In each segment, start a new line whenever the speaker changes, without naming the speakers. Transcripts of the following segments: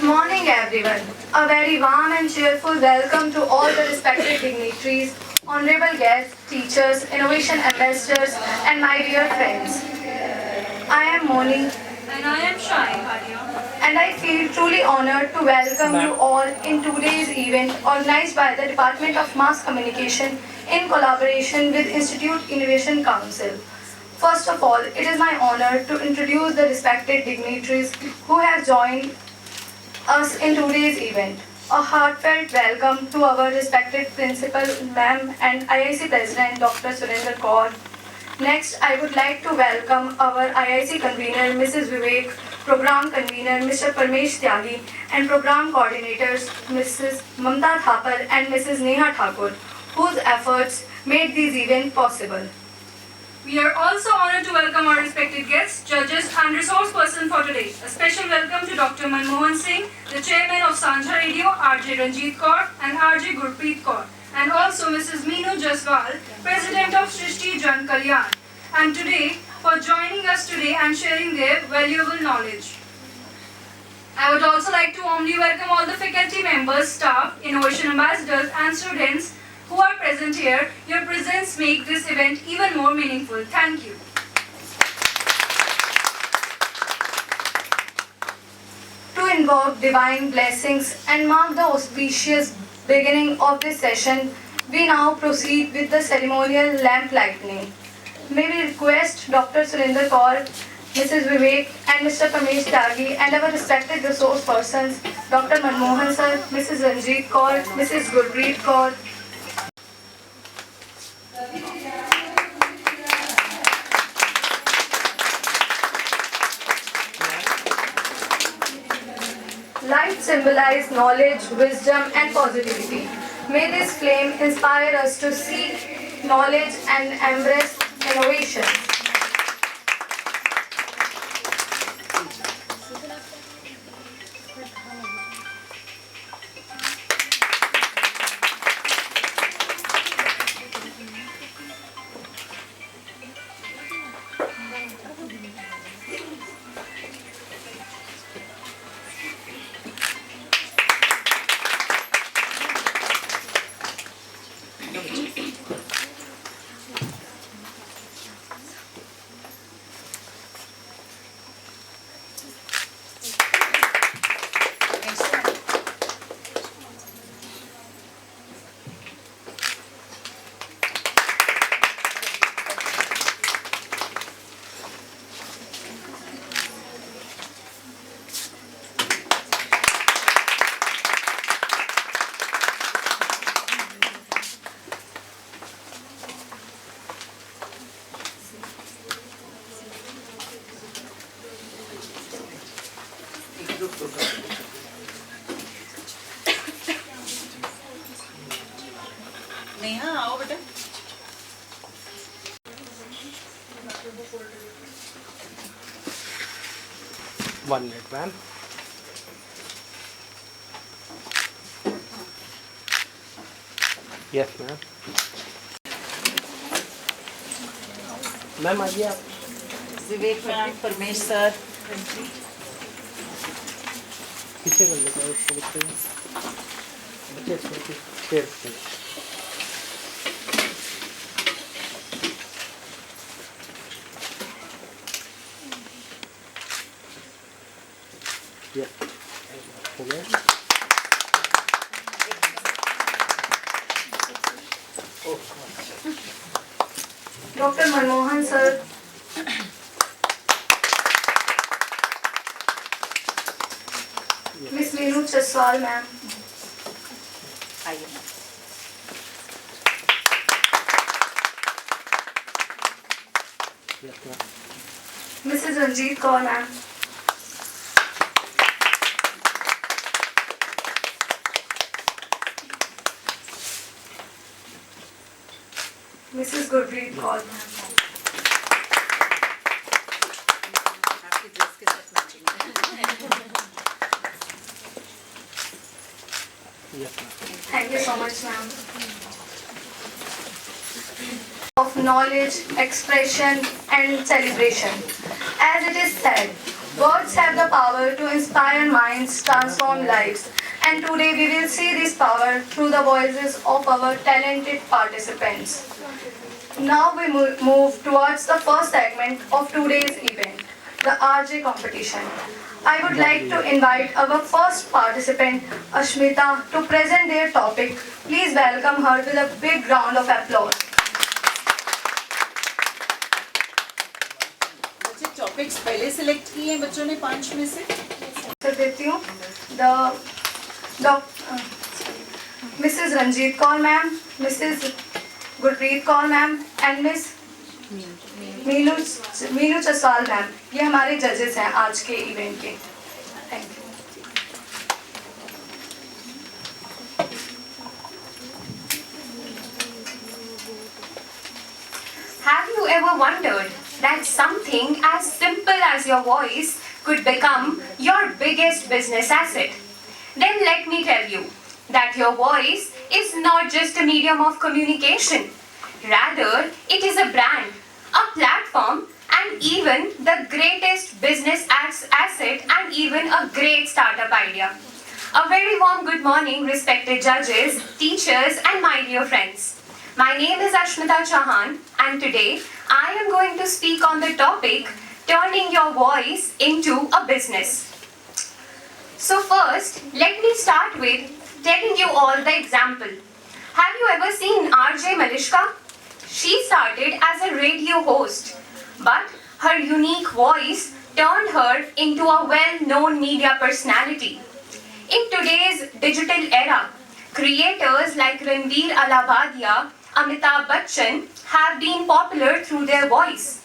Morning everyone. A very warm and cheerful welcome to all the respected dignitaries, honorable guests, teachers, innovation ambassadors and my dear friends. I am Moni
And I am Shai.
and I feel truly honored to welcome you all in today's event organized by the Department of Mass Communication in collaboration with Institute Innovation Council. First of all, it is my honor to introduce the respected dignitaries who have joined us in today's event. A heartfelt welcome to our respected Principal Ma'am and IIC President Dr. Surinder Kaur. Next, I would like to welcome our IIC Convener Mrs. Vivek, Program Convener Mr. Parmesh Tyagi and Program Coordinators Mrs. Mamta Thapar and Mrs. Neha Thakur, whose efforts made this event possible.
We are also honored to welcome our respected guests, judges and resource person for today. A special welcome to Dr. Manmohan Singh, the chairman of Sanjha Radio, RJ Ranjit Kaur and RJ Gurpreet Kaur, and also Mrs. Meenu Jaswal, president of Srishti Jan Kalyan, and today for joining us today and sharing their valuable knowledge. I would also like to warmly welcome all the faculty members, staff, innovation ambassadors and students who are present here. Your presence makes this event even more meaningful. Thank you.
To invoke divine blessings and mark the auspicious beginning of this session, we now proceed with the ceremonial lamp lighting. May we request Dr. Surinder Kaur, Mrs. Vivek and Mr. Parmesh Tyagi and our respected resource persons, Dr. Manmohan Sir, Mrs. Ranjit Kaur, Mrs. Gurpreet Kaur, light symbolize knowledge, wisdom and positivity. May this flame inspire us to seek knowledge and embrace innovation.
Neha आओ बेटा।
One minute, ma'am. Yes, ma'am. Ma'am आइए आप।
विवेक ma'am, Paramesh sir,
पीछे कर लेते हैं उसको बच्चे शेयर हो गया।
Dr. Manmohan Sir, Miss Meenu Jaswal Ma'am,
आइए ma'am.
Yes, ma'am.
Mrs. Ranjit Kaur Ma'am, Mrs. Gurpreet Kaur Ma'am,
आपकी ड्रेस के साथ matching
Yes, ma'am.
thank you so much ma'am. Of knowledge, expression and celebration. As it is said, Words have the power to inspire minds, transform lives. And today we will see this power through the voices of our talented participants. Now we move towards the first segment of today's event, the RJ competition. I would like to invite our first participant, Ashmita, to present their topic. Please welcome her with a big round of applause.
बच्चे topics पहले select किए हैं बच्चों ने 5 में से.
उत्तर देती हूँ. Mrs. Ranjit Kaur ma'am, Mrs. Gurpreet Kaur ma'am and Miss Meenu Chaswal ma'am, ये हमारे जजेस हैं आज के इवेंट के. Thank you.
Have you ever wondered that something as simple as your voice could become your biggest business asset? Then let me tell you that your voice is not just a medium of communication. Rather, it is a brand, a platform, and even the greatest business asset and even a great startup idea. A very warm good morning, respected judges, teachers, and my dear friends. My name is Ashmita Chauhan, and today I am going to speak on the topic turning your voice into a business. So first, let me start with telling you all the example. Have you ever seen RJ Malishka? She started as a radio host, but her unique voice turned her into a well-known media personality. In today's digital era, creators like Ranveer Alabadia, Amitabh Bachchan have been popular through their voice.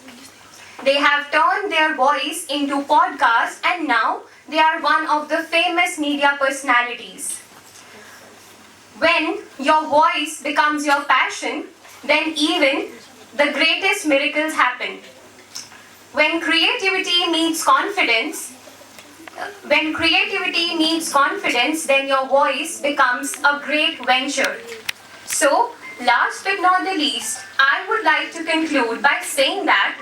They have turned their voice into podcasts and now they are one of the famous media personalities. When your voice becomes your passion, then even the greatest miracles happen. When creativity meets confidence, then your voice becomes a great venture. So, last but not the least, I would like to conclude by saying that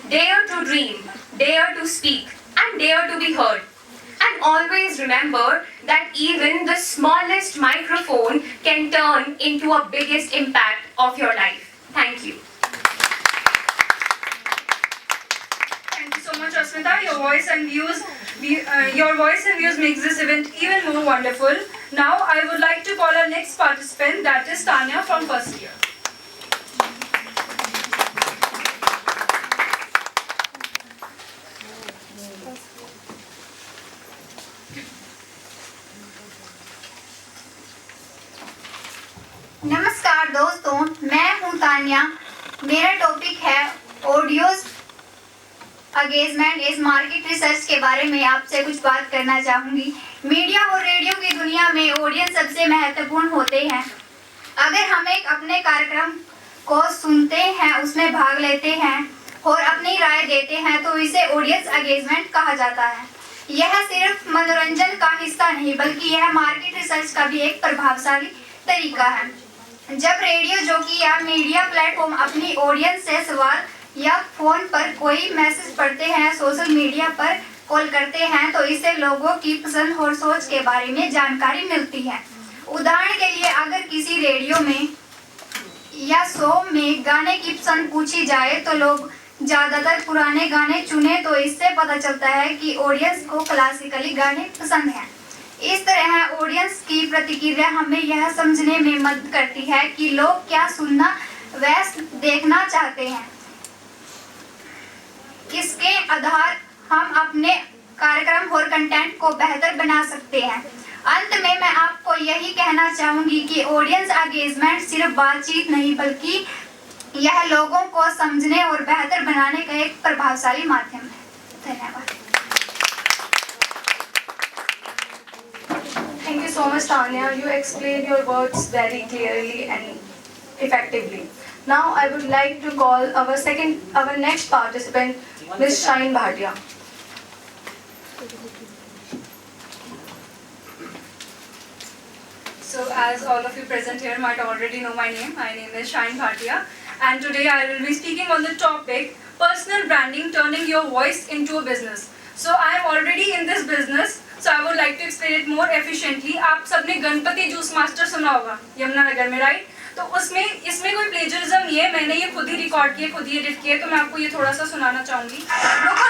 dare to dream, dare to speak, and dare to be heard. And always remember that even the smallest microphone can turn into a biggest impact of your life. Thank you.
Thank you so much, Asmita. Your voice and views makes this event even more wonderful. Now, I would like to call our next participant, that is Tanya from first year.
नमस्कार दोस्तों, मैं हूं तान्या. मेरा topic है audios अगेंजमेंट इस market research के बारे में आपसे कुछ बात करना चाहूँगी. मीडिया और रेडियो की दुनिया में ऑडियंस सबसे महत्वपूर्ण होते हैं. अगर हम एक अपने कार्यक्रम को सुनते हैं, उसमें भाग लेते हैं और अपनी राय देते हैं तो इसे ऑडियंस एंगेजमेंट कहा जाता है. यह सिर्फ मनोरंजन का हिस्सा नहीं बल्कि यह मार्केट रिसर्च का भी एक प्रभावशाली तरीका है. जब रेडियो जॉकी या मीडिया प्लेटफॉर्म अपनी ऑडियंस से सवाल या फोन पर कोई मैसेज पढ़ते हैं, सोशल मीडिया पर कॉल करते हैं तो इससे लोगों की पसंद और सोच के बारे में जानकारी मिलती है. उदाहरण के लिए अगर किसी रेडियो में या शो में गाने की पसंद पूछी जाए तो लोग ज़्यादातर पुराने गाने चुने तो इससे पता चलता है कि ऑडियंस को क्लासिकली गाने पसंद हैं. इस तरह ऑडियंस की प्रतिक्रिया हमें यह समझने में मदद करती है कि लोग क्या सुनना व देखना चाहते हैं. इसके आधार हम अपने कार्यक्रम और कंटेंट को बेहतर बना सकते हैं. अंत में मैं आपको यही कहना चाहूँगी कि ऑडियंस एंगेजमेंट सिर्फ बातचीत नहीं बल्कि यह लोगों को समझने और बेहतर बनाने का एक प्रभावशाली माध्यम है. धन्यवाद.
Thank you so much, Tanya. You explained your words very clearly and effectively. Now I would like to call our next participant, Ms. Shine Bhatia.
So, as all of you present here might already know my name is Shine Bhatia, and today I will be speaking on the topic personal branding, turning your voice into a business. So I am already in this business, so I would like to explain it more efficiently. आप सबने Ganpati juice master सुना होगा यमुनानगर में, right? तो इसमें कोई plagiarism नहीं है, मैंने ये खुद ही रिकॉर्ड किया, खुद ही एडिट किया, तो मैं आपको ये थोड़ा सा सुनाना चाहूंगी।
रुको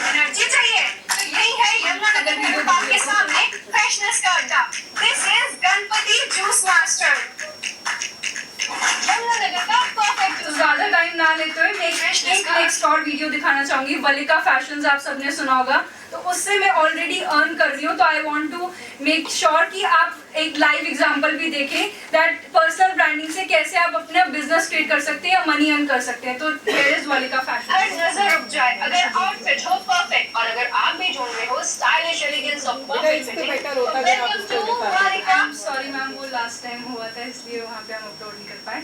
एनर्जी चाहिए तो यही है यमुनानगर वीडियो पार्क के सामने फ्रेशनेस का अड्डा। This is Ganpati juice master, Yamunanagar का परफेक्ट जूस।
ज्यादा टाइम ना लेते हुए मैं एक नेक्स्ट और वीडियो दिखाना चाहूंगी। वलिका फैशंस आप सबने सुना होगा, तो उससे मैं ऑलरेडी अर्न कर रही हूँ, तो I want to make sure कि आप एक लाइव एग्जांपल भी देखें दैट पर्सनल ब्रांडिंग से कैसे आप अपना बिजनेस क्रिएट कर सकते हैं या मनी अर्न कर सकते हैं। तो हियर इज वलिका फैशन।
अगर नजर रुक जाए, अगर आउटफिट हो परफेक्ट और अगर आप भी ढूंढ रहे हो स्टाइलिश एलिगेंस और perfect fitting, welcome to Valika.
Sorry ma'am, वो लास्ट टाइम हुआ था इसलिए वहाँ पे हम अपलोड नहीं कर पाए।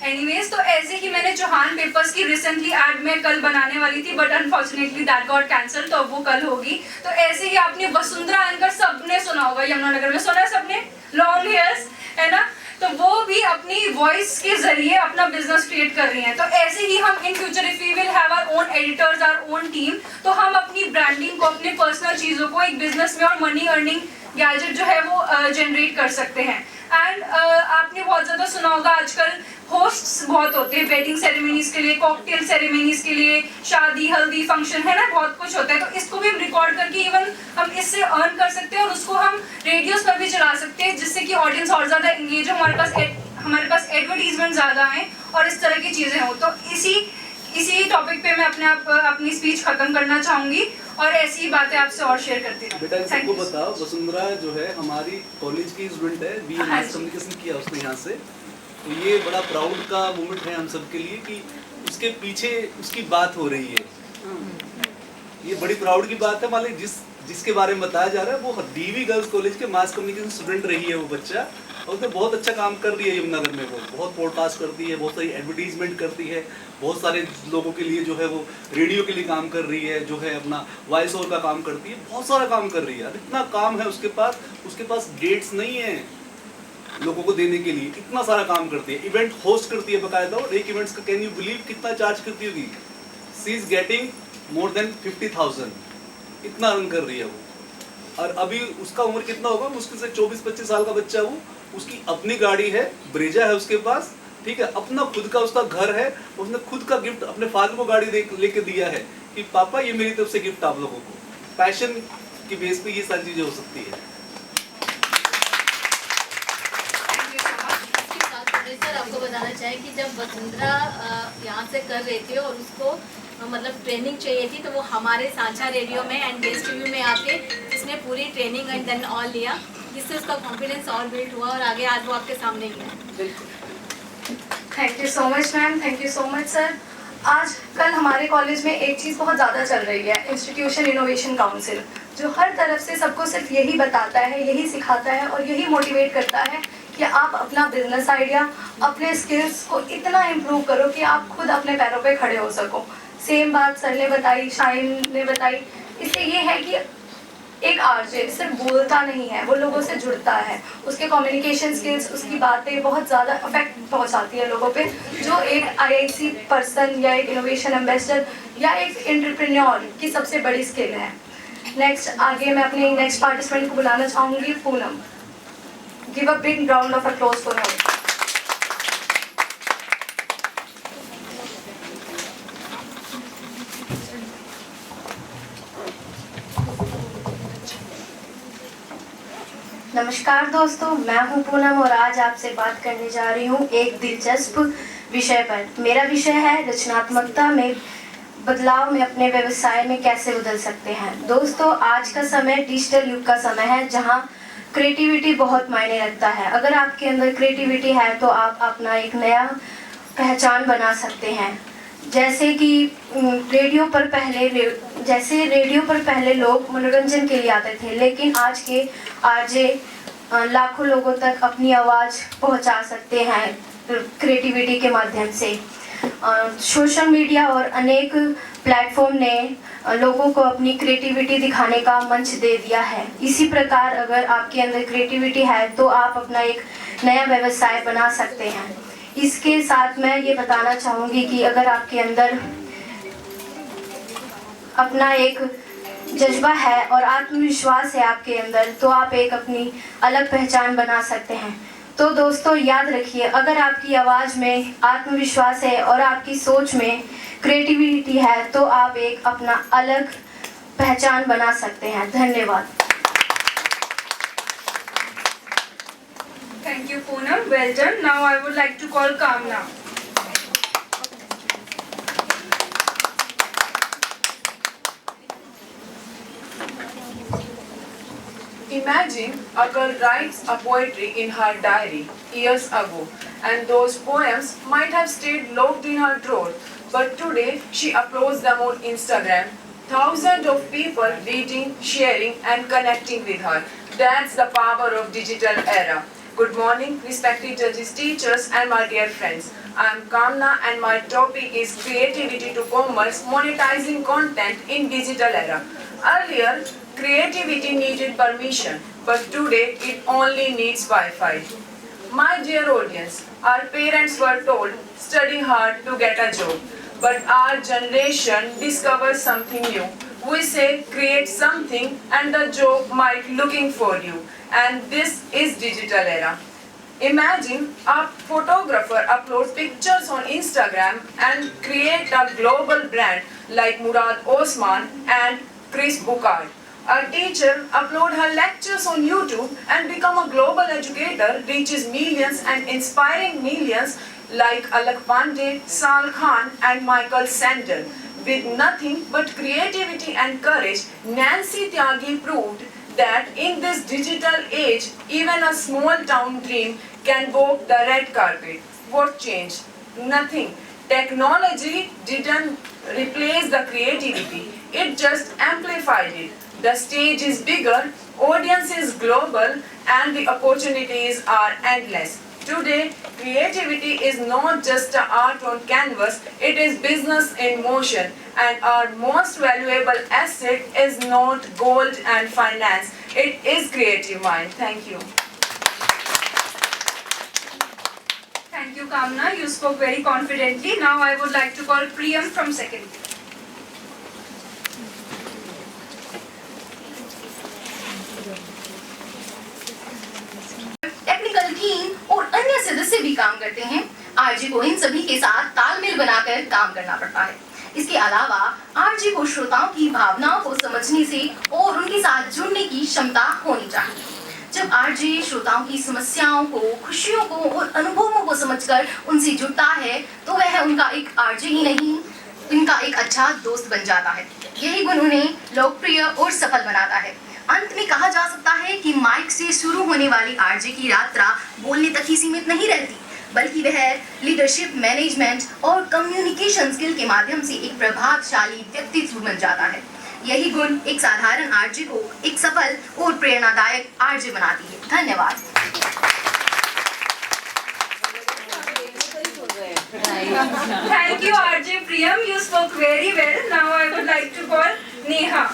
एनीवेज, तो ऐसे ही मैंने चौहान पेपर्स की रिसेंटली एड में कल बनाने वाली थी, but unfortunately that got cancel, तो वो कल होगी। तो ऐसे ही आपने वसुंधरा एंकर सबने सुना होगा, यमुनानगर में सुना है सबने, लॉन्ग हेयर्स, है ना? तो वो भी अपनी वॉइस के जरिए अपना बिजनेस क्रिएट कर रही हैं। तो ऐसे ही हम in future if we will have our own editors, our own team, तो हम अपनी ब्रांडिंग को, अपने पर्सनल चीज़ों को एक बिजनेस में और मनी अर्निंग गैजेट जो है वो जनरेट कर सकते हैं। एंड आपने बहुत ज़्यादा सुना होगा आजकल होस्ट्स बहुत होते हैं वेडिंग सेरेमनीज के लिए, कॉकटेल सेरेमनीज के लिए, शादी हल्दी फंक्शन, है ना, बहुत कुछ होता है। तो इसको भी हम रिकॉर्ड करके इवन हम इससे अर्न कर सकते हैं और उसको हम रेडियोस पर भी चला सकते हैं, जिससे कि ऑडियंस और ज़्यादा इंगेज हो, हमारे पास एडवर्टीजमेंट ज़्यादा आए और इस तरह की चीज़ें हो। तो इसी टॉपिक पे मैं अपनी स्पीच खत्म करना चाहूँगी और ऐसी ही बातें आपसे और शेयर करती रहूँ।
बेटा सबको बताओ, वसुंधरा जो है हमारी कॉलेज की स्टूडेंट है, बी ए मास कम्युनिकेशन किया उसने यहाँ से। तो ये बड़ा प्राउड का मोमेंट है हम सब के लिए कि उसके पीछे उसकी बात हो रही है। ये बड़ी प्राउड की बात है। मान ली जिसके बारे में बताया जा रहा है वो डीवी गर्ल्स कॉलेज के मास कम्युनिकेशन स्टूडेंट रही है वो बच्चा, और उसने बहुत अच्छा काम कर रही है यमुनानगर में। वो बहुत पॉडकास्ट करती है, बहुत सारी एडवर्टीजमेंट करती है, बहुत सारे लोगों के लिए जो है वो रेडियो के लिए काम कर रही है, जो है अपना वॉइस ओवर का काम करती है, बहुत सारा काम कर रही है। इतना काम है उसके पास डेट्स नहीं है लोगों को देने के लिए, इतना सारा काम करती है। इवेंट होस्ट करती है बकायदा, और एक इवेंट्स का कैन यू बिलीव कितना चार्ज करती होगी? She is getting more than 50,000, इतना अर्न कर रही है वो। और अभी उसका उम्र कितना होगा? मुश्किल से 24-25 साल का बच्चा वो। उसकी अपनी गाड़ी है, ब्रेजा है उसके पास, ठीक है, अपना खुद का उसका घर है। उसने खुद का गिफ्ट अपने फादर को गाड़ी लेके दिया है कि पापा ये मेरी तरफ से गिफ्ट आप लोगों को। पैशन की बेस पे ये सारी चीजें हो सकती है।
सर आपको बताना चाहें कि जब वसुंधरा यहाँ से कर रहे थे और उसको मतलब ट्रेनिंग चाहिए थी, तो वो हमारे सांझा रेडियो में एंड बेस्ट टीवी में आके उसने पूरी ट्रेनिंग एंड देन ऑल लिया, जिससे उसका कॉन्फिडेंस और बिल्ड हुआ और आगे आज वो आपके सामने ही है।
Thank you so much ma'am, thank you so much sir. आज कल हमारे कॉलेज में एक चीज़ बहुत ज़्यादा चल रही है, इंस्टीट्यूशन इनोवेशन काउंसिल, जो हर तरफ से सबको सिर्फ यही बताता है, यही सिखाता है और यही मोटिवेट करता है कि आप अपना बिजनेस आइडिया, अपने स्किल्स को इतना इम्प्रूव करो कि आप खुद अपने पैरों पे खड़े हो सको। सेम बात सर ने बताई, शाइन ने बताई। इससे ये है कि एक आरजे सिर्फ बोलता नहीं है, वो लोगों से जुड़ता है, उसके कम्युनिकेशन स्किल्स, उसकी बातें बहुत ज़्यादा इफेक्ट पहुंचाती है लोगों पे, जो एक आईआईसी पर्सन या एक इनोवेशन एम्बेसडर या एक एंटरप्रेन्योर की सबसे बड़ी स्किल है। नेक्स्ट आगे मैं अपने नेक्स्ट पार्टिसिपेंट को बुलाना चाहूँगी, Poonam. Give a big round of applause for her.
नमस्कार दोस्तों, मैं हूं पूनम और आज आपसे बात करने जा रही हूं एक दिलचस्प विषय पर। मेरा विषय है रचनात्मकता में बदलाव में अपने व्यवसाय में कैसे बदल सकते हैं। दोस्तों, आज का समय डिजिटल युग का समय है, जहां क्रिएटिविटी बहुत मायने रखता है। अगर आपके अंदर क्रिएटिविटी है तो आप अपना एक नया पहचान बना सकते हैं। जैसे कि रेडियो पर पहले लोग मनोरंजन के लिए आते थे, लेकिन आज के आरजे लाखों लोगों तक अपनी आवाज़ पहुंचा सकते हैं क्रिएटिविटी के माध्यम से। सोशल मीडिया और अनेक प्लेटफॉर्म ने लोगों को अपनी क्रिएटिविटी दिखाने का मंच दे दिया है। इसी प्रकार अगर आपके अंदर क्रिएटिविटी है तो आप अपना एक नया व्यवसाय बना सकते हैं। इसके साथ मैं ये बताना चाहूँगी कि अगर आपके अंदर अपना एक जज्बा है और आत्मविश्वास है आपके अंदर, तो आप एक अपनी अलग पहचान बना सकते हैं। तो दोस्तों याद रखिए, अगर आपकी आवाज़ में आत्मविश्वास है और आपकी सोच में क्रिएटिविटी है तो आप एक अपना अलग पहचान बना सकते हैं। धन्यवाद।
Thank you, Poonam. Well done. Now I would like to call Kamna.
Imagine a girl writes a poetry in her diary years ago, and those poems might have stayed locked in her drawer, but today she uploads them on Instagram. Thousands of people reading, sharing, and connecting with her. That's the power of digital era. Good morning, respected judges, teachers, and my dear friends. I am Kamna, and my topic is creativity to commerce, monetizing content in digital era. Earlier, creativity needed permission, but today it only needs Wi-Fi. My dear audience, our parents were told, study hard to get a job. But our generation discovers something new. We say, create something and the job might looking for you. And this is digital era. Imagine a photographer uploads pictures on Instagram and create a global brand like Murad Osman and Chris Bukard. A teacher upload her lectures on YouTube and become a global educator, reaches millions and inspiring millions like Alak Pandey, Sal Khan and Michael Sandel. With nothing but creativity and courage, Nancy Tyagi proved that in this digital age, even a small town dream can walk the red carpet. What changed? Nothing. Technology didn't replace the creativity, it just amplified it. The stage is bigger, audience is global, and the opportunities are endless. Today, creativity is not just an art on canvas, it is business in motion. And our most valuable asset is not gold and finance, it is creative mind. Thank you.
Thank you, Kamna. You spoke very confidently. Now I would like to call Priyam from second.
Technical team और अन्य सदस्य भी काम करते हैं। RJ को इन सभी के साथ तालमेल बनाकर काम करना पड़ता है। इसके अलावा आरजे को श्रोताओं की भावनाओं को समझने से और उनके साथ जुड़ने की क्षमता होनी चाहिए। जब आरजे श्रोताओं की समस्याओं को, खुशियों को और अनुभवों को समझकर उनसे जुड़ता है तो वह उनका एक आरजे ही नहीं, उनका एक अच्छा दोस्त बन जाता है। यही गुण उन्हें लोकप्रिय और सफल बनाता है। अंत में कहा जा सकता है कि माइक से शुरू होने वाली आरजे की यात्रा बोलने तक ही सीमित नहीं रहती, बल्कि वह लीडरशिप, मैनेजमेंट और कम्युनिकेशन स्किल के माध्यम से एक प्रभावशाली व्यक्तित्व बन जाता है। यही गुण एक साधारण आरजे को एक सफल और प्रेरणादायक आरजे बनाती है। धन्यवाद।
Thank you, RJ Priyam. You spoke very well. Now I would like to call Neha.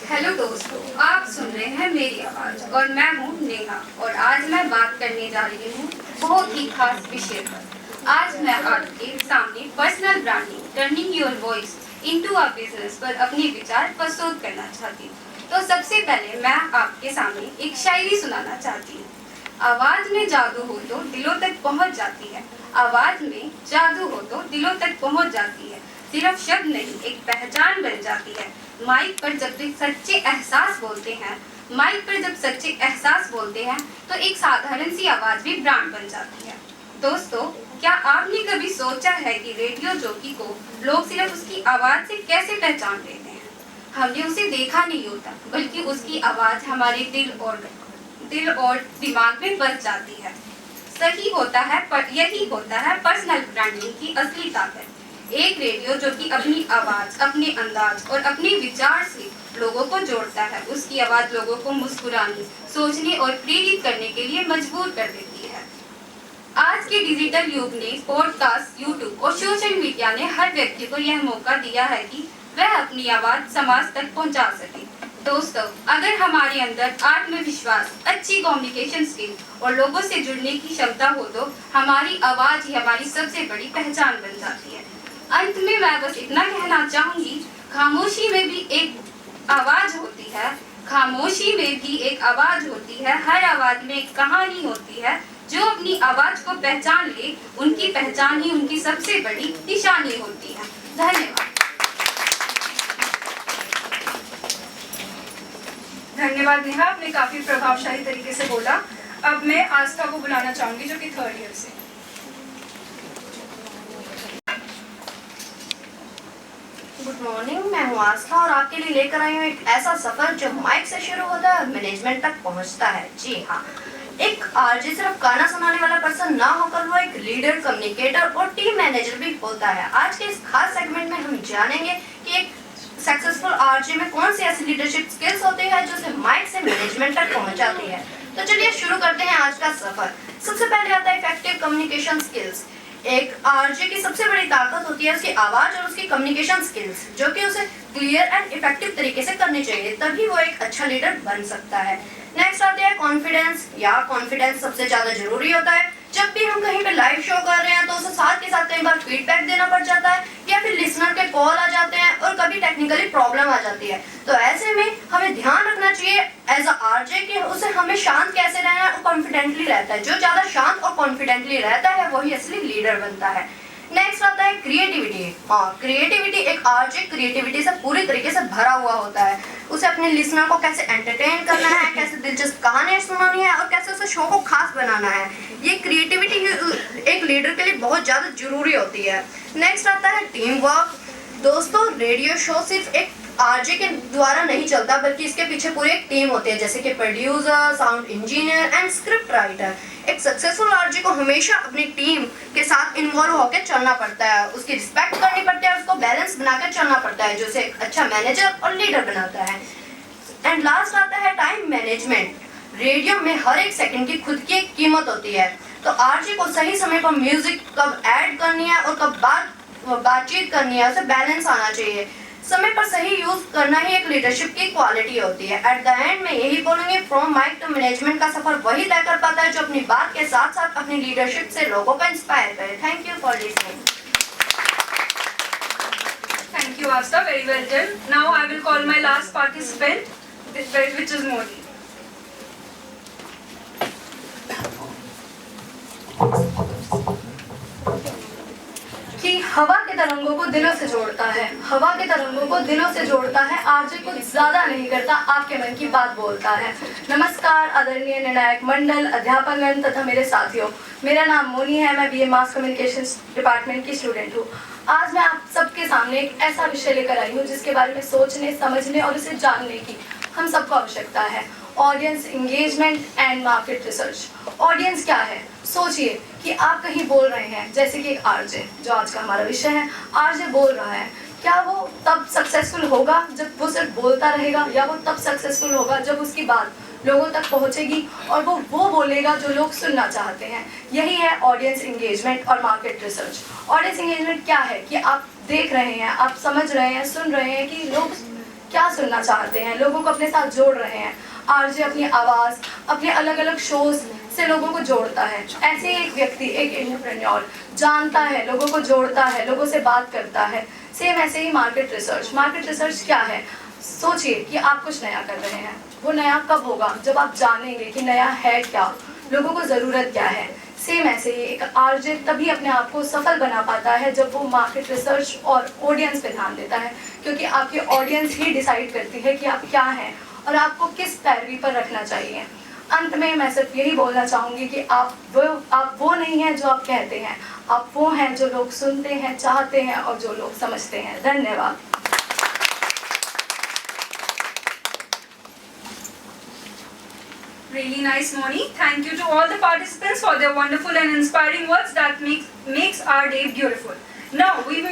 Hello दोस्तों, आप सुन रहे हैं मेरी आवाज़ और मैं हूँ नेहा और आज मैं बात करने जा रही हूँ बहुत ही खास विषय पर। आज मैं आपके सामने personal branding, turning your voice into a business पर अपने विचार प्रस्तुत करना चाहती हूँ। तो सबसे पहले मैं आपके सामने एक शायरी सुनाना चाहती हूँ। आवाज़ में जादू हो तो दिलों तक पहुँच जाती है, आवाज़ में जादू हो तो दिलों तक पहुँच जाती है, सिर्फ शब्द नहीं एक पहचान बन जाती है। माइक पर जब सच्चे एहसास बोलते हैं, माइक पर जब सच्चे एहसास बोलते हैं तो एक साधारण सी आवाज़ भी ब्रांड बन जाती है। दोस्तों, क्या आपने कभी सोचा है कि रेडियो जॉकी को लोग सिर्फ उसकी आवाज़ से कैसे पहचान लेते हैं? हमने उसे देखा नहीं होता, बल्कि उसकी आवाज़ हमारे दिल और दिमाग में बस जाती है। सही होता है, पर यही होता है पर्सनल ब्रांडिंग की असली ताकत। एक रेडियो जो कि अपनी आवाज़, अपने अंदाज और अपने विचार से लोगों को जोड़ता है, उसकी आवाज़ लोगों को मुस्कुराने, सोचने और प्रेरित करने के लिए मजबूर कर देती है। आज के डिजिटल युग ने पॉडकास्ट, यूट्यूब और सोशल मीडिया ने हर व्यक्ति को यह मौका दिया है कि वह अपनी आवाज़ समाज तक पहुंचा सके। दोस्तों, अगर हमारे अंदर आत्मविश्वास, अच्छी कम्युनिकेशन स्किल और लोगों से जुड़ने की क्षमता हो तो हमारी आवाज़ ही हमारी सबसे बड़ी पहचान बन जाती है। अंत में मैं बस इतना कहना चाहूँगी, खामोशी में भी एक आवाज़ होती है, खामोशी में भी एक आवाज़ होती है, हर आवाज़ में एक कहानी होती है। जो अपनी आवाज़ को पहचान ले, उनकी पहचान ही उनकी सबसे बड़ी निशानी होती है। धन्यवाद।
धन्यवाद नेहा, आपने काफी प्रभावशाली तरीके से बोला। अब मैं आस्था को बुलाना चाहूंगी जो कि 3rd ईयर से।
गुड मॉर्निंग, मैं हूँ आस्था और आपके लिए लेकर आई हूँ एक ऐसा सफर जो माइक से शुरू होता है और मैनेजमेंट तक पहुँचता है। जी हाँ, एक आरजे सिर्फ गाना सुनाने वाला पर्सन ना होकर वो एक लीडर, कम्युनिकेटर और टीम मैनेजर भी होता है। आज के इस खास सेगमेंट में हम जानेंगे कि एक सक्सेसफुल आरजे में कौन सी ऐसी लीडरशिप स्किल्स होती है जो उसे माइक से मैनेजमेंट तक पहुंचाती है। तो चलिए शुरू करते हैं आज का सफर। सबसे पहले आता है इफेक्टिव कम्युनिकेशन स्किल्स। एक आरजे की सबसे बड़ी ताकत होती है उसकी आवाज और उसकी कम्युनिकेशन स्किल्स, जो कि उसे क्लियर एंड इफेक्टिव तरीके से करनी चाहिए, तभी वो एक अच्छा लीडर बन सकता है। नेक्स्ट आते हैं कॉन्फिडेंस। कॉन्फिडेंस सबसे ज्यादा जरूरी होता है। जब भी हम कहीं पे लाइव शो कर रहे हैं तो उसे साथ के साथ कई बार फीडबैक देना पड़ जाता है या फिर लिसनर के कॉल आ जाते हैं और कभी टेक्निकली प्रॉब्लम आ जाती है। तो ऐसे में हमें ध्यान रखना चाहिए एज अ आरजे कि उसे हमें शांत कैसे रहना है और कॉन्फिडेंटली रहता है। जो ज्यादा शांत और कॉन्फिडेंटली रहता है वही असली लीडर बनता है। नेक्स्ट आता है क्रिएटिविटी। क्रिएटिविटी, एक आरजे क्रिएटिविटी से पूरी तरीके से भरा हुआ होता है। उसे अपने लिसनर को कैसे एंटरटेन करना है, कैसे दिलचस्प कहानियां सुनानी है और कैसे उसे शो को खास बनाना है, ये क्रिएटिविटी एक लीडर के लिए बहुत ज्यादा जरूरी होती है। नेक्स्ट आता है टीम वर्क। दोस्तों, रेडियो शो सिर्फ एक आरजे के द्वारा नहीं चलता, बल्कि इसके पीछे पूरी एक टीम होती है, जैसे कि producer, sound engineer and script writer. एक सक्सेसफुल आरजे को हमेशा अपनी टीम के साथ इन्वॉल्व होकर चलना पड़ता है, उसकी रिस्पेक्ट करनी पड़ती है, उसको बैलेंस बनाकर चलना पड़ता है, जो उसे एक अच्छा मैनेजर और लीडर बनाता है। एंड लास्ट आता है टाइम मैनेजमेंट। रेडियो में हर एक सेकंड की खुद की एक कीमत होती है, तो आरजे को सही समय पर म्यूजिक कब ऐड करनी है और कब बातचीत करनी है, उसे बैलेंस आना चाहिए। समय पर सही यूज करना ही एक लीडरशिप की क्वालिटी होती है। एट द एंड में यही बोलूंगी, फ्रॉम माइक टू मैनेजमेंट का सफर वही तय कर पाता है जो अपनी बात के साथ साथ अपनी लीडरशिप से लोगों को इंस्पायर करे। Thank you for listening.
Thank you, Asta. Very well done. Now I will call my last participant, which is Modi.
कि हवा के तरंगों को दिलों से जोड़ता है, हवा के तरंगों को दिलों से जोड़ता है, आरजे कुछ ज्यादा नहीं करता, आपके मन की बात बोलता है। नमस्कार आदरणीय निर्णायक मंडल, अध्यापकगण तथा मेरे साथियों, मेरा नाम मोनी है, मैं बीए मास कम्युनिकेशन डिपार्टमेंट की स्टूडेंट हूँ। आज मैं आप सबके सामने एक ऐसा विषय लेकर आई हूँ जिसके बारे में सोचने, समझने और उसे जानने की हम सबको आवश्यकता है। Audience engagement and market research. Audience क्या है? सोचिए कि आप कहीं बोल रहे हैं, जैसे कि एक आरजे, जो आज का हमारा विषय है, आरजे बोल रहा है, क्या वो तब सक्सेसफुल होगा जब वो सिर्फ बोलता रहेगा, या वो तब सक्सेसफुल होगा जब उसकी बात लोगों तक पहुंचेगी और वो बोलेगा जो लोग सुनना चाहते हैं? यही है ऑडियंस इंगेजमेंट और मार्केट रिसर्च। ऑडियंस इंगेजमेंट क्या है कि आप देख रहे हैं, आप समझ रहे हैं, सुन रहे हैं कि लोग क्या सुनना चाहते हैं, लोगों को अपने साथ जोड़ रहे हैं। आरजे अपनी आवाज़, अपने अलग अलग शोज से लोगों को जोड़ता है। ऐसे ही एक व्यक्ति, एक एंटरप्रेन्योर जानता है, लोगों को जोड़ता है, लोगों से बात करता है। सेम ऐसे ही मार्केट रिसर्च। मार्केट रिसर्च क्या है? सोचिए कि आप कुछ नया कर रहे हैं, वो नया कब होगा? जब आप जानेंगे कि नया है क्या, लोगों को ज़रूरत क्या है। सेम ऐसे ही एक आरजे तभी अपने आप को सफल बना पाता है जब वो मार्केट रिसर्च और ऑडियंस पे ध्यान देता है, क्योंकि आपकी ऑडियंस ही डिसाइड करती है कि आप क्या हैं और आपको किस पैरवी पर रखना चाहिए। अंत में मैं सिर्फ यही बोलना चाहूँगी कि आप वो नहीं हैं जो आप कहते हैं, आप वो हैं जो लोग सुनते हैं, चाहते हैं और जो लोग समझते हैं। धन्यवाद।
Really nice, Moni. Thank you to all the participants for their wonderful and inspiring words that makes our day beautiful. Now we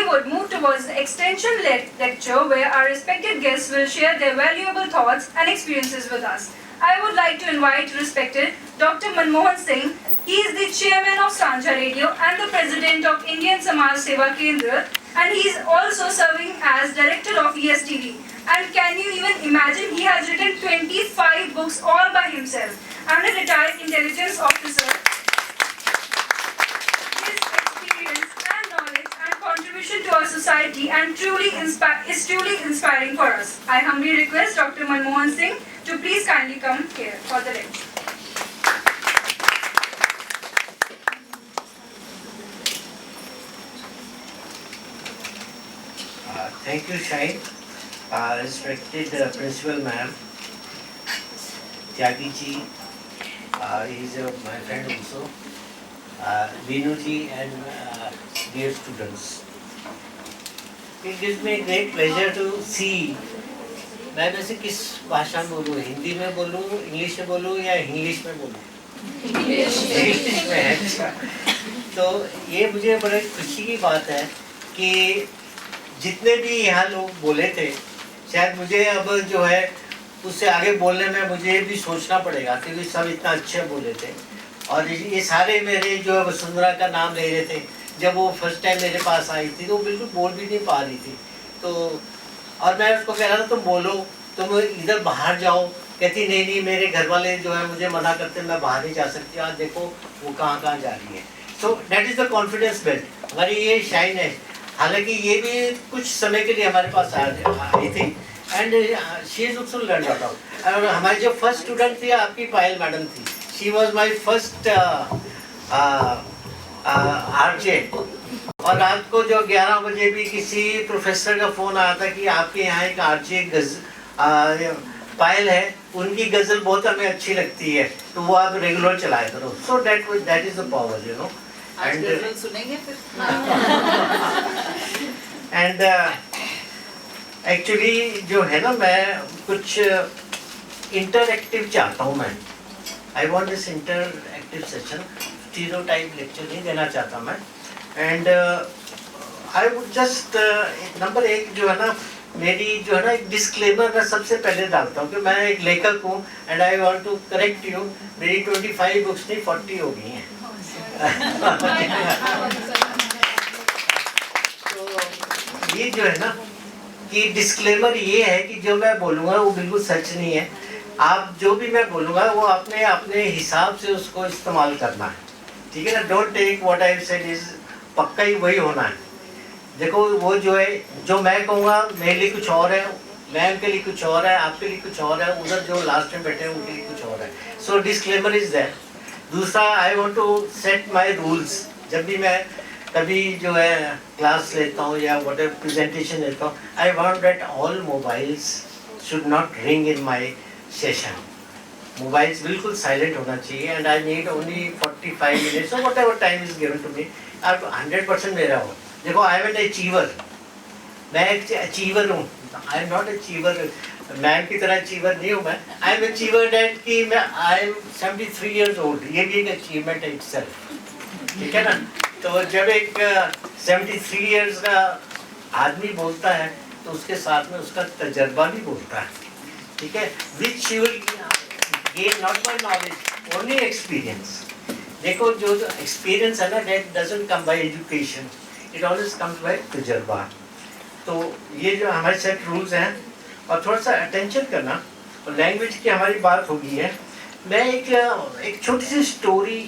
would move towards the extension lecture where our respected guests will share their valuable thoughts and experiences with us. I would like to invite respected Dr. Manmohan Singh. He is the chairman of Sanjha Radio and the president of Indian Samaj Seva Kendra, and he is also serving as director of ESTV. And can you even imagine, he has written 25 books all by himself. And a retired intelligence officer. His experience and knowledge and contribution to our society and is truly inspiring for us. I humbly request Dr. Manmohan Singh to please kindly come here for the lecture.
Thank you, Shine. Respected Principal Ma'am, Tyagi ji, he is my friend also, Veenu ji and dear students. It gives me great pleasure to see. मैं वैसे किस भाषा में बोलूँ, हिंदी में बोलूँ, English में बोलूँ या इंग्लिश में बोलूँ? इंग्लिश में है। अच्छा, तो ये मुझे बड़ी खुशी की बात है कि जितने भी यहाँ लोग बोले थे, शायद मुझे अब जो है उससे आगे बोलने में मुझे भी सोचना पड़ेगा क्योंकि सब इतना अच्छे बोले थे। और ये सारे मेरे जो है वसुंधरा का नाम ले रहे थे, जब वो फर्स्ट टाइम मेरे पास आई थी तो वो बिल्कुल बोल भी नहीं पा रही थी। तो और मैं उसको कह रहा था तुम बोलो, तुम इधर बाहर जाओ, कहती नहीं नहीं मेरे घर वाले जो है मुझे मना करते, मैं बाहर नहीं जा सकती। आज देखो वो कहाँ जा रही है। So that is the confidence build. हमारी ये शाइन है, हालांकि ये भी कुछ समय के लिए हमारे पास आई थी and she is also learn lot of. और हमारी जो फर्स्ट स्टूडेंट थी आपकी पायल मैडम थी, she was my first RJ. और रात को जो 11 बजे भी किसी प्रोफेसर का फ़ोन आया था कि आपके यहाँ एक आरजे पायल है, उनकी गज़ल बहुत हमें अच्छी लगती है, तो वो आप रेगुलर चलाया करो। So that is the power, you know.
आज गज़ल सुनेंगे फिर।
एंड एक्चुअली जो है ना, मैं कुछ इंटरएक्टिव चाहता हूँ। मैं I want this interactive session, stereotype lecture नहीं देना चाहता मैं। And I would just number 1 जो है ना, मेरी जो है ना एक डिस्क्लेमर मैं सबसे पहले डालता हूँ कि मैं एक लेखक हूँ and I want to correct you. मेरी 25 बुक्स नहीं 40 हो गई हैं। तो ये जो है ना कि डिस्क्लेमर ये है कि जो मैं बोलूँगा वो बिल्कुल सच नहीं है। आप जो भी मैं बोलूँगा वो अपने अपने हिसाब से उसको इस्तेमाल करना है, ठीक है ना। Don't take what I said is पक्का ही वही होना है। देखो वो जो है, जो मैं कहूँगा मेरे लिए कुछ और है, मैम के लिए कुछ और है, आपके लिए कुछ और है, उधर जो लास्ट में बैठे हैं उनके लिए कुछ और है। So disclaimer is that. दूसरा, I want to set my rules. जब भी मैं कभी जो है क्लास लेता हूँ या व्हाटएवर प्रेजेंटेशन लेता हूँ, I want that all mobiles should not ring in my session. Mobiles बिल्कुल साइलेंट होना चाहिए and I need only 45 minutes और whatever time is given to me. आप 100% मेरा हो। देखो आई एम एन अचीवर, मैं एक अचीवर हूँ। I am not achiever, ma'am की तरह अचीवर नहीं हूँ मैं। आई एम अचीवर डैट कि मैं आई एम 73 ईयर्स ओल्ड, ये भी एक अचीवमेंट है इटसेल्फ, ठीक है ना। तो जब एक 73 ईयर्स का आदमी बोलता है तो उसके साथ में उसका तजर्बा भी बोलता है, ठीक है। Which you will gain not by knowledge, only experience. देखो जो एक्सपीरियंस है ना, that doesn't come by education, it always comes by तजर्बा। तो ये जो हमारे सेट रूल्स हैं, और थोड़ा सा अटेंशन करना, और लैंग्वेज की हमारी बात हो गई है। मैं एक छोटी सी स्टोरी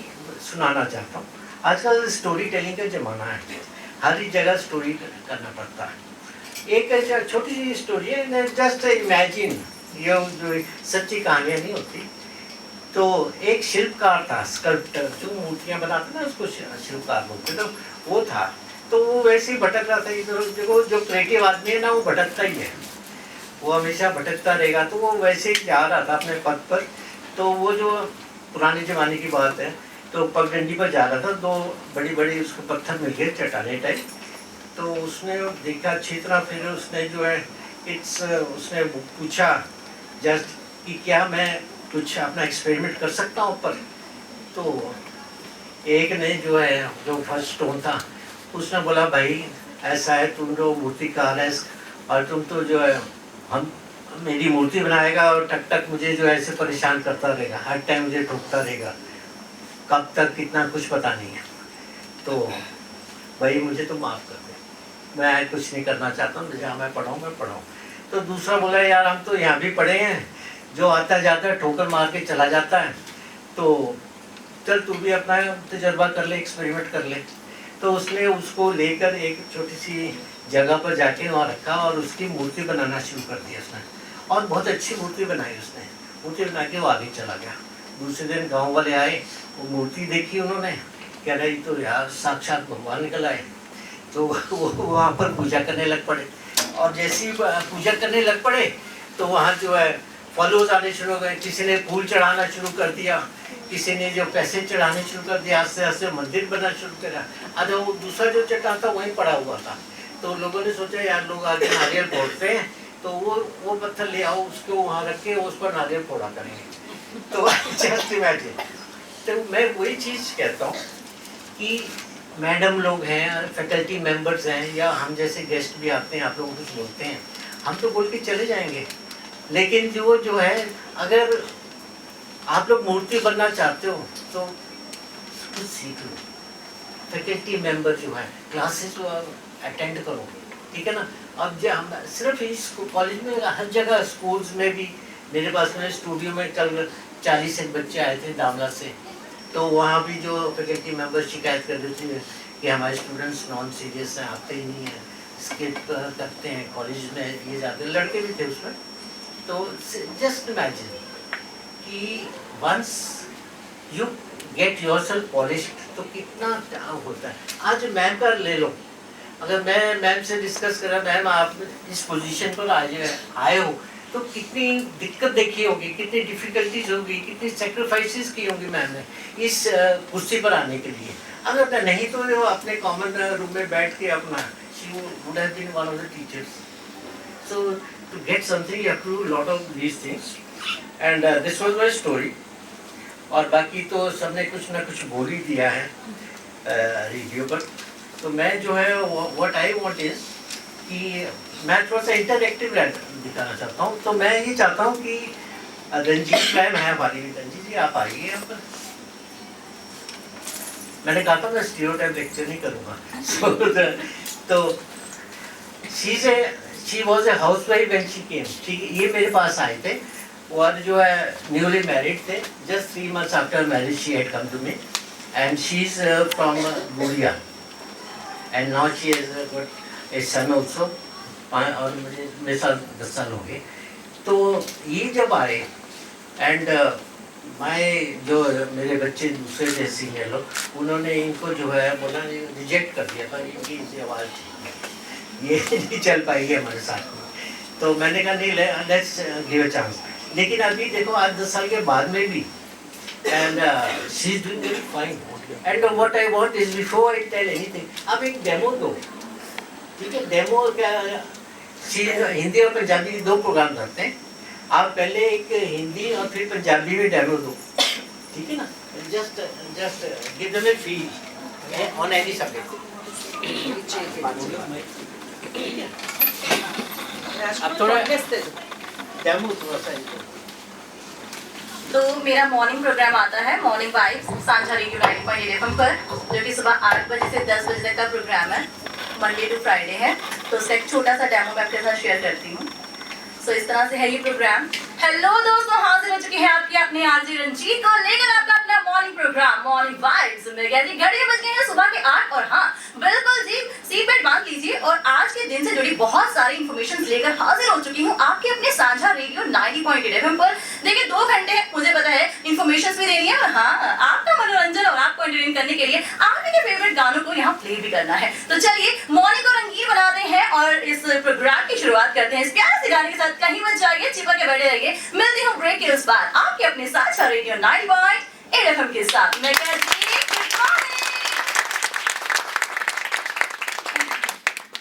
सुनाना चाहता हूँ। आजकल स्टोरी टेलिंग का ज़माना है, हर एक जगह स्टोरी करना पड़ता है। एक छोटी सी स्टोरी है, जस्ट इमेजिन, ये जो सच्ची कहानियाँ नहीं होती। तो एक शिल्पकार था, स्कल्प्टर, जो मूर्तियाँ बनाते ना उसको शिल्पकार बोलते, तो वो था। तो वो वैसे ही भटक रहा था इधर। देखो जो क्रिएटिव आदमी है ना, वो भटकता ही है, वो हमेशा भटकता रहेगा। तो वो वैसे ही जा रहा था अपने पद पर। तो वो जो पुराने ज़माने की बात है, तो पगडंडी पर जा रहा था, 2 बड़ी बड़ी उसको पत्थर मिल गए, चट्टाने टाइप। तो उसने देखा अच्छी तरह, फिर उसने जो है उसने पूछा जस्ट कि क्या मैं कुछ अपना एक्सपेरिमेंट कर सकता हूँ ऊपर। तो एक ने जो है, जो फर्स्ट स्टोन था, उसने बोला भाई ऐसा है, तुम जो मूर्तिकार है और तुम तो जो है हम मेरी मूर्ति बनाएगा और टक टक मुझे जो ऐसे परेशान करता रहेगा, हर टाइम मुझे ठोकता रहेगा, कब तक, कितना, कुछ पता नहीं है। तो भाई मुझे तो माफ़ कर दे, मैं कुछ नहीं करना चाहता हूँ, जहाँ मैं पढ़ाऊँ मैं पढ़ाऊँ। तो तो दूसरा बोला यार हम तो यहाँ भी पढ़े हैं, जो आता जाता है ठोकर मार के चला जाता है, तो चल तू भी अपना तजर्बा कर ले, एक्सपेरिमेंट कर ले। तो उसने उसको लेकर एक छोटी सी जगह पर जाके वहाँ रखा और उसकी मूर्ति बनाना शुरू कर दिया उसने, और बहुत अच्छी मूर्ति बनाई उसने। मूर्ति बना के वो आगे चला गया। दूसरे दिन गांव वाले आए, वो मूर्ति देखी उन्होंने, कह रहे तो यार साक्षात भगवान निकल आए। तो वो वहाँ पर पूजा करने लग पड़े, और जैसे ही पूजा करने लग पड़े तो वहाँ जो है फॉलोअर्स आने शुरू हो गए। किसी ने फूल चढ़ाना शुरू कर दिया, किसी ने जो पैसे चढ़ाने शुरू कर दिया, आस्ते आस्ते मंदिर बनना शुरू करा। अच्छा वो दूसरा जो चट्टान था वहीं पड़ा हुआ था, तो लोगों ने सोचा यार लोग आगे नारियल फोड़ते हैं, तो वो पत्थर ले आओ, उसको वहाँ रख के उस पर नारियल फोड़ा करेंगे। तो जस्ट इमेजिन। तो मैं वही चीज़ कहता हूँ कि मैडम लोग हैं, फैकल्टी मेंबर्स हैं, या हम जैसे गेस्ट भी आते हैं, आप लोग कुछ बोलते हैं, हम तो बोल के चले जाएंगे, लेकिन जो है अगर आप लोग मूर्ति बनना चाहते हो तो कुछ सीख लो। फैकल्टी मेंबर जो है क्लासेस अटेंड करो, ठीक है ना। अब जब सिर्फ इस कॉलेज में, हर जगह स्कूल्स में भी, मेरे पास में स्टूडियो में कल 40 एक बच्चे आए थे दामला से, तो वहाँ भी जो फैकल्टी मेंबर शिकायत कर रहे थे कि हमारे स्टूडेंट्स नॉन सीरियस हैं, आते ही नहीं हैं, स्किप करते हैं, कॉलेज में ये जाते हैं, लड़के भी थे उसमें। तो जस्ट इमेजिन कि once you get yourself polished तो कितना क्या होता है। आज मैम का ले लो, अगर मैं मैम से डिस्कस करा, मैम आप इस पोजीशन पर आए हो तो कितनी दिक्कत देखी होगी, कितनी डिफिकल्टीज होगी, कितनी सेक्रीफाइसेस की होंगी मैम ने इस कुर्सी पर आने के लिए। अगर नहीं तो वो अपने कॉमन रूम में बैठ के अपना, she would have been one of the teachers. So to get something you have to do lot of these things, and this was my story. और बाकी तो सबने कुछ ना कुछ बोल ही दिया है रेडियो पर। तो मैं जो है व्हाट आई वांट इज कि मैं थोड़ा सा इंटरएक्टिव दिखाना चाहता हूँ। तो मैं ये चाहता हूँ कि रंजीत मैम है हमारी, रंजीत जी आप आइए यहाँ पर। मैंने कहा था मैं स्टीरियोटाइप लेक्चर नहीं करूँगा। तो she was a house wife when she came, ठीक है। ये मेरे पास आए थे और जो है न्यूली मैरिड थे, just 3 months after marriage she had come to me, and she is from Gudiya, and now she has got a son also, और मेरे साथ 10 साल हो गए। तो ये जब आए एंड जो मेरे बच्चे दूसरे थे सीनियर लोग, उन्होंने इनको जो है बोला रिजेक्ट कर दिया था, इनकी आवाज़ ये नहीं चल पाएगी हमारे साथ में। तो मैंने कहा नहीं, लेट्स गिव अ चांस। लेकिन अभी देखो आज 10 साल के बाद में भी, and she is doing very fine. And what I want is before I tell anything, आप एक डेमो दो, ठीक है। डेमो क्या, हिंदी और पंजाबी 2 प्रोग्राम करते हैं, आप पहले एक हिंदी और फिर पंजाबी में डेमो दो, ठीक है ना। Just give them A feel on any subject. अब थोड़ा डेमो थोड़ा सा।
तो मेरा मॉर्निंग प्रोग्राम आता है मॉर्निंग वाइब्स सांझा रेडियो 90.8 FM पर, जो कि सुबह 8 बजे से 10 बजे तक का प्रोग्राम है, मंडे टू फ्राइडे है। तो उसका एक छोटा सा डेमो मैं आपके साथ शेयर करती हूँ। सो इस तरह से है ये प्रोग्राम। हेलो दोस्तों, हाजिर हो चुकी है आपकी अपनी आरजे रंजीत को लेकर आपका अपना मॉर्निंग प्रोग्राम मॉर्निंग वाइब्स। मेरे कहती घड़ी बज गई है सुबह के 8, और हाँ बिल्कुल जी सीट बेल्ट बांध लीजिए। और आज के दिन से जुड़ी बहुत सारी इन्फॉर्मेशन लेकर हाजिर हो चुकी हूँ आपके अपने साझा रेडियो 90.8 FM पर। देखिए 2 घंटे मुझे पता है इन्फॉर्मेशन भी देनी है, और हाँ आपका मनोरंजन और आपको एंटरटेन करने के लिए आपके फेवरेट गानों को यहाँ प्ले भी करना है। तो चलिए मॉर्निंग को रंगीन बनाते हैं और इस प्रोग्राम की शुरुआत करते हैं इस प्यारे से गाने के साथ। कहीं मत जाइए, चिपक के बैठे रहिए। मिलती हूँ ब्रेक के उस बार आपके अपने साझा रेडियो 90.8 FM के साथ। मैं कहती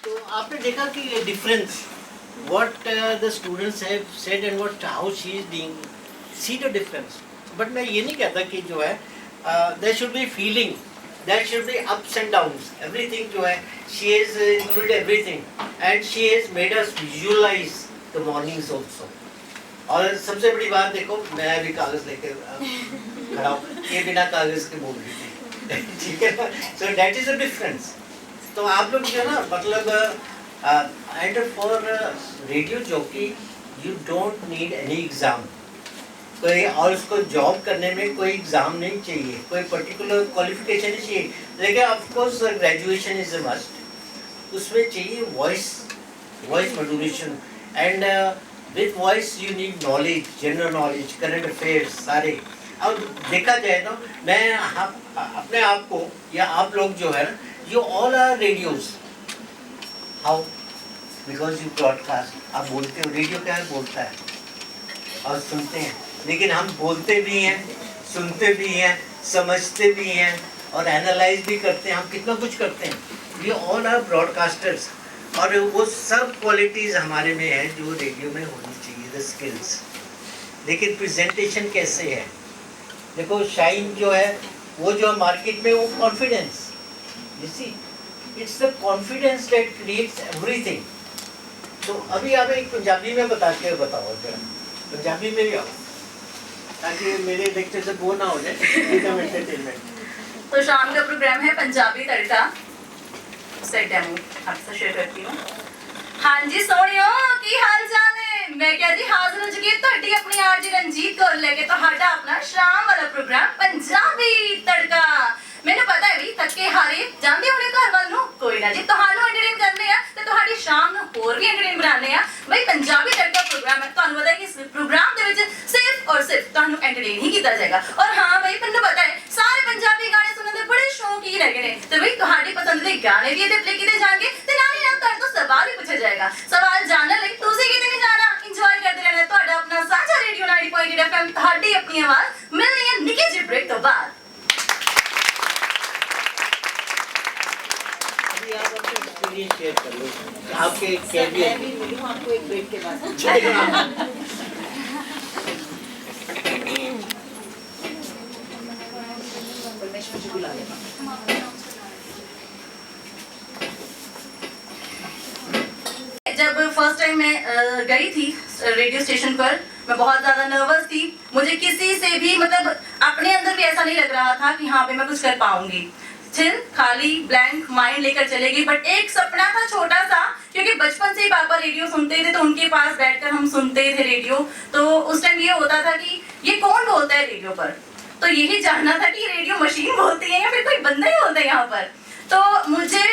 तो आपने देखा कि difference what the students have said and what how she is doing, see the difference. But मैं ये नहीं कहता कि जो है there should be feeling, there should be ups and downs, everything जो है she has included everything and she has made us visualize the mornings also. और सबसे बड़ी बात देखो, मैं भी कागज लेके खड़ा हूँ, ये बिना कागज के बोल रही थी, ठीक है ना। So that is the difference. तो आप लोग जो है ना, मतलब and for radio jockey you don't need any exam, कोई और उसको जॉब करने में कोई एग्ज़ाम नहीं चाहिए, कोई पर्टिकुलर क्वालिफिकेशन नहीं चाहिए, लेकिन of course graduation is a must. उसमें चाहिए voice modulation and with voice you need knowledge, general knowledge, current affairs सारे। अब देखा जाए तो मैं अपने आप को या आप लोग जो है you all are radios. How? Because you broadcast, आप बोलते हो, रेडियो क्या है, बोलता है और सुनते हैं, लेकिन हम बोलते भी हैं, सुनते भी हैं, समझते भी हैं और एनालाइज भी करते हैं, हम कितना कुछ करते हैं। वी ऑल आर ब्रॉडकास्टर्स और वो सब क्वालिटीज़ हमारे में है जो रेडियो में होनी चाहिए, द स्किल्स। लेकिन प्रेजेंटेशन कैसे है, देखो शाइन जो है वो जो मार्केट में वो confidence, you see it's the confidence that creates everything. तो अभी आप एक पंजाबी में बताओ जरा, पंजाबी में भी आओ ताकि मेरे लेक्चर से बोर ना हो जाए, एकदम एंटरटेनमेंट।
तो शाम का प्रोग्राम है पंजाबी तड़का, उसका डेमो आपसे शेयर करती हूँ। हाँ जी सोनियो, की हाल चाल है? मैं क्या जी हाजिर हो चुकी ਤੁਹਾਡੀ अपनी आरजे रंजीत कौर लेके ਤੁਹਾਡਾ अपना शाम वाला प्रोग्राम पंजाबी तड़का। ਮੈਨੂੰ ਪਤਾ ਹੈ ਵੀ ਥੱਕੇ ਹਾਰੇ ਜਾਂਦੇ ਹੋਣੇ ਘਰ ਵੱਲ ਨੂੰ, ਕੋਈ ਨਾ ਜੀ ਤੁਹਾਨੂੰ ਐਂਟਰਟੇਨ ਕਰਨੇ ਆ ਤੇ ਤੁਹਾਡੀ ਸ਼ਾਮ ਨੂੰ ਹੋਰ ਵੀ ਐਂਟਰਟੇਨ ਬਣਾਉਣੇ ਆ। ਬਈ ਪੰਜਾਬੀ ਤੜਕਾ ਪ੍ਰੋਗਰਾਮ ਹੈ, ਤੁਹਾਨੂੰ ਪਤਾ ਹੈ ਕਿ ਇਸ ਪ੍ਰੋਗਰਾਮ ਦੇ ਵਿੱਚ ਸਿਰਫ ਔਰ ਸਿਰਫ ਤੁਹਾਨੂੰ ਐਂਟਰਟੇਨ ਹੀ ਕੀਤਾ ਜਾਏਗਾ। ਔਰ ਹਾਂ ਬਈ ਮੈਨੂੰ ਪਤਾ ਹੈ ਸਾਰੇ ਪੰਜਾਬੀ ਗਾਣੇ ਸੁਣਨ ਦੇ ਬੜੇ ਸ਼ੌਕੀਨ ਹੈਗੇ ਨੇ ਤੇ ਬਈ ਤੁਹਾਡੀ ਪਸੰਦ ਦੇ ਗਾਣੇ ਵੀ ਇਹਦੇ ਪਲੇ ਕੀਤੇ ਜਾਣਗੇ ਤੇ ਨਾਲ ਹੀ ਨਾਲ ਤੁਹਾਡੇ ਤੋਂ ਸਵਾਲ ਵੀ ਪੁੱਛਿਆ ਜਾਏਗਾ। ਸਵਾਲ ਜਾਣਨ ਲਈ ਤੁਸੀਂ ਕਿਤੇ ਨਹੀਂ ਜਾਣਾ, ਇੰਜੋਏ ਕਰਦੇ ਰਹਿਣਾ। ਤੁਹਾਡਾ ਆਪਣਾ ਸਾਂਝਾ ਰੇਡੀਓ 90.8 FM, ਤੁਹਾਡੀ ਆਪਣੀ ਆਵਾਜ਼। ਮਿਲਣੀ ਹੈ ਨਿੱਕੇ ਜਿਹੇ ਬ੍ਰੇਕ ਤੋਂ ਬਾਅਦ।
आप अपने एक्सपीरियंस शेयर कर लो, आपके कैरियर।
मैं भी मिलूं आपको एक ब्रेक के बाद। परमेश्वर जी बुला लेना।
जब फर्स्ट टाइम मैं गई थी रेडियो स्टेशन पर, मैं बहुत ज़्यादा नर्वस थी। मुझे किसी से भी मतलब अपने अंदर भी ऐसा नहीं लग रहा था कि हाँ पे मैं कुछ कर पाऊंगी। स्टिल खाली ब्लैंक माइंड लेकर चले गई, बट एक सपना था छोटा सा, क्योंकि बचपन से ही पापा रेडियो सुनते थे तो उनके पास बैठकर हम सुनते थे रेडियो। तो उस टाइम ये होता था कि ये कौन बोलता है रेडियो पर, तो यही जानना था कि रेडियो मशीन बोलती है या फिर कोई बंदा ही होता है यहाँ पर। तो मुझे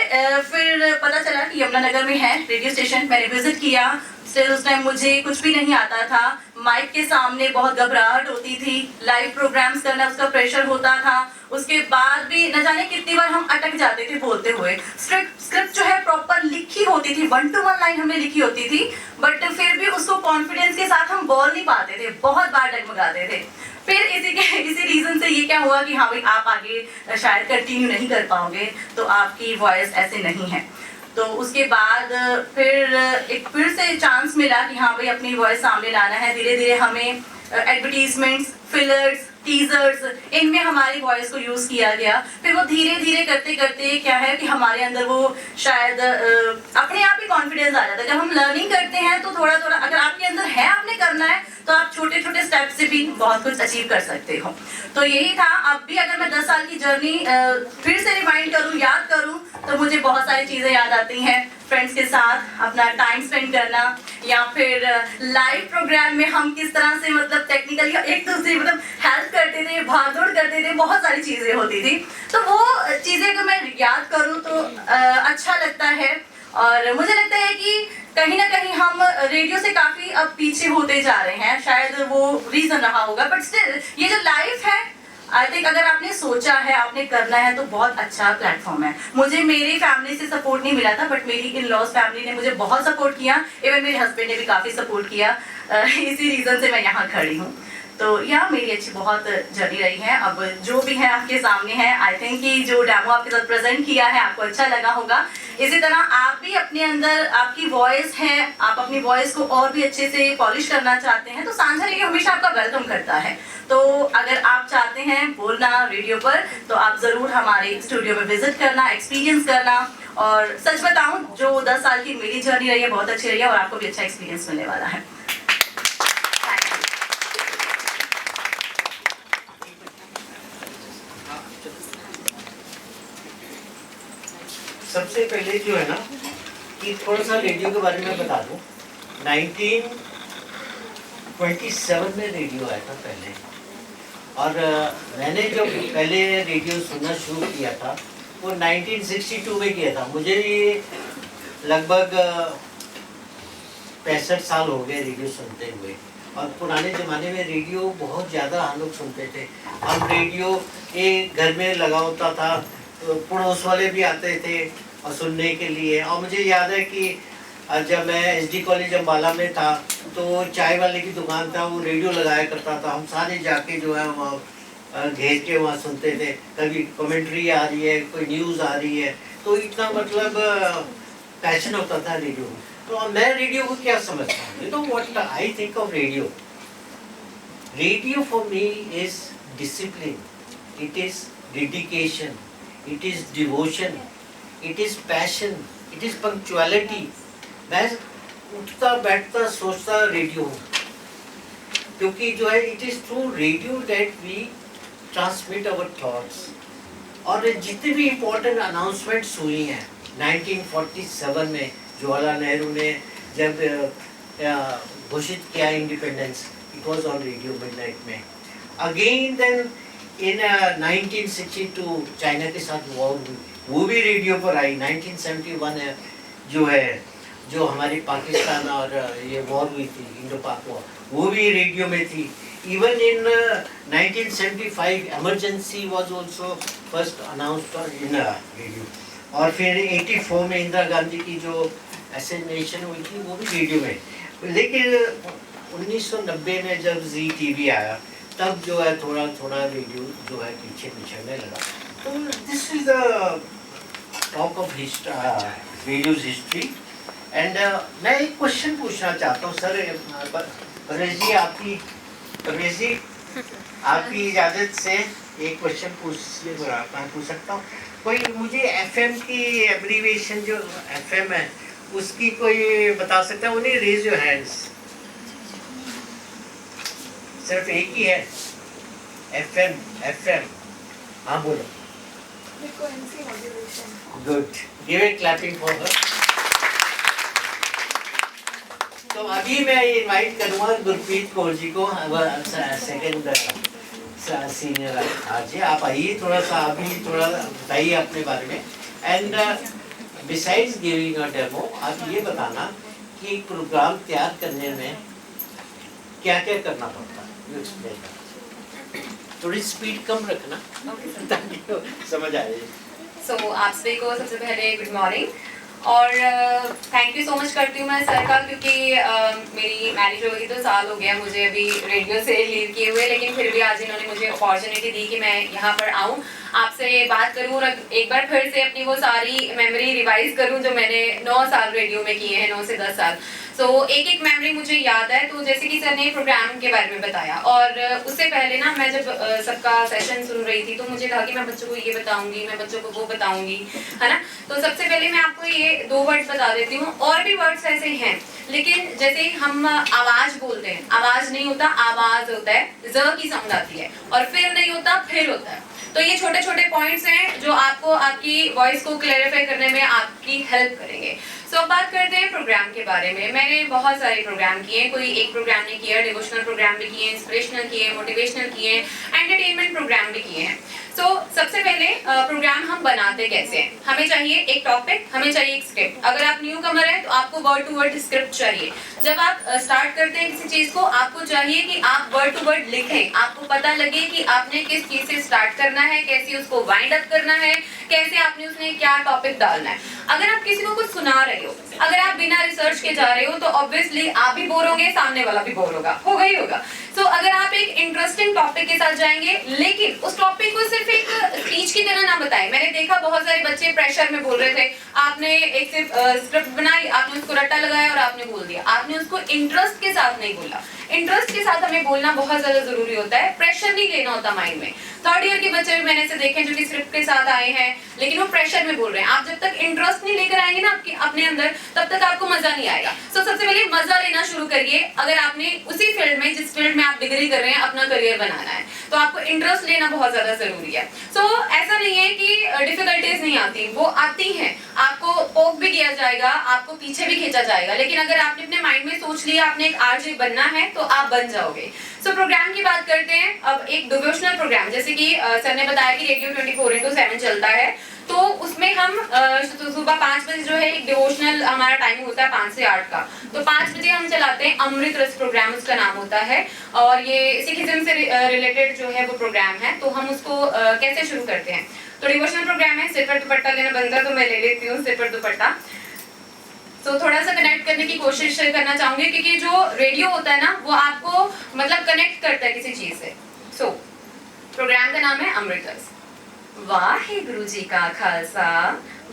फिर पता चला कि यमुनानगर में है रेडियो स्टेशन। मैंने विजिट किया। स्टिल उस टाइम मुझे कुछ भी नहीं आता था, माइक के सामने बहुत घबराहट होती थी, लाइव प्रोग्राम्स करना उसका प्रेशर होता था। उसके बाद भी न जाने कितनी बार हम अटक जाते थे बोलते हुए। स्क्रिप्ट जो है प्रॉपर लिखी होती थी, 1 to 1 लाइन हमने लिखी होती थी, बट फिर भी उसको कॉन्फिडेंस के साथ हम बोल नहीं पाते थे, बहुत बार डगमगाते थे। फिर इसी रीजन से ये क्या हुआ कि हाँ भाई आप आगे शायद कंटिन्यू नहीं कर पाओगे, तो आपकी वॉइस ऐसे नहीं है। तो उसके बाद फिर से चांस मिला कि हाँ भाई अपनी वॉइस सामने लाना है। धीरे धीरे हमें एडवर्टीजमेंट्स, फिलर्स, टीजर्स, इनमें हमारी वॉइस को यूज़ किया गया। फिर वो धीरे धीरे करते करते क्या है कि हमारे अंदर वो शायद अपने आप ही कॉन्फिडेंस आ जाता है। जब हम लर्निंग करते हैं तो थोड़ा थोड़ा अगर आपके अंदर है, आपने करना है, तो आप छोटे छोटे स्टेप से भी बहुत कुछ अचीव कर सकते हो। तो यही था। अब भी अगर मैं 10 साल की जर्नी फिर से रिमाइंड करूँ, याद करूँ, तो मुझे बहुत सारी चीज़ें याद आती हैं। फ्रेंड्स के साथ अपना टाइम स्पेंड करना, या फिर लाइव प्रोग्राम में हम किस तरह से मतलब टेक्निकली एक दूसरे मतलब हेल्प करते थे, भागदौड़ करते थे, बहुत सारी चीज़ें होती थी। तो वो चीज़ें अगर मैं याद करूँ तो अच्छा लगता है। और मुझे लगता है कि कहीं ना कहीं हम रेडियो से काफ़ी अब पीछे होते जा रहे हैं, शायद वो रीज़न रहा होगा। बट स्टिल ये जो लाइव है, आई थिंक अगर आपने सोचा है, आपने करना है, तो बहुत अच्छा प्लेटफॉर्म है। मुझे मेरी फैमिली से सपोर्ट नहीं मिला था, बट मेरी इन लॉज फैमिली ने मुझे बहुत सपोर्ट किया। इवन मेरे हस्बैंड ने भी काफ़ी सपोर्ट किया। इसी रीज़न से मैं यहाँ खड़ी हूँ। तो यह मेरी अच्छी बहुत जर्नी रही है। अब जो भी है आपके सामने है, आई थिंक कि जो डेमो आपके साथ प्रेजेंट किया है आपको अच्छा लगा होगा। इसी तरह आप भी अपने अंदर आपकी वॉइस है, आप अपनी वॉइस को और भी अच्छे से पॉलिश करना चाहते हैं, तो सांझा रेडियो हमेशा आपका वेलकम करता है। तो अगर आप चाहते हैं बोलना रेडियो पर, तो आप ज़रूर हमारे स्टूडियो में विजिट करना, एक्सपीरियंस करना। और सच बताऊँ, जो 10 साल की मेरी जर्नी रही है बहुत अच्छी रही है, और आपको भी अच्छा एक्सपीरियंस मिलने वाला है।
सबसे पहले जो है ना, कि थोड़ा सा रेडियो के बारे में बता दूं। 1927 में रेडियो आया था पहले, और मैंने जो पहले रेडियो सुनना शुरू किया था वो 1962 में किया था। मुझे ये लगभग 65 साल हो गए रेडियो सुनते हुए। और पुराने ज़माने में रेडियो बहुत ज़्यादा हम लोग सुनते थे। हम रेडियो एक घर में लगा होता था, तो पड़ोस वाले भी आते थे और सुनने के लिए। और मुझे याद है कि जब मैं SD कॉलेज अम्बाला में था तो चाय वाले की दुकान था, वो रेडियो लगाया करता था। हम सारे जाके जो है वहाँ घेर के वहाँ सुनते थे। कभी कमेंट्री आ रही है, कोई न्यूज़ आ रही है, तो इतना मतलब पैशन होता था रेडियो में। तो मैं रेडियो को क्या समझता हूँ, you know what I think of radio. Radio for me is discipline, it is dedication, it is devotion, it is passion, it is punctuality. मैं उठता बैठता सोचता रेडियो हूँ, क्योंकि जो है it is through radio that we transmit our thoughts. और जितनी भी इम्पोर्टेंट अनाउंसमेंट्स हुई हैं 1947 में, जवाहरलाल नेहरू ने जब घोषित किया independence, it was on radio midnight में। अगेन देन इन 1962 चाइना के साथ वॉर हुई, वो भी रेडियो पर आई। 1971 जो है, जो हमारी पाकिस्तान और ये वॉर हुई थी, इंडो पाक वॉर, वो भी रेडियो में थी। Even in 1975 emergency was also first announced in radio। और फिर 84 में इंदिरा गांधी की जो असैसिनेशन हुई थी वो भी रेडियो में। लेकिन 1990 में जब ZTV आया तब जो है थोड़ा थोड़ा रेडियो जो है पीछे पिछड़ने लगा। तो this is the talk of radios history. And मैं एक क्वेश्चन पूछना चाहता हूँ सर, परेश जी आपकी इजाज़त से एक क्वेश्चन पूछ सकता हूँ? कोई मुझे FM की एब्रीविएशन जो FM है उसकी कोई बता सकता है? उन्हें रेज योर हैंड्स। सिर्फ एक ही है FM। हाँ बोलो। Good, give a clapping for her. तो अभी मैं इनवाइट करूँगा गुरप्रीत कौर जी को, सेकंड सीनियर आज आप आइए, थोड़ा सा अभी थोड़ा बताइए अपने बारे में। And besides giving a demo, आप ये बताना कि प्रोग्राम तैयार करने में क्या क्या करना पड़ता है, यू एक्सप्लेन। थोड़ी स्पीड कम रखना ताकि समझ आए।
सो आप सभी को सबसे पहले गुड मॉर्निंग, और थैंक यू सो मच करती हूँ मैं सर का, क्योंकि मेरी मैरिज हो गई तो साल हो गया मुझे अभी रेडियो से लीव किए हुए, लेकिन फिर भी आज इन्होंने मुझे अपॉर्चुनिटी दी कि मैं यहाँ पर आऊँ, आपसे बात करूँ और एक बार फिर से अपनी वो सारी मेमोरी रिवाइज करूँ जो मैंने 9 साल रेडियो में किए हैं, 9 से 10 साल। सो एक मेमोरी मुझे याद है। तो जैसे कि सर ने प्रोग्राम के बारे में बताया, और उससे पहले ना मैं जब सबका सेशन सुन रही थी तो मुझे था कि मैं बच्चों को ये बताऊंगी, मैं बच्चों को वो बताऊंगी, है ना। तो सबसे पहले मैं आपको ये 2 वर्ड्स बता देती हूँ, और भी वर्ड्स ऐसे हैं, लेकिन जैसे हम आवाज बोलते हैं, आवाज नहीं होता, आवाज होता है, ज की साउंड आती है, और फिर नहीं होता, फिर होता है। तो ये छोटे छोटे पॉइंट्स हैं जो आपको आपकी वॉइस को क्लैरिफाई करने में आपकी हेल्प करेंगे। सो अब बात करते हैं प्रोग्राम के बारे में। मैंने बहुत सारे प्रोग्राम किए, कोई एक प्रोग्राम नहीं किया, डिवोशनल प्रोग्राम भी किए, इंस्पिरेशनल किए, मोटिवेशनल किए, एंटरटेनमेंट प्रोग्राम भी किए हैं। सो सबसे पहले प्रोग्राम हम बनाते कैसे हैं? हमें चाहिए एक टॉपिक, हमें चाहिए एक स्क्रिप्ट। अगर आप न्यू कमर हैं तो आपको वर्ड टू वर्ड स्क्रिप्ट चाहिए। जब आप स्टार्ट करते हैं किसी चीज को, आपको चाहिए कि आप वर्ड टू वर्ड लिखें, आपको पता लगे कि आपने किस चीज से स्टार्ट करना है, कैसे उसको वाइंड अप करना है, कैसे आपने उसमें क्या टॉपिक डालना है। अगर आप किसी को कुछ सुना रहे हो, अगर आप बिना रिसर्च के जा रहे हो तो ऑब्वियसली आप भी बोर होंगे, सामने वाला भी बोर होगा ही होगा। सो अगर आप एक इंटरेस्टिंग टॉपिक के साथ जाएंगे, लेकिन उस टॉपिक को सिर्फ एक स्पीच की तरह ना बताएं। मैंने देखा बहुत सारे बच्चे प्रेशर में बोल रहे थे, आपने एक सिर्फ स्क्रिप्ट बनाई, आपने उसको रट्टा लगाया और आपने बोल दिया, आपने उसको इंटरेस्ट के साथ नहीं बोला। इंटरेस्ट के साथ हमें बोलना बहुत ज्यादा जरूरी होता है, प्रेशर नहीं लेना होता माइंड में। 3rd ईयर के बच्चे भी मैंने से देखे जो कि स्क्रिप्ट के साथ आए हैं, लेकिन वो प्रेशर में बोल रहे हैं। आप जब तक इंटरेस्ट नहीं लेकर आएंगे ना अपने अंदर, तब तक आपको मजा नहीं आएगा। सो सबसे पहले मजा लेना शुरू करिए। अगर आपने उसी फील्ड में, जिस फील्ड में आप डिग्री कर रहे हैं, अपना करियर बनाना है, तो आपको इंटरेस्ट लेना बहुत ज्यादा जरूरी है। सो ऐसा नहीं है कि डिफिकल्टीज नहीं आती, वो आती हैं। आपको पोक भी किया जाएगा, आपको पीछे भी खींचा जाएगा, लेकिन अगर आपने अपने माइंड में सोच लिया आपने एक आरजे बनना है, तो आप बन जाओगे। सो प्रोग्राम की बात करते हैं। अब एक डिवोशनल प्रोग्राम, जैसे कि सर ने बताया कि रेडियो 24/7 चलता है, तो उसमें हम सुबह 5 बजे जो है एक डिवोशनल हमारा टाइम होता है 5 से 8 का, तो 5 बजे हम चलाते हैं अमृत रस प्रोग्राम, उसका नाम होता है। और ये सिखिज्म से रिलेटेड जो है वो प्रोग्राम है। तो हम उसको कैसे शुरू करते हैं, तो डिवोशनल प्रोग्राम है, सिर पर दुपट्टा लेना बनता है, तो मैं ले लेती हूँ सिर पर दुपट्टा। तो थोड़ा सा कनेक्ट करने की कोशिश करना चाहूंगी, क्योंकि जो रेडियो होता है ना, वो आपको मतलब कनेक्ट करता है किसी चीज से। सो प्रोग्राम का नाम है अमृत रस। वाहेगुरु जी का खालसा,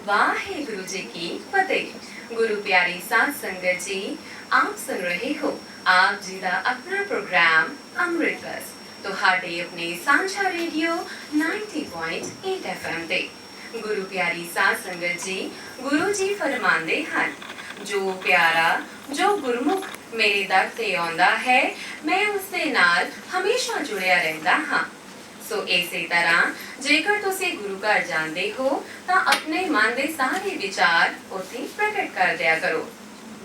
वाहेगुरु जी की फतेह। गुरु प्यारी साध संगत जी, आप सुन रहे हो आप जी का अपना प्रोग्राम अमृत रस, ਤੁਹਾਡੇ अपने सांझा रेडियो 90.8 FM ਤੇ। गुरु प्यारी साध संगत जी, गुरु जी फरमांदे ਹਨ, जो प्यारा जो गुरमुख मेरे दर ते आउंदा है, मैं उसदे नाल हमेशा जुड़िया रहंदा हां। सो इसे तरह जेकर तुसी गुरु घर जांदे हो, तां अपने मन दे सारे विचार उत्थे प्रकट कर दिया करो।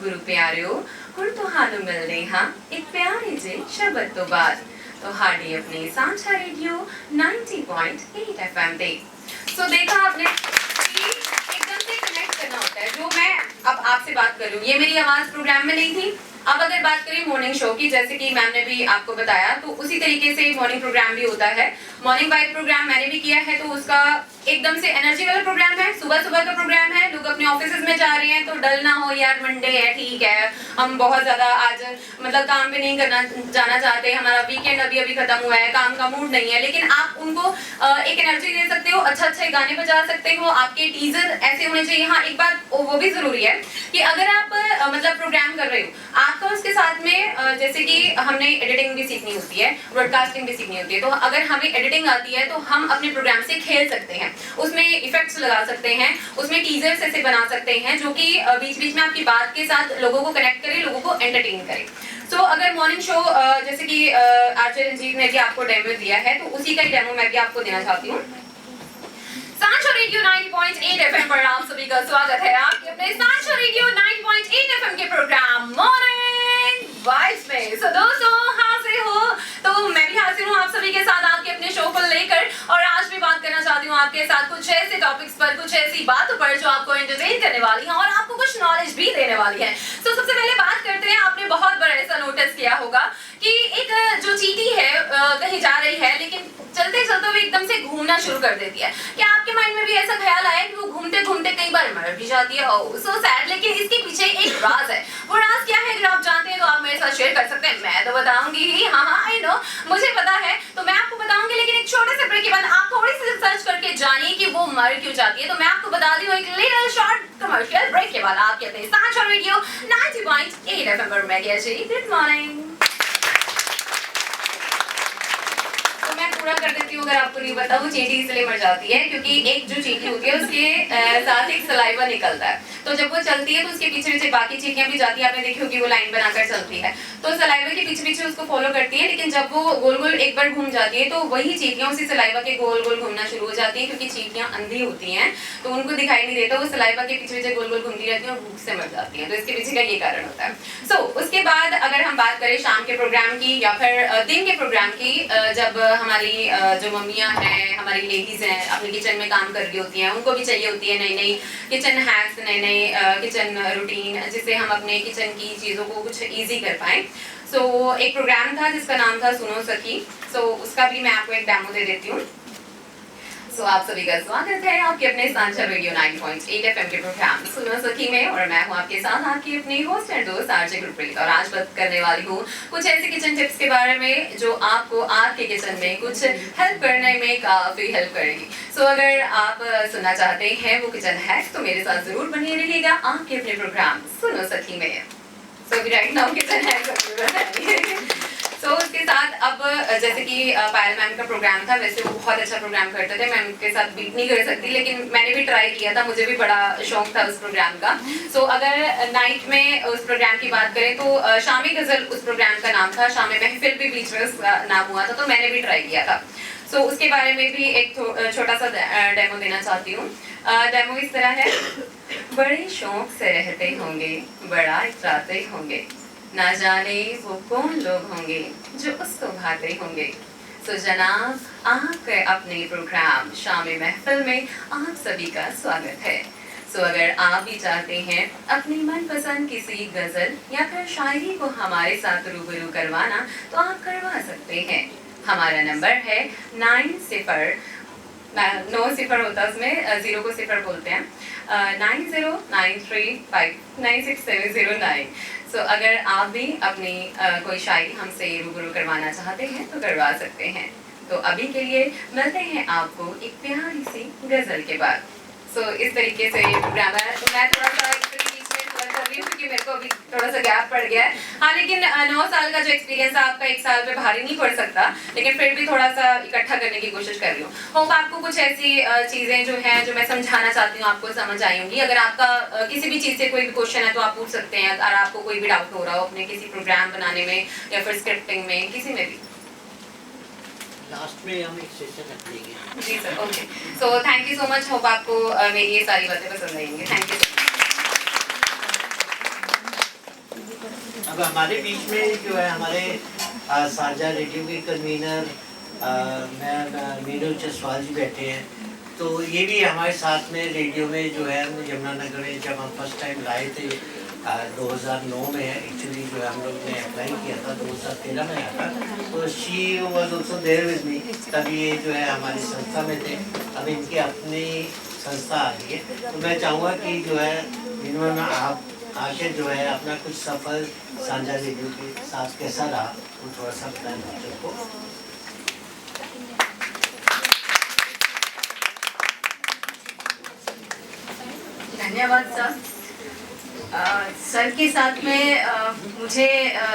गुरु प्यारिओ, हुण तुहानू मिलदे हां एक प्यारे जे शब्द तो बाद, ਤੁਹਾਡੇ अपने सांझा रेडियो 90.8 FM पे। सो देखा आपने कि एकदम से कनेक्ट करना होता है। जो मैं अब आपसे बात कर रही हूँ, ये मेरी आवाज प्रोग्राम में नहीं थी। अब अगर बात करें मॉर्निंग शो की, जैसे कि मैम ने भी आपको बताया, तो उसी तरीके से मॉर्निंग प्रोग्राम भी होता है। मॉर्निंग वाइब प्रोग्राम मैंने भी किया है, तो उसका एकदम से एनर्जी वाला प्रोग्राम है, सुबह सुबह का प्रोग्राम है। लोग अपने ऑफिस में जा रहे हैं, तो डल ना हो यार, मंडे है, ठीक है, हम बहुत ज्यादा आज मतलब काम पे नहीं करना जाना चाहते, हमारा वीकेंड अभी अभी खत्म हुआ है, काम का मूड नहीं है, लेकिन आप उनको एक एनर्जी दे सकते हो, अच्छे अच्छे गाने बजा सकते हो। आपके टीजर ऐसे होने चाहिए। हाँ, एक बात वो भी जरूरी है कि अगर आप मतलब प्रोग्राम कर रहे हो, आपका उसके साथ में जैसे कि हमने एडिटिंग भी सीखनी होती है, ब्रॉडकास्टिंग भी सीखनी होती है, तो अगर हमें एडिटिंग आती है तो हम अपने प्रोग्राम से खेल सकते हैं, उसमें इफेक्ट्स लगा सकते हैं, उसमें टीजर्स ऐसे बना सकते हैं जो कि बीच बीच में आपकी बात के साथ लोगों को कनेक्ट करे, लोगों को एंटरटेन करे। तो अगर मॉर्निंग शो जैसे कि आरजे रंजीत ने भी आपको डेमो दिया है, तो उसी का डेमो मैं भी आपको देना चाहती हूँ। सांझा रेडियो 90.8 FM पर आप सभी का स्वागत है आपके अपने सांझा रेडियो 90.8 FM के प्रोग्राम मॉर्निंग वाइब्स में। सो दोस्तों, हाजिर हो तो मैं भी हाजिर हूँ आप सभी के साथ आपके अपने शो को लेकर, और आज भी बात करना चाहती हूँ आपके साथ कुछ ऐसे टॉपिक्स पर, कुछ ऐसी बातों पर जो आपको एंटरटेन करने वाली हैं और आपको कुछ नॉलेज भी देने वाली है। तो सबसे पहले बात करते हैं, आपने बहुत बार ऐसा नोटिस किया होगा कि एक जो चींटी है कहीं जा रही है, लेकिन चलते चलते वो एकदम से घूमना शुरू कर देती है। क्या आपके माइंड में भी ऐसा ख्याल आया कि वो घूमते घूमते कई बार मर भी जाती है? ओह सो सैड। लेकिन इसके पीछे एक राज है। वो राज क्या है? अगर आप जानते हैं तो आप मेरे साथ शेयर कर सकते हैं। मैं तो बताऊंगी ही, हाँ आई नो, मुझे पता है, तो मैं आपको बताऊंगी। लेकिन एक छोटे से ब्रेक के बाद आप थोड़ी सी सर्च करके जानिए कि वो मर क्यों जाती है। तो मैं आपको बता दी हूँ एक लिटिल शॉर्ट कमर्शियल ब्रेक के बाद आपके अपने सांझा रेडियो 90.8 FM पर। मैं जी, गुड मॉर्निंग। मैं पूरा कर देती हूँ, अगर आपको नहीं पता, वो चींटी इसलिए मर जाती है क्योंकि एक जो चींटी होती है उसके साथ एक सलाइवा निकलता है, तो जब वो चलती है तो उसके पीछे पीछे बाकी चींटियां भी जाती है। आपने देखी होगी वो लाइन बनाकर चलती है, तो सलाइवा के पीछे पीछे उसको फॉलो करती है। लेकिन जब वो गोल गोल एक बार घूम जाती है, तो वही चींटियां उसी सलाइवा के गोल गोल घूमना शुरू हो जाती है, क्योंकि चींटियां अंधी होती हैं तो उनको दिखाई नहीं देता, वो सलाइवा के पीछे पीछे गोल गोल घूमती रहती है और भूख से मर जाती है। तो इसके पीछे का ये कारण होता है। सो उसके बाद अगर हम बात करें शाम के प्रोग्राम की या फिर दिन के प्रोग्राम की, जब हमारी जो मम्मियाँ हैं, हमारी लेडीज हैं, अपने किचन में काम कर रही होती हैं, उनको भी चाहिए होती है नई नई किचन हैक्स, नई नई किचन रूटीन, जिससे हम अपने किचन की चीज़ों को कुछ ईजी कर पाएँ। सो एक प्रोग्राम था जिसका नाम था सुनो सखी। सो उसका भी मैं आपको एक डेमो दे देती हूँ। सो आप सभी का स्वागत है आपके अपने सांझा रेडियो 90.8 FM के प्रोग्राम सुनो सखी में, और मैं हूँ आपके साथ आपकी अपनी होस्ट एंड दोस्त आरजे गुरप्रीत। और आज बात करने वाली हूँ कुछ ऐसे किचन टिप्स के बारे में जो आपको आपके किचन में कुछ हेल्प करने में काफी हेल्प करेगी। सो अगर आप सुनना चाहते हैं वो किचन हैक्स, तो मेरे साथ जरूर बने रहिएगा आपके अपने प्रोग्राम सुनो सखी में। सो राइट नाउ किचन हैक्स तो उसके साथ अब जैसे कि पायल मैम का प्रोग्राम था, वैसे वो बहुत अच्छा प्रोग्राम करते थे, मैं उनके साथ बीट नहीं कर सकती, लेकिन मैंने भी ट्राई किया था, मुझे भी बड़ा शौक था उस प्रोग्राम का। सो अगर नाइट में उस प्रोग्राम की बात करें तो शामी गज़ल उस प्रोग्राम का नाम था, शामी महफिल भी बीच में उसका नाम हुआ था, तो मैंने भी ट्राई किया था। सो उसके बारे में भी एक छोटा सा डेमो देना चाहती हूँ। डेमो इस तरह है। बड़े शौक से रहते होंगे, बड़ा इतराते होंगे, ना जाने वो कौन लोग होंगे जो उसको भाते होंगे। सो जनाब, आपके अपने प्रोग्राम शामी महफिल में आप सभी का स्वागत है। सो अगर आप भी चाहते हैं अपनी मनपसंद किसी गज़ल या फिर शायरी को हमारे साथ रूबरू करवाना, तो आप करवा सकते हैं। हमारा नंबर है 9 सिफर होता है उसमें, 0 को सिफर बोलते हैं, 9093596709। सो अगर आप भी अपनी कोई शायरी हमसे रूबरू करवाना चाहते हैं तो करवा सकते हैं। तो अभी के लिए मिलते हैं आपको एक प्यारी सी गज़ल के बाद। सो इस तरीके से ये प्रोग्राम है। तो मैं थोड़ा सा कर रही हूँ क्योंकि मेरे को अभी थोड़ा सा गैप पड़ गया है। हाँ, लेकिन 9 साल का जो एक्सपीरियंस है आपका 1 साल पे भारी नहीं पड़ सकता, लेकिन फिर भी थोड़ा सा इकट्ठा करने की कोशिश कर रही हूँ। होप आपको कुछ ऐसी चीज़ें जो हैं जो मैं समझाना चाहती हूँ आपको समझ आई होंगी। अगर आपका किसी भी चीज़ से कोई भी क्वेश्चन है तो आप पूछ सकते हैं, अगर आपको कोई भी डाउट हो रहा हो अपने किसी प्रोग्राम बनाने में या फिर स्क्रिप्टिंग में, किसी में भी।
लास्ट में हम एक सेशन रख देंगे।
जी sir, okay. So thank you so much. Hope आपको मेरी ये सारी बातें पसंद आएंगी। Thank you.
अब हमारे बीच में जो है हमारे साझा रेडियो के कन्वीनर मैम मीनू जसवाल जी बैठे हैं। तो ये भी हमारे साथ में रेडियो में जो है यमुनानगर में जब हम फर्स्ट टाइम लाए थे 2009 में एक्चुअली जो है हम लोग ने अप्लाई किया था, 2013 में आया था। तो she was also there with me, तभी ये जो है हमारी संस्था में थे। अब इनकी अपनी संस्था आ गई है। तो मैं चाहूँगा कि जो है इन्होंने आप आके जो है अपना कुछ सफर साझा रेडियो के साथ कैसा रहा वो थोड़ा सा बताएं बच्चों को।
धन्यवाद सर। सर के साथ में मुझे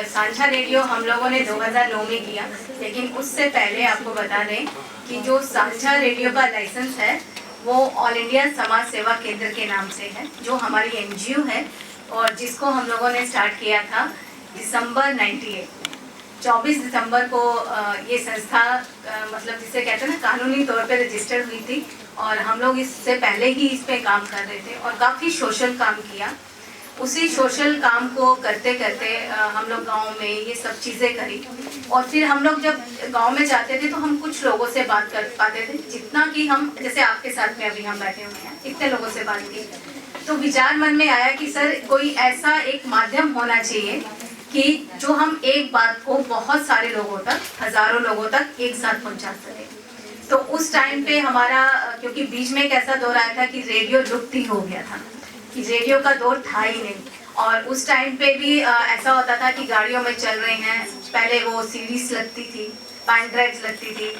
साझा रेडियो हम लोगों ने 2009 में किया, लेकिन उससे पहले आपको बता दें कि जो साझा रेडियो का लाइसेंस है वो ऑल इंडिया समाज सेवा केंद्र के नाम से है, जो हमारी NGO है और जिसको हम लोगों ने स्टार्ट किया था दिसंबर 98। 24 दिसंबर को ये संस्था मतलब जिसे कहते हैं ना कानूनी तौर पे रजिस्टर्ड हुई थी और हम लोग इससे पहले ही इस पे काम कर रहे थे और काफ़ी सोशल काम किया। उसी सोशल काम को करते करते हम लोग गांव में ये सब चीज़ें करी और फिर हम लोग जब गांव में जाते थे तो हम कुछ लोगों से बात कर पाते थे, जितना कि हम जैसे आपके साथ में अभी हम बैठे हुए हैं इतने लोगों से बात की। तो विचार मन में आया कि सर कोई ऐसा एक माध्यम होना चाहिए कि जो हम एक बात को बहुत सारे लोगों तक, हजारों लोगों तक एक साथ पहुंचा सके। तो उस टाइम पे हमारा, क्योंकि बीच में एक ऐसा दौर आया था कि रेडियो लुप्त ही हो गया था, कि रेडियो का दौर था ही नहीं। और उस टाइम पे भी ऐसा होता था कि गाड़ियों में चल रहे हैं, पहले वो सीडीज लगती थी, पेन ड्राइव्स लगती थी,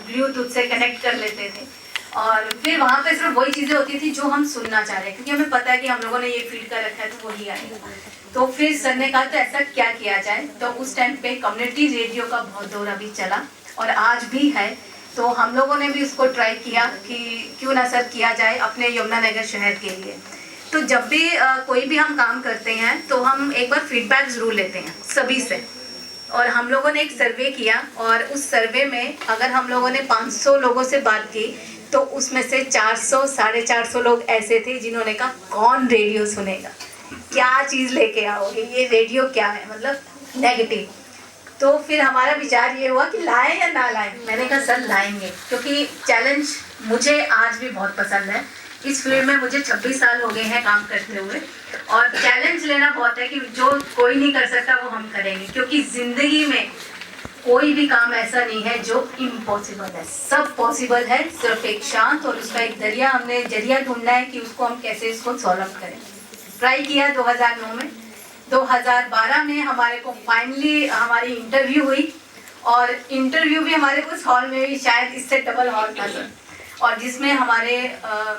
ब्लूटूथ से कनेक्ट कर लेते थे और फिर वहाँ पे सिर्फ वही चीज़ें होती थी जो हम सुनना चाह रहे हैं, क्योंकि हमें पता है कि हम लोगों ने ये फीड कर रखा है तो वही आएगा। तो फिर सर ने कहा तो ऐसा क्या किया जाए। तो उस टाइम पे कम्युनिटी रेडियो का बहुत दौर अभी चला और आज भी है। तो हम लोगों ने भी उसको ट्राई किया कि क्यों ना सर किया जाए अपने यमुनानगर शहर के लिए। तो जब भी कोई भी हम काम करते हैं तो हम एक बार फीडबैक ज़रूर लेते हैं सभी से। और हम लोगों ने एक सर्वे किया और उस सर्वे में अगर हम लोगों ने 500 लोगों से बात की तो उसमें से 400 साढ़े 400 लोग ऐसे थे जिन्होंने कहा कौन रेडियो सुनेगा, क्या चीज़ लेके आओगे, ये रेडियो क्या है, मतलब नेगेटिव। तो फिर हमारा विचार ये हुआ कि लाएं या ना लाएं। मैंने कहा सर लाएंगे, क्योंकि चैलेंज मुझे आज भी बहुत पसंद है। इस फील्ड में मुझे 26 साल हो गए हैं काम करते हुए और चैलेंज लेना बहुत है कि जो कोई नहीं कर सकता वो हम करेंगे, क्योंकि ज़िंदगी में कोई भी काम ऐसा नहीं है जो इम्पॉसिबल है, सब पॉसिबल है। सिर्फ एक शांत और उसका एक दरिया, हमने जरिया ढूंढना है कि उसको हम कैसे इसको सॉल्व करें। ट्राई किया 2009 में। 2012 में हमारे को फाइनली हमारी इंटरव्यू हुई और इंटरव्यू भी हमारे उस हॉल में भी शायद इससे डबल हॉल था सर।
और जिसमें हमारे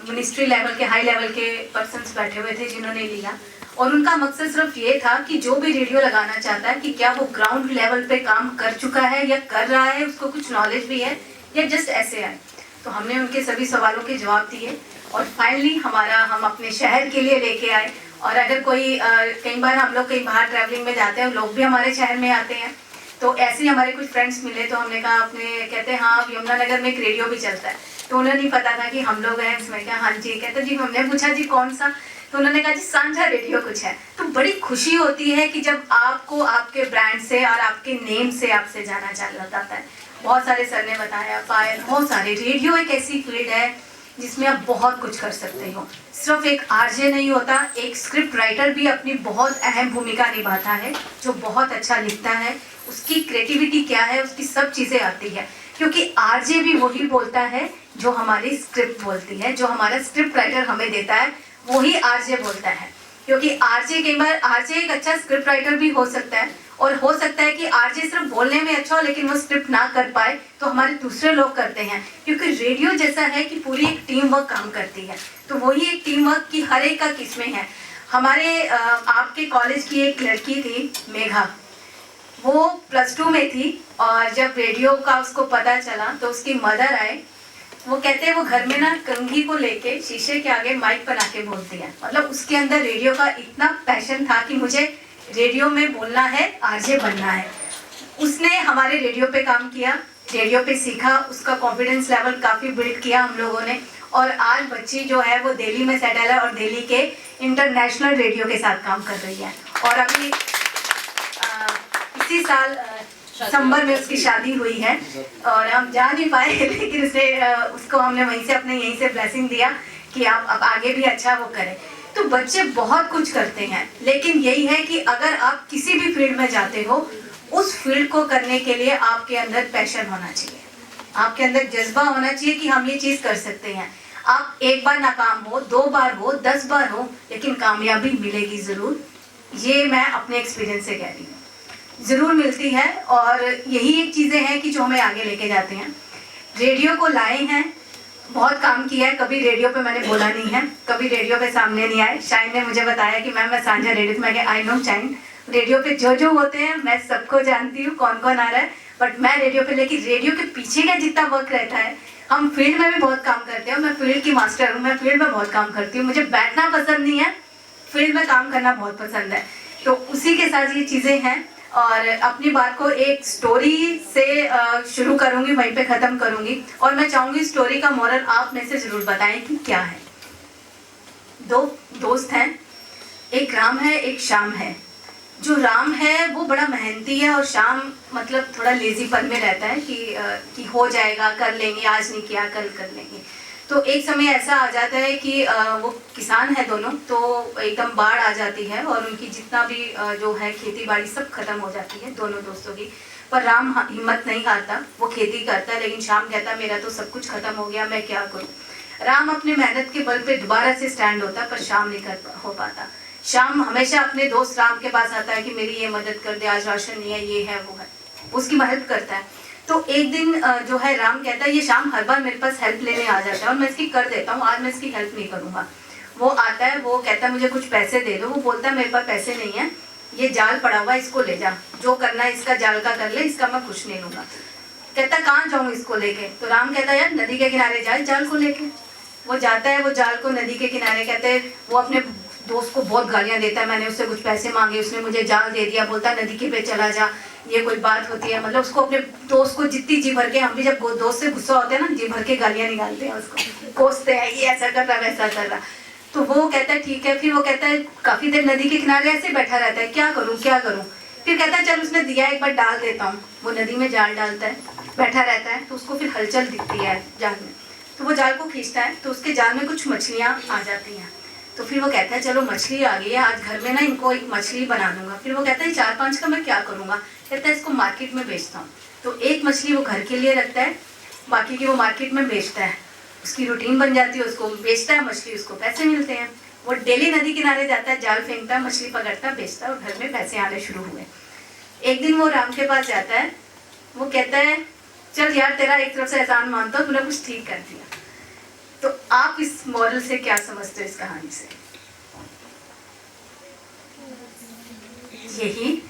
मिनिस्ट्री लेवल के, हाई लेवल के पर्सन्स बैठे हुए थे जिन्होंने लिया। और उनका मकसद सिर्फ ये था कि जो भी रेडियो लगाना चाहता है कि क्या वो ग्राउंड लेवल पे काम कर चुका है या कर रहा है, उसको कुछ नॉलेज भी है या जस्ट ऐसे आए। तो हमने उनके सभी सवालों के जवाब दिए और फाइनली हम अपने शहर के लिए लेके आए। और अगर कोई कई बार हम लोग कहीं बाहर ट्रैवलिंग में जाते हैं, लोग भी हमारे शहर में आते हैं, तो ऐसे ही हमारे कुछ फ्रेंड्स मिले तो हमने कहा, कहते हैं हाँ यमुनानगर में एक रेडियो भी चलता है। तो उन्हें नहीं पता था कि हम लोग हैं इसमें। क्या? हाँ जी। कहते जी, हमने पूछा जी कौन सा? तो उन्होंने कहा जी सांझा रेडियो कुछ है। तो बड़ी खुशी होती है कि जब आपको आपके ब्रांड से और आपके नेम से आपसे जाना जाता है। बहुत सारे सर ने बताया, फायर, बहुत सारे। रेडियो एक ऐसी फील्ड है जिसमें आप बहुत कुछ कर सकते हो। सिर्फ एक आरजे नहीं होता, एक स्क्रिप्ट राइटर भी अपनी बहुत अहम भूमिका निभाता है, जो बहुत अच्छा लिखता है। उसकी क्रिएटिविटी क्या है, उसकी सब चीज़ें आती है, क्योंकि आरजे भी वही बोलता है जो हमारी स्क्रिप्ट बोलती है, जो हमारा स्क्रिप्ट राइटर हमें देता है वही आरजे बोलता है। क्योंकि आरजे कई बार एक अच्छा स्क्रिप्ट राइटर भी हो सकता है, और हो सकता है कि आरजे सिर्फ बोलने में अच्छा हो लेकिन वो स्क्रिप्ट ना कर पाए, तो हमारे दूसरे लोग करते हैं। क्योंकि रेडियो जैसा है कि पूरी एक टीम वर्क काम करती है, तो वही एक टीम वर्क की हर एक का किस्में है। हमारे आपके कॉलेज की एक लड़की थी मेघा, वो +2 में थी, और जब रेडियो का उसको पता चला तो उसकी मदर आए। वो कहते हैं वो घर में ना कंघी को लेके शीशे के आगे माइक बना के बोलती है। मतलब उसके अंदर रेडियो का इतना पैशन था कि मुझे रेडियो में बोलना है, आरजे बनना है। उसने हमारे रेडियो पे काम किया, रेडियो पे सीखा, उसका कॉन्फिडेंस लेवल काफ़ी बिल्ड किया हम लोगों ने। और आज बच्ची जो है वो दिल्ली में सेटल है और दिल्ली के इंटरनेशनल रेडियो के साथ काम कर रही है। और अभी इसी साल दिसंबर में उसकी शादी हुई है, और हम जा नहीं पाए लेकिन उसको हमने वहीं से अपने यहीं से ब्लेसिंग दिया कि आप अब आगे भी अच्छा वो करें। तो बच्चे बहुत कुछ करते हैं, लेकिन यही है कि अगर आप किसी भी फील्ड में जाते हो, उस फील्ड को करने के लिए आपके अंदर पैशन होना चाहिए, आपके अंदर जज्बा होना चाहिए कि हम ये चीज़ कर सकते हैं। आप एक बार नाकाम हो, 2 बार हो, 10 बार हो, लेकिन कामयाबी मिलेगी ज़रूर। ये मैं अपने एक्सपीरियंस से कह रही हूँ, ज़रूर मिलती है। और यही एक चीज़ें हैं कि जो हमें आगे लेके जाते हैं। रेडियो को लाए हैं, बहुत काम किया है, कभी रेडियो पे मैंने बोला नहीं है, कभी रेडियो पे सामने नहीं आए। शाइन ने मुझे बताया कि मैम मैं सांझा रेडियो, मैं आई नो शाइन, रेडियो पे जो होते हैं मैं सबको जानती हूँ कौन कौन आ रहा है, बट मैं रेडियो पे, लेकिन रेडियो के पीछे का जितना वर्क रहता है, हम फील्ड में भी बहुत काम करते हैं। मैं फील्ड की मास्टर हूँ, मैं फील्ड में बहुत काम करती हूँ, मुझे बैठना पसंद नहीं है, फील्ड में काम करना बहुत पसंद है। तो उसी के साथ ये चीज़ें हैं। और अपनी बात को एक स्टोरी से शुरू करूंगी, वहीं पे ख़त्म करूंगी। और मैं चाहूँगी स्टोरी का मोरल आप में से ज़रूर बताएं कि क्या है। 2 दोस्त हैं, एक राम है एक श्याम है। जो राम है वो बड़ा मेहनती है और श्याम मतलब थोड़ा लेजीपन में रहता है कि हो जाएगा, कर लेंगे, आज नहीं किया कल कर लेंगे। तो एक समय ऐसा आ जाता है कि वो किसान है दोनों, तो एकदम बाढ़ आ जाती है और उनकी जितना भी जो है खेती बाड़ी सब खत्म हो जाती है दोनों दोस्तों की। पर राम हिम्मत नहीं हारता, वो खेती करता है, लेकिन श्याम कहता है मेरा तो सब कुछ खत्म हो गया, मैं क्या करूं। राम अपने मेहनत के बल पे दोबारा से स्टैंड होता है, पर श्याम नहीं हो पाता। श्याम हमेशा अपने दोस्त राम के पास आता है कि मेरी ये मदद कर दे, आज राशन नहीं है, ये है वो है, उसकी मदद करता है। तो एक दिन जो है राम कहता है ये श्याम हर बार मेरे पास हेल्प लेने आ जाता है और मैं इसकी कर देता हूँ, आज मैं इसकी हेल्प नहीं करूँगा। वो आता है, वो कहता है मुझे कुछ पैसे दे दो। वो बोलता है मेरे पास पैसे नहीं है, ये जाल पड़ा हुआ है, इसको ले जा, जो करना है इसका जाल का कर ले, इसका मैं कुछ नहीं लूँगा। कहता कहाँ जाऊँ इसको लेके। तो राम कहता है यार नदी के किनारे जाए जाल को लेके। वो जाता है, वो जाल को नदी के किनारे, कहते हैं वो अपने दोस्त को बहुत गालियाँ देता है, मैंने उससे कुछ पैसे मांगे, उसने मुझे जाल दे दिया, बोलता है नदी के पे चला जा, ये कोई बात होती है। मतलब उसको अपने दोस्त को जितनी जी भर के, हम भी जब दोस्त से गुस्सा होते हैं ना, जी भर के गालियाँ निकालते हैं, उसको कोसते हैं, ये ऐसा कर रहा वैसा कर रहा। तो वो कहता है ठीक है। फिर वो कहता है काफ़ी देर नदी के किनारे ऐसे बैठा रहता है, क्या करूँ क्या करूँ। फिर कहता है चल उसने दिया एक बार डाल देता हूँ। वो नदी में जाल डालता है, बैठा रहता है, तो उसको फिर हलचल दिखती है जाल में, तो वो जाल को खींचता है, तो उसके जाल में कुछ मछलियाँ आ जाती हैं। तो फिर वो कहता है चलो मछली आ गई है, आज घर में ना इनको एक मछली बना दूंगा। फिर वो कहता है 4-5 का मैं क्या करूँगा। कहता है इसको मार्केट में बेचता हूँ। तो एक मछली वो घर के लिए रखता है, बाकी की वो मार्केट में बेचता है, उसकी रूटीन बन जाती है, उसको बेचता है मछली, उसको पैसे मिलते हैं। वो डेली नदी किनारे जाता है, जाल फेंकता है, मछली पकड़ता है, बेचता है और घर में पैसे आने शुरू हुए। एक दिन वो राम के पास जाता है, वो कहता है चल यार तेरा एक तरफ से एहसान मानता हूँ, तूने कुछ ठीक कर दिया। तो आप इस मॉडल से क्या समझते हो, इस कहानी से? यही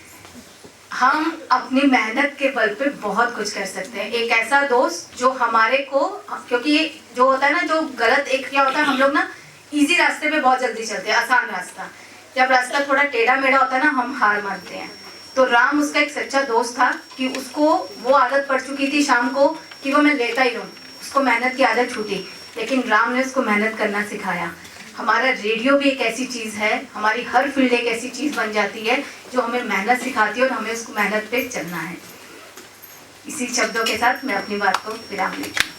हम अपनी मेहनत के बल पे बहुत कुछ कर सकते हैं। एक ऐसा दोस्त जो हमारे को, क्योंकि ये जो होता है ना, जो गलत, एक क्या होता है, हम लोग ना इजी रास्ते पे बहुत जल्दी चलते हैं, आसान रास्ता। जब रास्ता थोड़ा टेढ़ा मेढ़ा होता है ना, हम हार मानते हैं। तो राम उसका एक सच्चा दोस्त था कि उसको वो आदत पड़ चुकी थी शाम को कि वो मैं लेता ही रहूं, उसको मेहनत की आदत छूटी, लेकिन राम ने उसको मेहनत करना सिखाया। हमारा रेडियो भी एक ऐसी चीज़ है, हमारी हर फील्ड एक ऐसी चीज़ बन जाती है जो हमें मेहनत सिखाती है और हमें उसको मेहनत पे चलना है। इसी शब्दों के साथ मैं अपनी बात को विराम देती हूँ।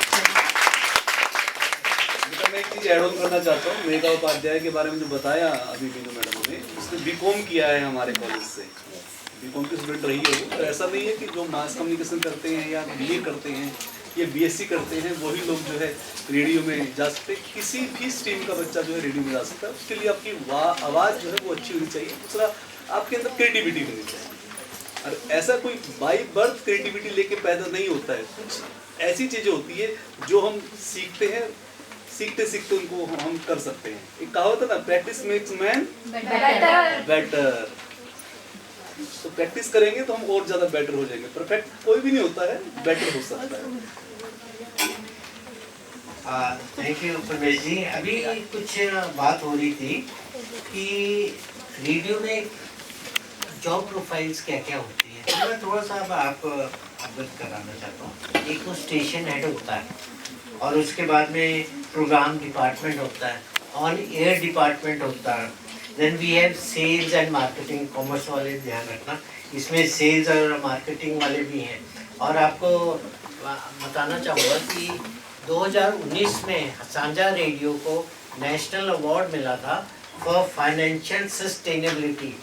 मैं एक चीज़ ऐड ऑन करना चाहता हूँ। मेघा उपाध्याय के बारे में जो बताया अभी मीनू मैडम ने, उसने बीकॉम किया है हमारे कॉलेज से, बीकॉम की स्टूडेंट रही है वो। तो ऐसा नहीं है कि जो मास कम्युनिकेशन करते हैं या बीए करते हैं या बीएससी करते हैं वही लोग जो है रेडियो में जा सकते हैं। किसी भी स्ट्रीम का बच्चा जो है रेडियो में जा सकता है। उसके लिए आपकी आवाज़ जो है वो अच्छी होनी चाहिए। दूसरा, आपके अंदर क्रिएटिविटी होनी चाहिए। और ऐसा कोई बाई बर्थ क्रिएटिविटी लेके पैदा नहीं होता है। कुछ ऐसी चीज़ें होती है जो हम सीखते हैं, सीखते सीखते उनको हम कर सकते हैं। एक कहावत है ना, प्रैक्टिस मेक्स मैन बेटर। तो प्रैक्टिस करेंगे तो हम और ज़्यादा बेटर हो जाएंगे। परफेक्ट कोई भी नहीं होता है, बेटर हो सकता है।
थैंक यू परमेश जी। अभी कुछ बात हो रही थी कि रेडियो में जॉब प्रोफाइल्स क्या क्या होती है, तो मैं थोड़ा सा अब आपको अवगत कराना चाहता हूँ। एक तो स्टेशन हेड होता है और उसके बाद में प्रोग्राम डिपार्टमेंट होता है, ऑन एयर डिपार्टमेंट होता है, then we have sales and marketing. Commerce वाले ध्यान रखना, इसमें सेल्स और मार्केटिंग वाले भी हैं। और आपको बताना चाहूँगा कि 2019 में सांझा रेडियो को नेशनल अवार्ड मिला था फॉर फाइनेंशियल सस्टेनेबिलिटी।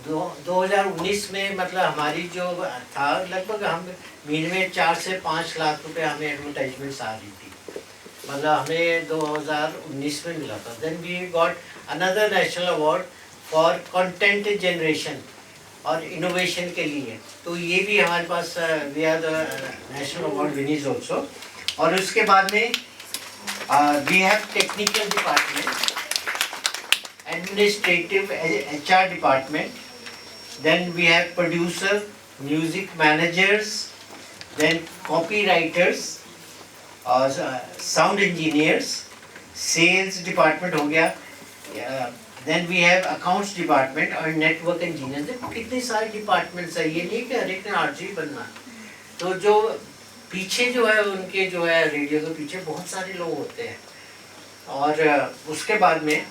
2019 में मतलब हमारी जो था, लगभग हम महीने में 4 से 5 लाख रुपए हमें एडवर्टाइजमेंट्स आ रही थी, मतलब हमें 2019 में मिला था। Then we got another national award for content generation और इनोवेशन के लिए, तो ये भी हमारे पास we are the national award winners also. और उसके बाद में we have technical department, administrative, HR department, then we have producer, music managers, then copywriters, sound engineers, sales department हो गया, then we have accounts department और network engineers। देखो कितने सारे डिपार्टमेंट्स है, ये नहीं कि हर एक ने RJ बनना। तो जो पीछे जो है उनके जो है रेडियो के पीछे बहुत सारे लोग होते हैं। और उसके बाद में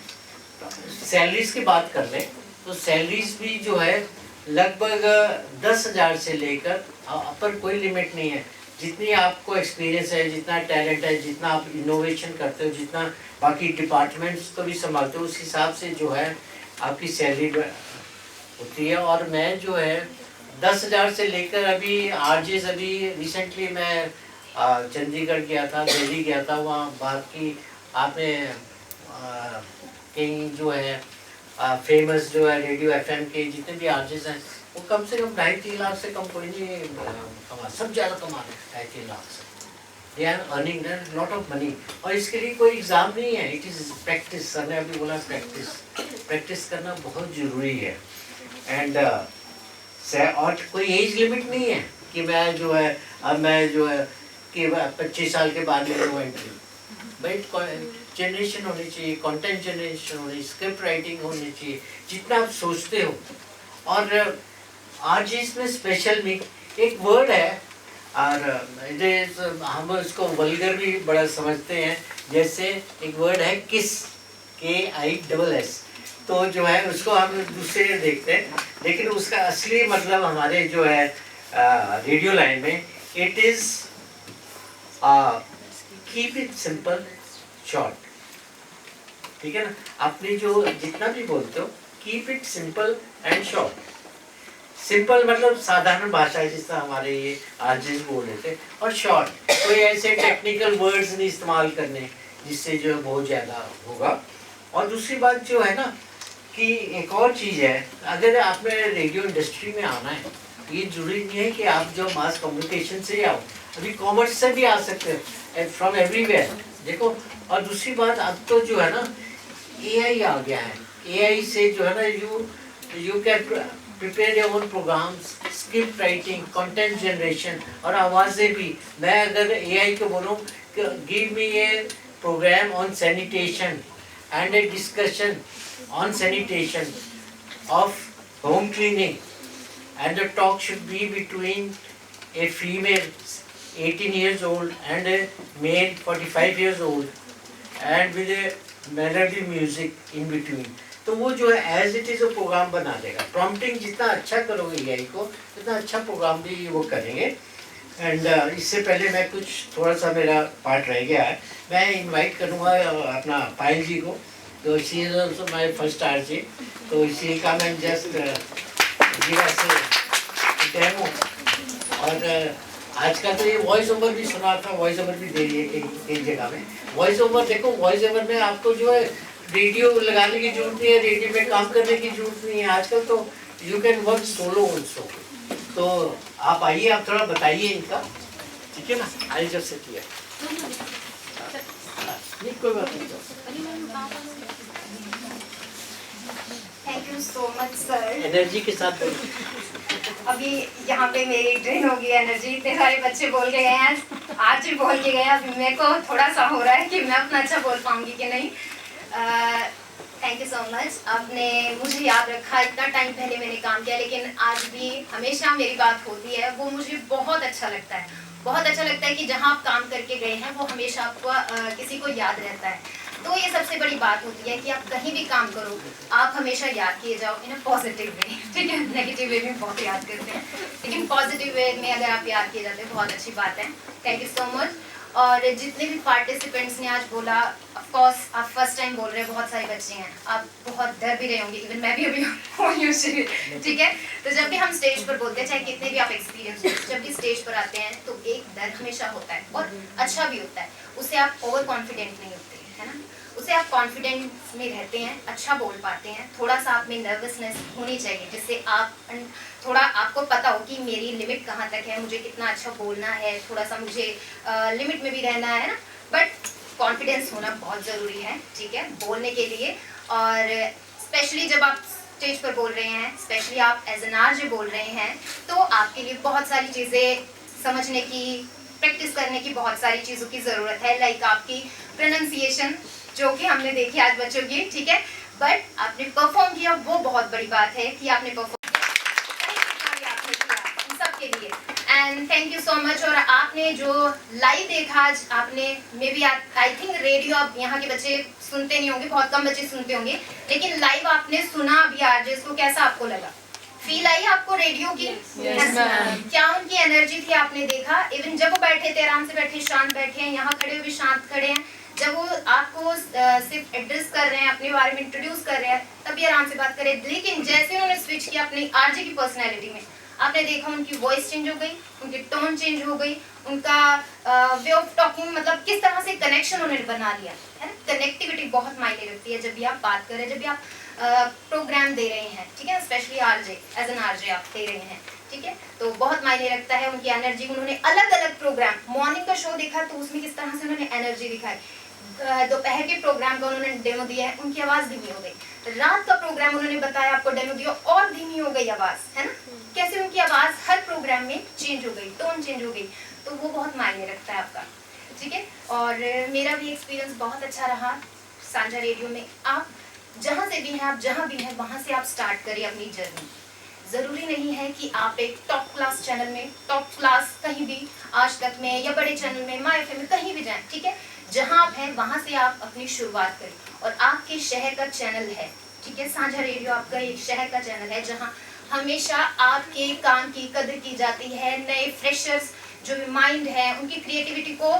सैलरीज की बात कर लें तो सैलरीज भी जो है लगभग 10,000 से लेकर अपर कोई लिमिट नहीं है। जितनी आपको एक्सपीरियंस है, जितना टैलेंट है, जितना आप इनोवेशन करते हो, जितना बाकी डिपार्टमेंट्स को भी संभालते हो, उस हिसाब से जो है आपकी सैलरी होती है। और मैं जो है 10,000 से लेकर अभी RJs, अभी रिसेंटली मैं चंडीगढ़ गया था, दिल्ली गया था, वहाँ बात की आपने कहीं जो है फेमस जो है रेडियो FM के जितने भी RJs हैं वो कम से कम 2.5-3 लाख से कम कोई नहीं कमा, सब ज़्यादा कमा रहे हैं 2.5-3 लाख से। They are earning lot of money. और इसके लिए कोई एग्ज़ाम नहीं है, इट इज़ प्रैक्टिस। सर ने अभी बोला प्रैक्टिस करना बहुत ज़रूरी है। एंड और कोई एज लिमिट नहीं है कि मैं जो है अब मैं जो है कि 25 साल के बाद में वो एंट्री, भाई जनरेशन होनी चाहिए, कंटेंट जनरेशन होनी, स्क्रिप्ट राइटिंग होनी चाहिए, जितना आप सोचते हो। और आज इसमें स्पेशल में एक वर्ड है और हम उसको वल्गर भी बड़ा समझते हैं, जैसे एक वर्ड है किस, KISS। तो जो है उसको हम दूसरे देखते हैं, लेकिन उसका असली मतलब हमारे जो है रेडियो लाइन में it is keep it simple short. ठीक है ना, अपनी जो जितना भी बोलते हो keep it simple and short. Simple मतलब साधारण भाषा है, जिस तरह हमारे ये RJs बोल रहे थे, और शॉर्ट कोई ऐसे टेक्निकल वर्ड्स नहीं इस्तेमाल करने जिससे जो है बहुत ज़्यादा होगा। और दूसरी बात जो है ना कि एक और चीज़ है, अगर आपने रेडियो इंडस्ट्री में आना है, ये जरूरी नहीं है कि आप जो मास कम्युनिकेशन से ही आओ, अभी कॉमर्स से भी आ सकते हैं, फ्रॉम एवरीवेयर। देखो, और दूसरी बात अब तो जो है ना AI आ गया है। AI से जो है ना you can prepare your own programmes, script writing, content generation और आवाज़ें भी। मैं अगर AI को बोलूँ give me a programme on sanitation and a discussion on sanitation of home cleaning, and the talk should be between a female 18 years old and a male 45 years old and with a melody music in between। तो वो जो है as it is programme बना देगा। Prompting जितना अच्छा करोगे AI को उतना अच्छा प्रोग्राम भी वो करेंगे। एंड इससे पहले मैं कुछ थोड़ा सा मेरा पार्ट रह गया है, मैं इनवाइट करूँगा अपना पायल जी को। तो she is also my first RJ, तो इसी का मैं जस्ट जीरा से डेमो। और आजकल तो ये वॉइस ओवर भी सुना था, वॉइस ओवर भी दे रही है कई जगह में। वॉइस ओवर देखो, वॉइस ओवर में आपको जो है रेडियो लगाने की जरूरत नहीं है, रेडियो में काम करने की जरूरत नहीं है। आजकल तो you can work solo also. तो आप आइए, आप थोड़ा बताइए इनका, ठीक है ना? आई जब से किया नहीं, कोई बात नहीं।
Thank you so much sir.
Energy के साथ
अभी यहाँ पे मेरी ट्रेन होगी एनर्जी, इतने सारे बच्चे बोल के गए हैं, आज भी बोल के गए हैं। अभी मेरे को थोड़ा सा हो रहा है कि मैं अपना अच्छा बोल पाऊंगी कि नहीं। थैंक यू सो मच, आपने मुझे याद रखा। इतना टाइम पहले मैंने काम किया, लेकिन आज भी हमेशा मेरी बात होती है, वो मुझे बहुत अच्छा लगता है। बहुत अच्छा लगता है कि जहाँ आप काम करके गए हैं वो हमेशा आपको किसी को याद रहता है। तो ये सबसे बड़ी बात होती है कि आप कहीं भी काम करो, आप हमेशा याद किए जाओ इन अ पॉजिटिव वे, ठीक है? नेगेटिव वे में बहुत याद करते हैं, लेकिन पॉजिटिव वे में अगर आप याद किए जाते हैं बहुत अच्छी बात है। Thank you so much. और जितने भी पार्टिसिपेंट्स ने आज बोला, ऑफ कोर्स आप फर्स्ट टाइम बोल रहे हैं, बहुत सारे बच्चे हैं, आप बहुत डर भी रहे होंगे, इवन मैं भी अभी हूँ, ठीक है? तो जब भी हम स्टेज पर बोलते हैं, चाहे कितने भी आप एक्सपीरियंस हो, जब भी स्टेज पर आते हैं तो एक डर हमेशा होता है और अच्छा भी होता है। उससे आप ओवर कॉन्फिडेंट नहीं होते, है ना? उससे आप कॉन्फिडेंस में रहते हैं, अच्छा बोल पाते हैं। थोड़ा सा आप में नर्वसनेस होनी चाहिए, जिससे आप थोड़ा आपको पता हो कि मेरी लिमिट कहाँ तक है, मुझे कितना अच्छा बोलना है, थोड़ा सा मुझे लिमिट में भी रहना है ना। बट कॉन्फिडेंस होना बहुत ज़रूरी है, ठीक है, बोलने के लिए। और स्पेशली जब आप स्टेज पर बोल रहे हैं, स्पेशली आप एज एन RJ बोल रहे हैं, तो आपके लिए बहुत सारी चीज़ें समझने की, प्रैक्टिस करने की बहुत सारी चीज़ों की ज़रूरत है। लाइक आपकी प्रोनाउंसिएशन, जो कि हमने देखी आज बच्चों की, ठीक है, बट आपने परफॉर्म किया, वो बहुत बड़ी बात है कि आपने परफॉर्म सबके लिए। And thank you so much. और आपने जो लाइव देखा आज, आपने maybe I think radio आप यहाँ के बच्चे सुनते नहीं होंगे, बहुत कम बच्चे सुनते होंगे, लेकिन लाइव आपने सुना अभी RJs को, कैसा आपको लगा? फील आई आपको रेडियो की? क्या उनकी एनर्जी थी आपने देखा? इवन जब वो बैठे थे, आराम से बैठे, शांत बैठे हैं, यहाँ खड़े हुए भी शांत खड़े हैं, जब वो आपको सिर्फ एड्रेस कर रहे हैं, अपने बारे में इंट्रोड्यूस कर रहे हैं, तभी आराम से बात कर रहे हैं। लेकिन जैसे उन्होंने स्विच किया अपनी RJ की पर्सनैलिटी में, आपने देखा उनकी वॉइस चेंज हो गई, उनकी टोन चेंज हो गई, उनका वे ऑफ टॉकिंग, मतलब किस तरह से कनेक्शन उन्होंने बना लिया है ना। कनेक्टिविटी बहुत मायने रखती है जब भी आप बात कर रहे हैं, जब भी आप प्रोग्राम दे रहे हैं, ठीक है, specially RJ, as an RJ आप दे रहे हैं, ठीक है, तो बहुत मायने रखता है उनकी एनर्जी। उन्होंने अलग अलग प्रोग्राम, मॉर्निंग का शो देखा तो उसमें किस तरह से उन्होंने एनर्जी दिखाई, दोपहर के प्रोग्राम का उन्होंने डेमो दिया है, उनकी आवाज़ धीमी हो गई, रात का प्रोग्राम उन्होंने बताया आपको डेमो दिया और धीमी हो गई आवाज़, है ना। कैसे उनकी आवाज़ हर प्रोग्राम में चेंज हो गई, टोन चेंज हो गई, तो वो बहुत मायने रखता है आपका, ठीक है। और मेरा भी एक्सपीरियंस बहुत अच्छा रहा सांझा रेडियो में। आप जहाँ से भी हैं, आप जहाँ भी हैं, वहाँ से आप स्टार्ट करिए अपनी जर्नी। ज़रूरी नहीं है कि आप एक टॉप क्लास चैनल में, टॉप क्लास कहीं भी आज तक में या बड़े चैनल में, माय एफएम में, कहीं भी जाएं, ठीक है। जहाँ आप हैं वहाँ से आप अपनी शुरुआत करें। और आपके शहर का चैनल है, ठीक है, सांझा रेडियो आपका एक शहर का चैनल है जहाँ हमेशा आपके काम की कदर की जाती है। नए फ्रेशर्स जो भी माइंड है, उनकी क्रिएटिविटी को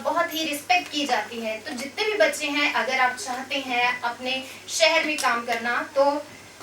बहुत ही रिस्पेक्ट की जाती है। तो जितने भी बच्चे हैं, अगर आप चाहते हैं अपने शहर में काम करना, तो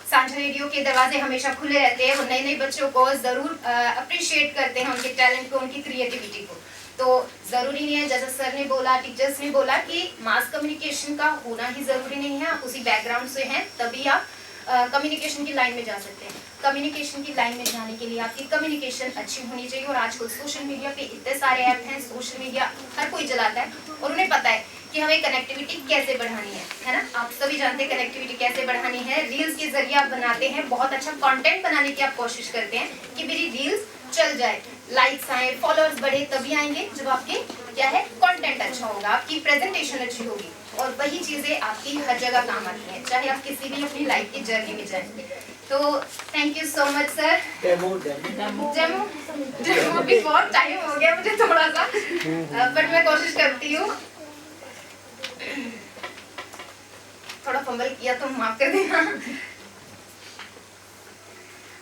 सांझा रेडियो के दरवाजे हमेशा खुले रहते हैं। वो नए नए बच्चों को ज़रूर अप्रिशिएट करते हैं, उनके टैलेंट को, उनकी क्रिएटिविटी को। तो ज़रूरी नहीं है, जैसा सर ने बोला, टीचर्स ने बोला, कि मास कम्युनिकेशन का होना ही ज़रूरी नहीं है। उसी बैकग्राउंड से हैं तभी आप
कम्युनिकेशन की लाइन में जा सकते हैं। कम्युनिकेशन की लाइन में जाने के लिए आपकी कम्युनिकेशन अच्छी होनी चाहिए। और आजकल सोशल मीडिया पे इतने सारे ऐप हैं, सोशल मीडिया हर कोई चलाता है और उन्हें पता है कि हमें कनेक्टिविटी कैसे बढ़ानी है ना। आप सभी जानते हैं कनेक्टिविटी कैसे बढ़ानी है। रील्स के जरिए आप बनाते हैं, बहुत अच्छा कंटेंट बनाने की आप कोशिश करते हैं कि मेरी रील्स चल जाए, लाइक्स आए, फॉलोअर्स बढ़े, तभी आएंगे जब आपके क्या है कंटेंट अच्छा होगा, आपकी प्रेजेंटेशन अच्छी होगी। और वही चीज़ें आपकी हर जगह काम आती हैं, चाहे आप किसी भी अपनी लाइफ की जर्नी में जाएं। तो thank you so much sir. Demo भी बहुत टाइम हो गया मुझे थोड़ा सा, बट मैं कोशिश करती हूँ। थोड़ा फंबल किया तो माफ कर देना।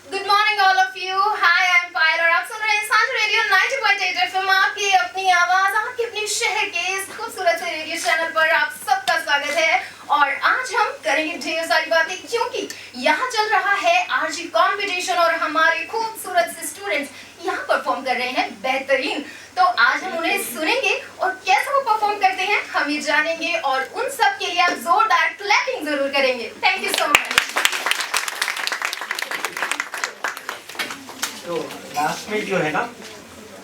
Good morning all of you. Hi, I am Payal और आप सुन रहे हैं सांझा रेडियो 90.8 एफएम, आपकी अपनी आवाज, आपके अपने शहर के इस खूबसूरत से रेडियो चैनल पर आप सबका स्वागत है। और आज हम करेंगे ढेर सारी बातें, क्योंकि यहाँ चल रहा है आरजी कंपटीशन और हमारे खूबसूरत से स्टूडेंट्स यहाँ परफॉर्म कर रहे हैं बेहतरीन। तो आज हम उन्हें सुनेंगे और कैसे वो परफॉर्म करते हैं हम ये जानेंगे, और उन सब के लिए आप जोरदार क्लैपिंग जरूर करेंगे। Thank you so much.
तो लास्ट में जो है ना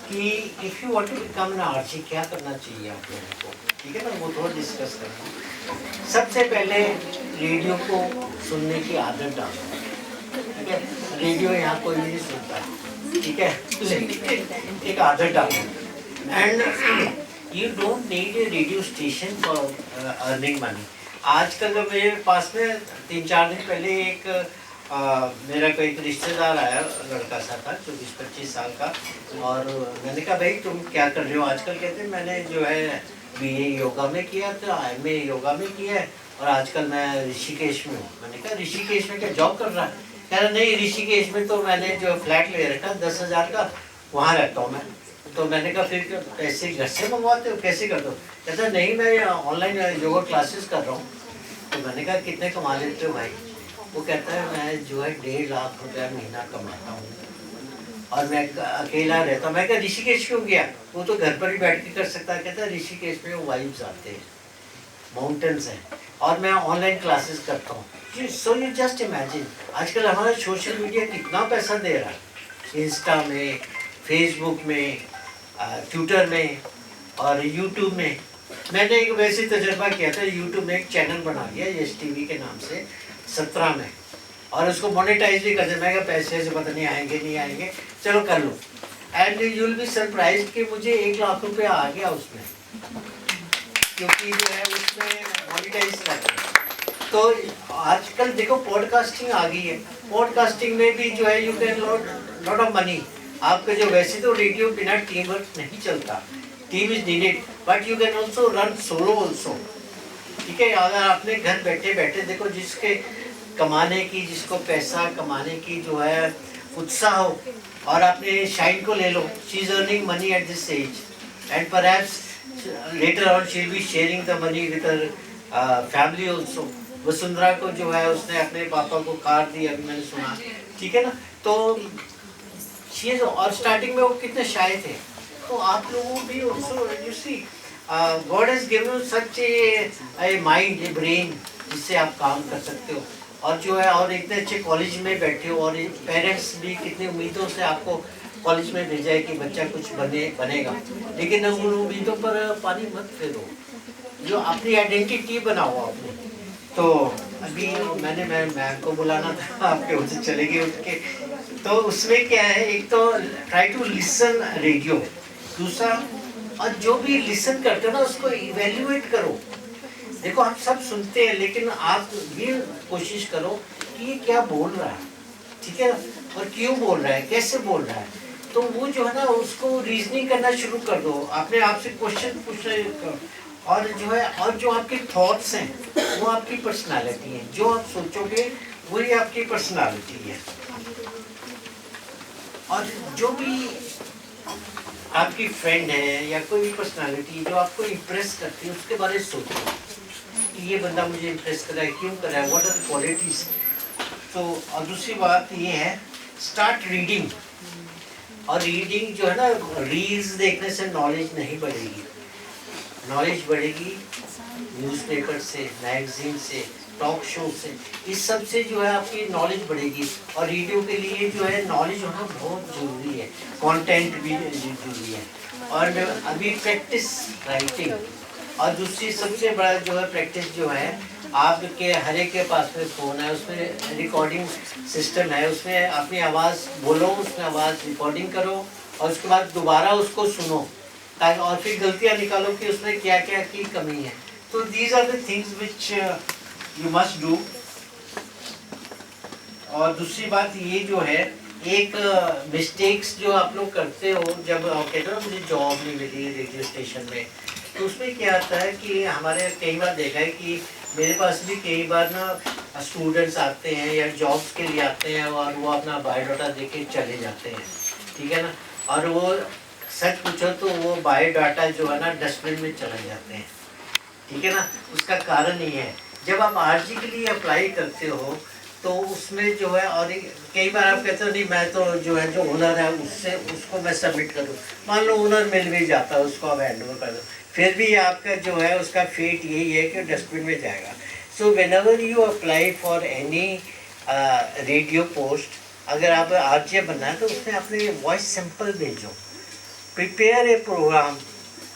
कि if you want to become an RG क्या करना चाहिए आप लोगों को, ठीक है ना, वो थोड़ा डिस्कस करना। सबसे पहले रेडियो को सुनने की आदत डालो, ठीक है। रेडियो यहाँ कोई नहीं सुनता, ठीक है, लेकिन एक आदत डालो। And you don't need a radio station for earning money. आजकल मेरे पास में 3-4 दिन पहले एक मेरा कोई एक रिश्तेदार आया, लड़का सा था 24-25 साल का, और मैंने कहा भाई तुम क्या कर रहे हो आजकल? कहते हैं मैंने जो है BA योगा में किया था, MA योगा में किया है, और आजकल मैं ऋषिकेश में हूँ। मैंने कहा ऋषिकेश में क्या जॉब कर रहा है? कह रहा नहीं, ऋषिकेश में तो मैंने जो फ्लैट ले रखा 10,000 का, वहाँ रहता हूँ मैं। तो मैंने कहा फिर पैसे घर से मंगवाते हो, कैसे करते हो? कहता नहीं मैं ऑनलाइन योगा क्लासेस कर रहा हूँ। तो मैंने कहा कितने कमा लेते हो भाई? वो कहता है मैं जो है 1.5 लाख रुपया महीना कमाता हूँ और मैं अकेला रहता हूँ। मैं क्या ऋषिकेश क्यों गया? वो तो घर पर ही बैठ के कर सकता है। कहता है ऋषिकेश में वाइब्स आते हैं, माउंटेन्स हैं, और मैं ऑनलाइन क्लासेस करता हूँ। सो यू जस्ट इमेजिन आजकल हमारा सोशल मीडिया कितना पैसा दे रहा है, इंस्टा में, फेसबुक में, ट्विटर में और यूट्यूब में। मैंने एक वैसे तजर्बा किया था, यूट्यूब में एक चैनल बना लिया YesTV के नाम से 17 में, और उसको मोनेटाइज भी कर दिया। मैं क्या पैसे से पता नहीं आएंगे नहीं आएंगे, चलो कर लो। And you will be surprised कि मुझे 1 लाख रुपया आ गया उसमें, क्योंकि जो है उसमें मोनेटाइज कर। तो आजकल देखो पॉडकास्टिंग आ गई है, पॉडकास्टिंग में भी जो है you can lot of money. आपके जो वैसे तो रेडियो बिना टीम वर्क नहीं चलता, team is needed, but you can also run solo also, ठीक है। अगर आपने घर बैठे बैठे देखो, जिसके कमाने की, जिसको पैसा कमाने की जो है उत्साह हो, और आपने शाइन को ले लो, she is earning money at this age and perhaps later on she will be sharing the money with her family also. Vasundhara को जो है उसने अपने पापा को कार दी, अभी मैंने सुना, ठीक है ना। तो शी इज, और स्टार्टिंग में वो कितने शाय थे। तो आप लोगों भी also you see God has given you such a mind, a brain, जिससे आप काम कर सकते हो, और जो है और इतने अच्छे कॉलेज में बैठे हो, और पेरेंट्स भी कितनी उम्मीदों से आपको कॉलेज में भेजा है कि बच्चा कुछ बनेगा, लेकिन उन उम्मीदों पर पानी मत फेरो, जो अपनी आइडेंटिटी बनाओ आपने। तो अभी मैंने मैम को बुलाना था, आपके उधर चले गए उठ के। तो उसमें क्या है, एक तो ट्राई टू लिसन रेडियो, दूसरा और जो भी लिसन करते हो ना उसको इवेल्युएट करो। देखो आप सब सुनते हैं, लेकिन आप भी कोशिश करो कि ये क्या बोल रहा है, ठीक है, और क्यों बोल रहा है, कैसे बोल रहा है। तो वो जो है ना उसको रीजनिंग करना शुरू कर दो, अपने आप से क्वेश्चन पूछना करो, और जो है और जो आपके थॉट्स हैं वो आपकी पर्सनालिटी है, जो आप सोचोगे वही आपकी पर्सनालिटी है। और जो भी आपकी फ्रेंड है या कोई भी पर्सनालिटी जो आपको इम्प्रेस करती है, उसके बारे में सोचो कि ये बंदा मुझे इम्प्रेस कर रहा है, क्यों कर रहा है, व्हाट आर द क्वालिटीज। तो और दूसरी बात ये है, स्टार्ट रीडिंग। और रीडिंग जो है ना, रील्स देखने से नॉलेज नहीं बढ़ेगी, नॉलेज बढ़ेगी न्यूज़पेपर से, मैगजीन से, टॉक शो से, इस सब से जो है आपकी नॉलेज बढ़ेगी। और रेडियो के लिए जो है नॉलेज होना बहुत ज़रूरी है, कंटेंट भी ज़रूरी है। और अभी प्रैक्टिस राइटिंग, और दूसरी सबसे बड़ा जो है प्रैक्टिस जो है, आपके हर एक के पास में फ़ोन है, उसमें रिकॉर्डिंग सिस्टम है, उसमें अपनी आवाज़ बोलो, उसमें आवाज़ रिकॉर्डिंग करो और उसके बाद दोबारा उसको सुनो, ताकि और फिर गलतियाँ निकालो कि उसमें क्या क्या की कमी है। तो these are the things which you must do. और दूसरी बात ये जो है, एक मिस्टेक्स जो आप लोग करते हो जब कहते हो ना मुझे जॉब नहीं मिली रेडियो स्टेशन में, तो उसमें क्या आता है कि हमारे कई बार देखा है कि मेरे पास भी कई बार ना स्टूडेंट्स आते हैं या जॉब्स के लिए आते हैं और वो अपना बायोडाटा दे के चले जाते हैं, ठीक है ना। और वो सच पूछो तो वो बायोडाटा जो है ना डस्टबिन में चले जाते हैं, ठीक है ना। उसका कारण ये है, जब आप आरजी के लिए अप्लाई करते हो तो उसमें जो है, और कई बार आप कहते हो नहीं मैं तो जो है जो ओनर है उससे उसको मैं सबमिट करूँ, मान लो ओनर मिल भी जाता है, उसको आप हैंड ओवर कर दो, फिर भी आपका जो है उसका फेट यही है कि डस्टबिन में जाएगा। So whenever you apply for any radio post, अगर आप आरजे बनना है तो उसमें अपने वॉइस सैंपल भेजो, प्रिपेयर ए प्रोग्राम,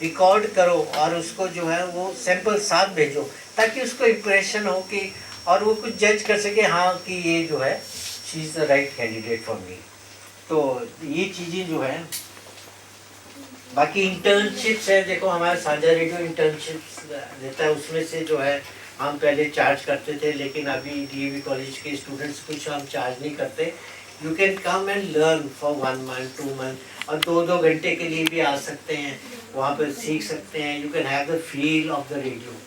रिकॉर्ड करो और उसको जो है वो सैंपल साथ भेजो, ताकि उसको इम्प्रेशन हो कि, और वो कुछ जज कर सके हाँ कि ये जो है she is the right candidate for me. तो ये चीज़ें जो है, बाकी इंटर्नशिप्स है, देखो हमारा साझा रेडियो इंटर्नशिप्स देता है, उसमें से जो है हम पहले चार्ज करते थे, लेकिन अभी डीएवी कॉलेज के स्टूडेंट्स कुछ हम चार्ज नहीं करते। You can come and learn for 1 month 2 month, और 2-2 घंटे के लिए भी आ सकते हैं, वहाँ पर सीख सकते हैं। You can have the feel of the radio.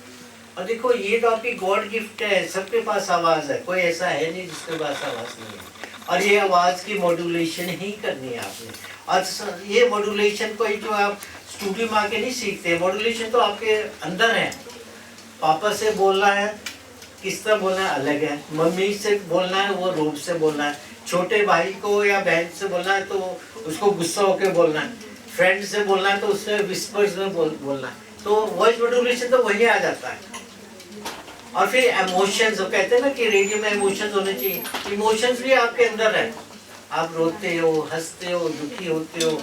और देखो ये तो आपकी गॉड गिफ्ट है, सबके पास आवाज़ है, कोई ऐसा है नहीं जिसके पास आवाज़ नहीं है। और ये आवाज़ की मॉड्यूलेशन ही करनी है आपने, और ये मॉड्यूलेशन कोई जो आप स्टूडियो में आके नहीं सीखते, मॉड्यूलेशन तो आपके अंदर है। पापा से बोलना है, किस तरह बोलना है अलग है, मम्मी से बोलना है वो रूप से बोलना है, छोटे भाई को या बहन से बोलना है तो उसको गुस्सा होकर बोलना है, फ्रेंड से बोलना है तो उसमें विस्पर्स में बोलना है। तो वॉइस मॉड्यूलेशन तो वही आ जाता है। और फिर इमोशंस, कहते हैं ना कि रेडियो में इमोशंस होने चाहिए, इमोशंस भी आपके अंदर है, आप रोते हो, हंसते हो, दुखी होते हो,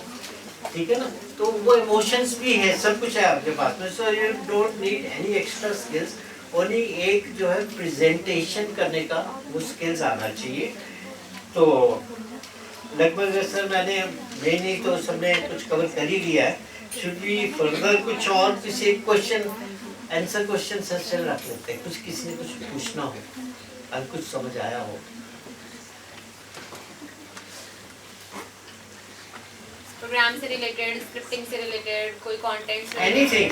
ठीक है ना। तो वो इमोशंस भी है, सब कुछ है आपके पास में। So you don't need any extra skills, only एक जो है प्रेजेंटेशन करने का वो स्किल्स आना चाहिए। तो लगभग सर मैंने नहीं तो सबने कुछ कवर कर ही लिया है। शुड बी फर्दर कुछ और किसी क्वेश्चन आंसर क्वेश्चन सेशन रख लेते हैं, कुछ किसी ने कुछ पूछना हो और कुछ समझ आया हो।
प्रोग्राम से रिलेटेड, स्क्रिप्टिंग से रिलेटेड, कोई कंटेंट,
एनीथिंग।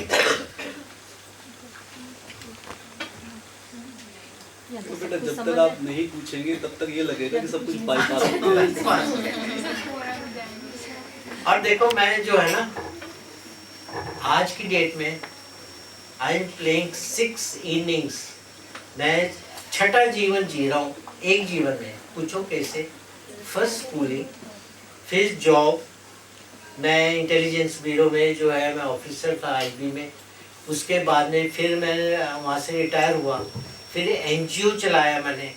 तो बेटा जब तक आप नहीं पूछेंगे तब तक ये लगेगा कि सब कुछ बाईपास हो गया।
और देखो मैं जो है ना आज की डेट में आई एम प्लेइंग 6 इनिंग्स, मैं 6ठा जीवन जी रहा हूँ एक जीवन में। पूछो कैसे? फर्स्ट स्कूलिंग, फिर जॉब, मैं इंटेलिजेंस ब्यूरो में जो है मैं ऑफिसर था आईबी में, उसके बाद में फिर मैं वहाँ से रिटायर हुआ, फिर एनजीओ चलाया मैंने,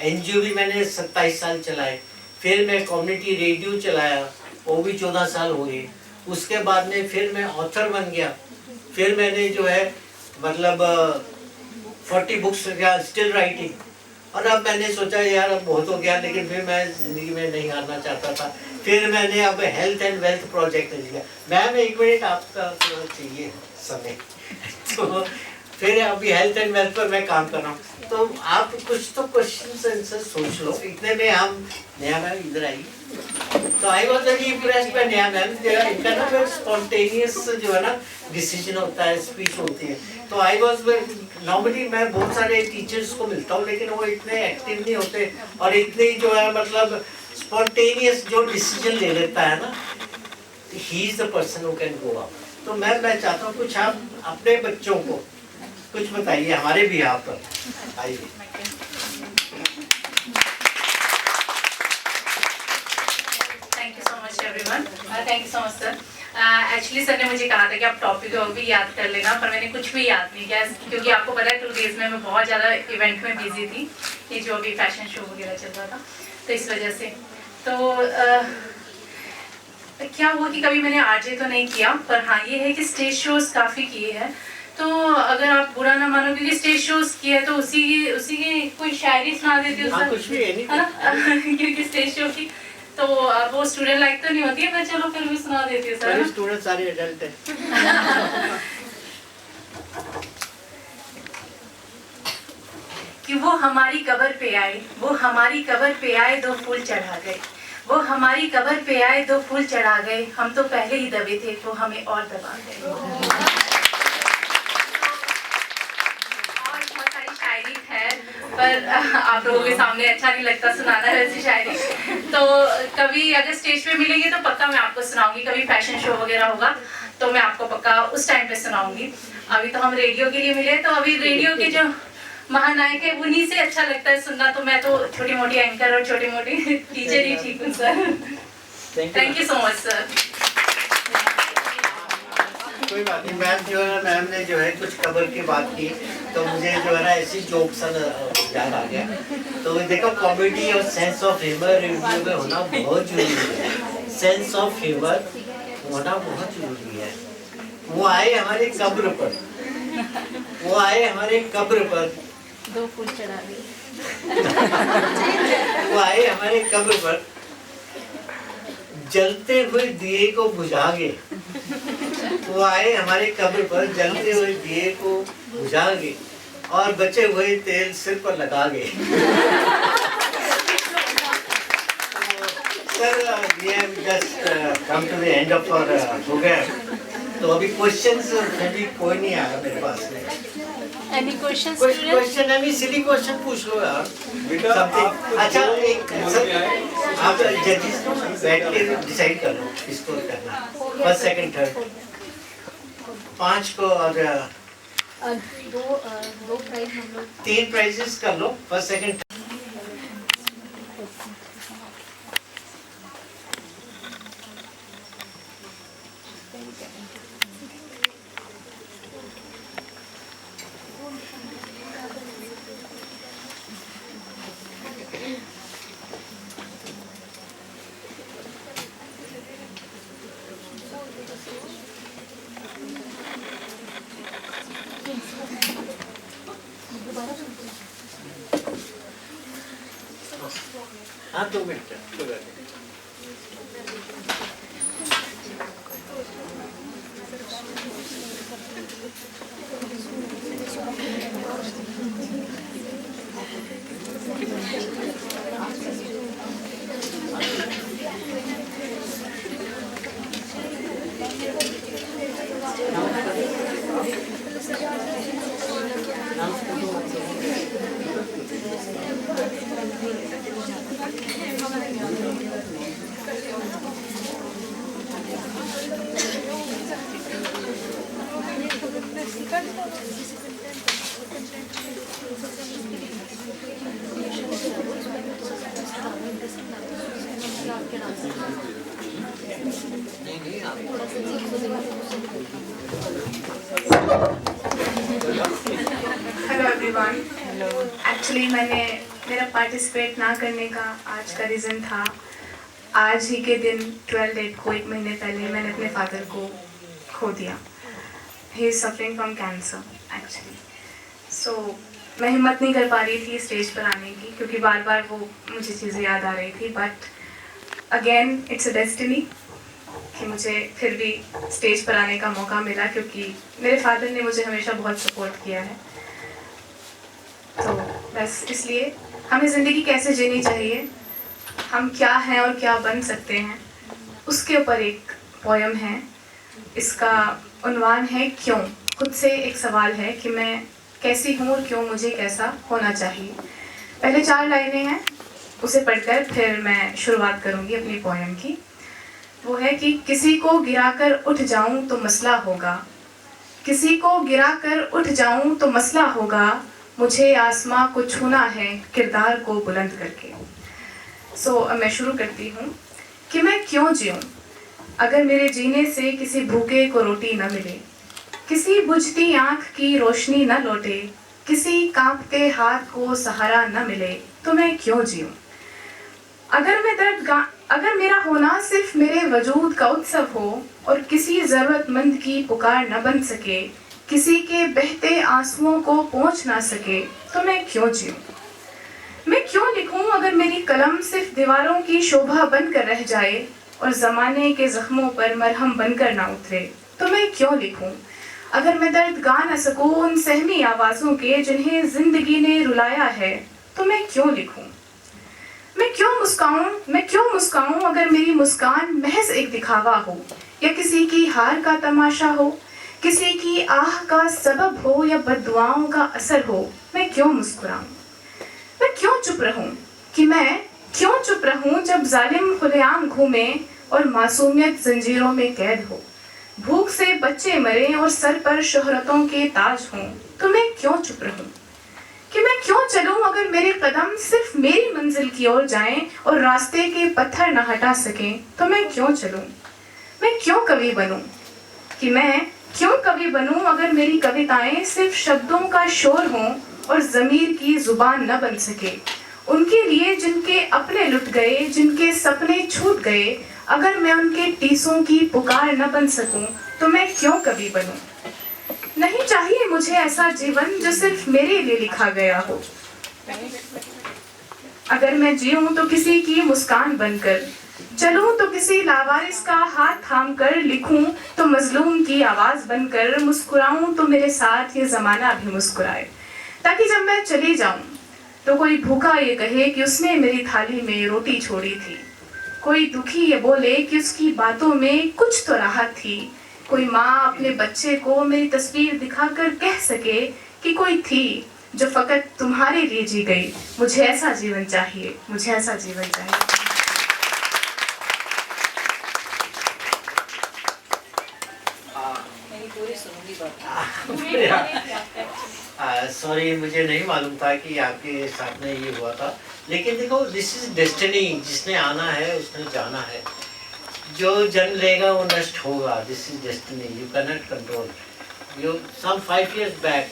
एनजीओ भी मैंने 27 साल चलाए, फिर मैं कम्युनिटी रेडियो चलाया, वो भी 14 साल हो गए। उसके बाद में फिर मैं ऑथर बन गया, फिर मैंने जो है मतलब 40 बुक्स स्टिल राइटिंग। और अब मैंने सोचा यार अब बहुत हो गया, लेकिन फिर मैं ज़िंदगी में नहीं हारना चाहता था, फिर मैंने अब हेल्थ एंड वेल्थ प्रोजेक्ट लिया। मैम 1 मिनट आपका चाहिए समय तो फिर अभी हेल्थ एंड वेल्थ पर मैं काम कर रहा हूँ। तो आप कुछ तो क्वेश्चन आंसर सोच लो। इतने में हम नया मैम इधर आई, तो I was very impressed by नया मैम। इनका ना फिर स्पॉन्टेनियस जो है ना डिसीजन होता है, स्पीच होती है। तो आई वॉज नॉर्मली मैं बहुत सारे टीचर्स को मिलता हूँ, लेकिन वो इतने एक्टिव नहीं होते और इतने जो है मतलब स्पॉन्टेनियस जो डिसीजन ले लेता है ना, he is the person who can go up. तो मैं चाहता हूँ कुछ आप अपने बच्चों को कुछ बताइए हमारे भी यहाँ पर आइए।
Thank you so much everyone. Thank you so much sir. Actually sir ने मुझे कहा था कि आप टॉपिक भी याद कर लेना, पर मैंने कुछ भी याद नहीं किया क्योंकि आपको पता है 2 days में मैं बहुत ज़्यादा इवेंट में बिजी थी, ये जो अभी फैशन शो वगैरह चल रहा था, तो इस वजह से तो क्या हुआ कि कभी मैंने आरजे तो नहीं किया, पर हाँ ये है कि स्टेज शोज़ काफ़ी किए हैं। तो अगर आप बुरा ना मानो क्योंकि स्टेज शोज़ किए तो उसी की कोई शायरी सुना देती हूँ सर,
कुछ भी है
ना क्योंकि स्टेज शो की तो वो स्टूडेंट लाइक तो नहीं होती है, पर चलो फिर भी सुना देती हूँ सर।
स्टूडेंट सारे एडल्ट हैं।
कि वो हमारी कब्र पे आए, वो हमारी कब्र पे आए 2 फूल चढ़ा गए, वो हमारी कब्र पे आए 2 फूल चढ़ा गए, हम तो पहले ही दबे थे वो हमें और दबा गए। पर आप लोगों के सामने अच्छा नहीं लगता सुनाना वैसी शायरी, तो कभी अगर स्टेज पे मिलेंगे तो पक्का मैं आपको सुनाऊंगी, कभी फैशन शो वगैरह होगा तो मैं आपको पक्का उस टाइम पे सुनाऊंगी। अभी तो हम रेडियो के लिए मिले, तो अभी रेडियो के जो महानायक है उन्हीं से अच्छा लगता है सुनना, तो मैं तो छोटी मोटी एंकर और छोटी मोटी टीचर ही ठीक हूँ sir. Thank you so much sir.
कोई बात नहीं मैम, जो है मैम ने जो है कुछ कबर की बात की तो मुझे जो है ना ऐसी जोक सा याद आ गया। तो देखो कॉमेडी और सेंस ऑफ ह्यूमर रेडियो में होना बहुत जरूरी है, सेंस ऑफ ह्यूमर होना बहुत जरूरी है। वो आए हमारे कब्र पर, वो आए हमारे कब्र पर
2 फूल चढ़ा गए,
वो आए हमारे कब्र पर जलते हुए दिए को बुझा गए, वो आए हमारे कब्र पर जलते हुए दिए को बुझा गए और बचे हुए तेल सिर पर लगा गए। Sir we have just come to the end of our program, तो अभी क्वेश्चंस अभी कोई नहीं आया मेरे पास में।
Any questions?
कोई क्वेश्चन है, सिली क्वेश्चन पूछ लो यार समथिंग। अच्छा एक आप जजेस बैठ के डिसाइड कर लो किसको करना, फर्स्ट सेकंड थर्ड 5 को और
2 प्राइज हम लोग
3 प्राइजेस कर लो, फर्स्ट सेकंड। हाँ 2 मिनट कोई बात नहीं।
Hello everyone. एक्चुअली मेरा पार्टिसिपेट ना करने का आज का रीज़न था, आज ही के दिन 12 डेट को 1 महीने पहले मैंने अपने फादर को खो दिया। He is suffering from cancer actually. So मैं हिम्मत नहीं कर पा रही थी स्टेज पर आने की क्योंकि बार बार वो मुझे चीज़ें याद आ रही थी, but again it's a destiny कि मुझे फिर भी स्टेज पर आने का मौका मिला क्योंकि मेरे फादर ने मुझे हमेशा बहुत सपोर्ट किया है। तो बस इसलिए हमें ज़िंदगी कैसे जीनी चाहिए, हम क्या हैं और क्या बन सकते हैं, उसके ऊपर एक पोयम है। इसका उन्वान है क्यों। खुद से एक सवाल है कि मैं कैसी हूँ और क्यों मुझे कैसा होना चाहिए। पहले 4 लाइनें हैं, उसे पढ़कर फिर मैं शुरुआत करूँगी अपनी पोयम की। वो है कि किसी को गिराकर उठ जाऊं तो मसला होगा, किसी को गिराकर उठ जाऊं तो मसला होगा, मुझे आसमां को छूना है किरदार को बुलंद करके। अब मैं शुरू करती हूँ कि मैं क्यों जीऊँ। अगर मेरे जीने से किसी भूखे को रोटी न मिले, किसी बुझती आंख की रोशनी न लौटे, किसी कांपते हाथ को सहारा न मिले, तो मैं क्यों जीऊं? अगर मेरा होना सिर्फ मेरे वजूद का उत्सव हो और किसी जरूरतमंद की पुकार न बन सके, किसी के बहते आंसुओं को पोंछ ना सके, तो मैं क्यों जीऊं? मैं क्यों लिखूं अगर मेरी कलम सिर्फ दीवारों की शोभा बनकर रह जाए और जमाने के जख्मों पर मरहम बनकर ना उतरे, तो मैं क्यों लिखूं? अगर मैं दर्द गा न सकूं उन सहमी आवाजों के जिन्हें जिंदगी ने रुलाया है, तो मैं क्यों लिखूं? मैं क्यों मुस्काऊं अगर मेरी मुस्कान महज एक दिखावा हो, या किसी की हार का तमाशा हो, किसी की आह का सबब हो या बद्दुआओं का असर हो, मैं क्यों मुस्कुराऊं? मैं क्यों चुप रहूं जब जालिम खुलेआम घूमे और मासूमियत जंजीरों में कैद हो, भूख से बच्चे मरे और सर पर शोहरतों के ताज हों, तो मैं क्यों चुप रहूं? कि मैं क्यों चलूं अगर मेरे कदम सिर्फ मेरी मंजिल की ओर जाएं और रास्ते के पत्थर न हटा सकें, तो मैं क्यों चलूं? मैं क्यों कवि बनूं? कि मैं क्यों कवि बनूं अगर मेरी कविताएं सिर्फ शब्दों का शोर हों और ज़मीर की जुबान न बन सके? उनके लिए जिनके अपने लुट गए, जिनके सपने छूट गए, अगर मैं उनके टीसों की पुकार न बन सकूं, तो मैं क्यों कवि बनूं? नहीं चाहिए मुझे ऐसा जीवन जो सिर्फ मेरे लिए लिखा गया हो। अगर मैं जीऊं तो किसी की मुस्कान बनकर, चलूं तो किसी लावारिस का हाथ थामकर, लिखूं तो मजलूम की आवाज बनकर, मुस्कुराऊं तो मेरे साथ ये जमाना भी मुस्कुराए, ताकि जब मैं चली जाऊं तो कोई भूखा ये कहे कि उसने मेरी थाली में रोटी छोड़ी थी, कोई दुखी ये बोले कि उसकी बातों में कुछ तो राहत थी, कोई माँ अपने बच्चे को मेरी तस्वीर दिखाकर कह सके कि कोई थी जो फकत तुम्हारे लिए जी गई। मुझे ऐसा जीवन चाहिए, मुझे ऐसा जीवन चाहिए।
सॉरी, मुझे नहीं मालूम था कि आपके साथ में ये हुआ था, लेकिन देखो दिस इज डेस्टिनी, जिसने आना है उसने जाना है, जो जन्म लेगा वो नष्ट होगा, this is destiny, you can not control. You some 5 years बैक,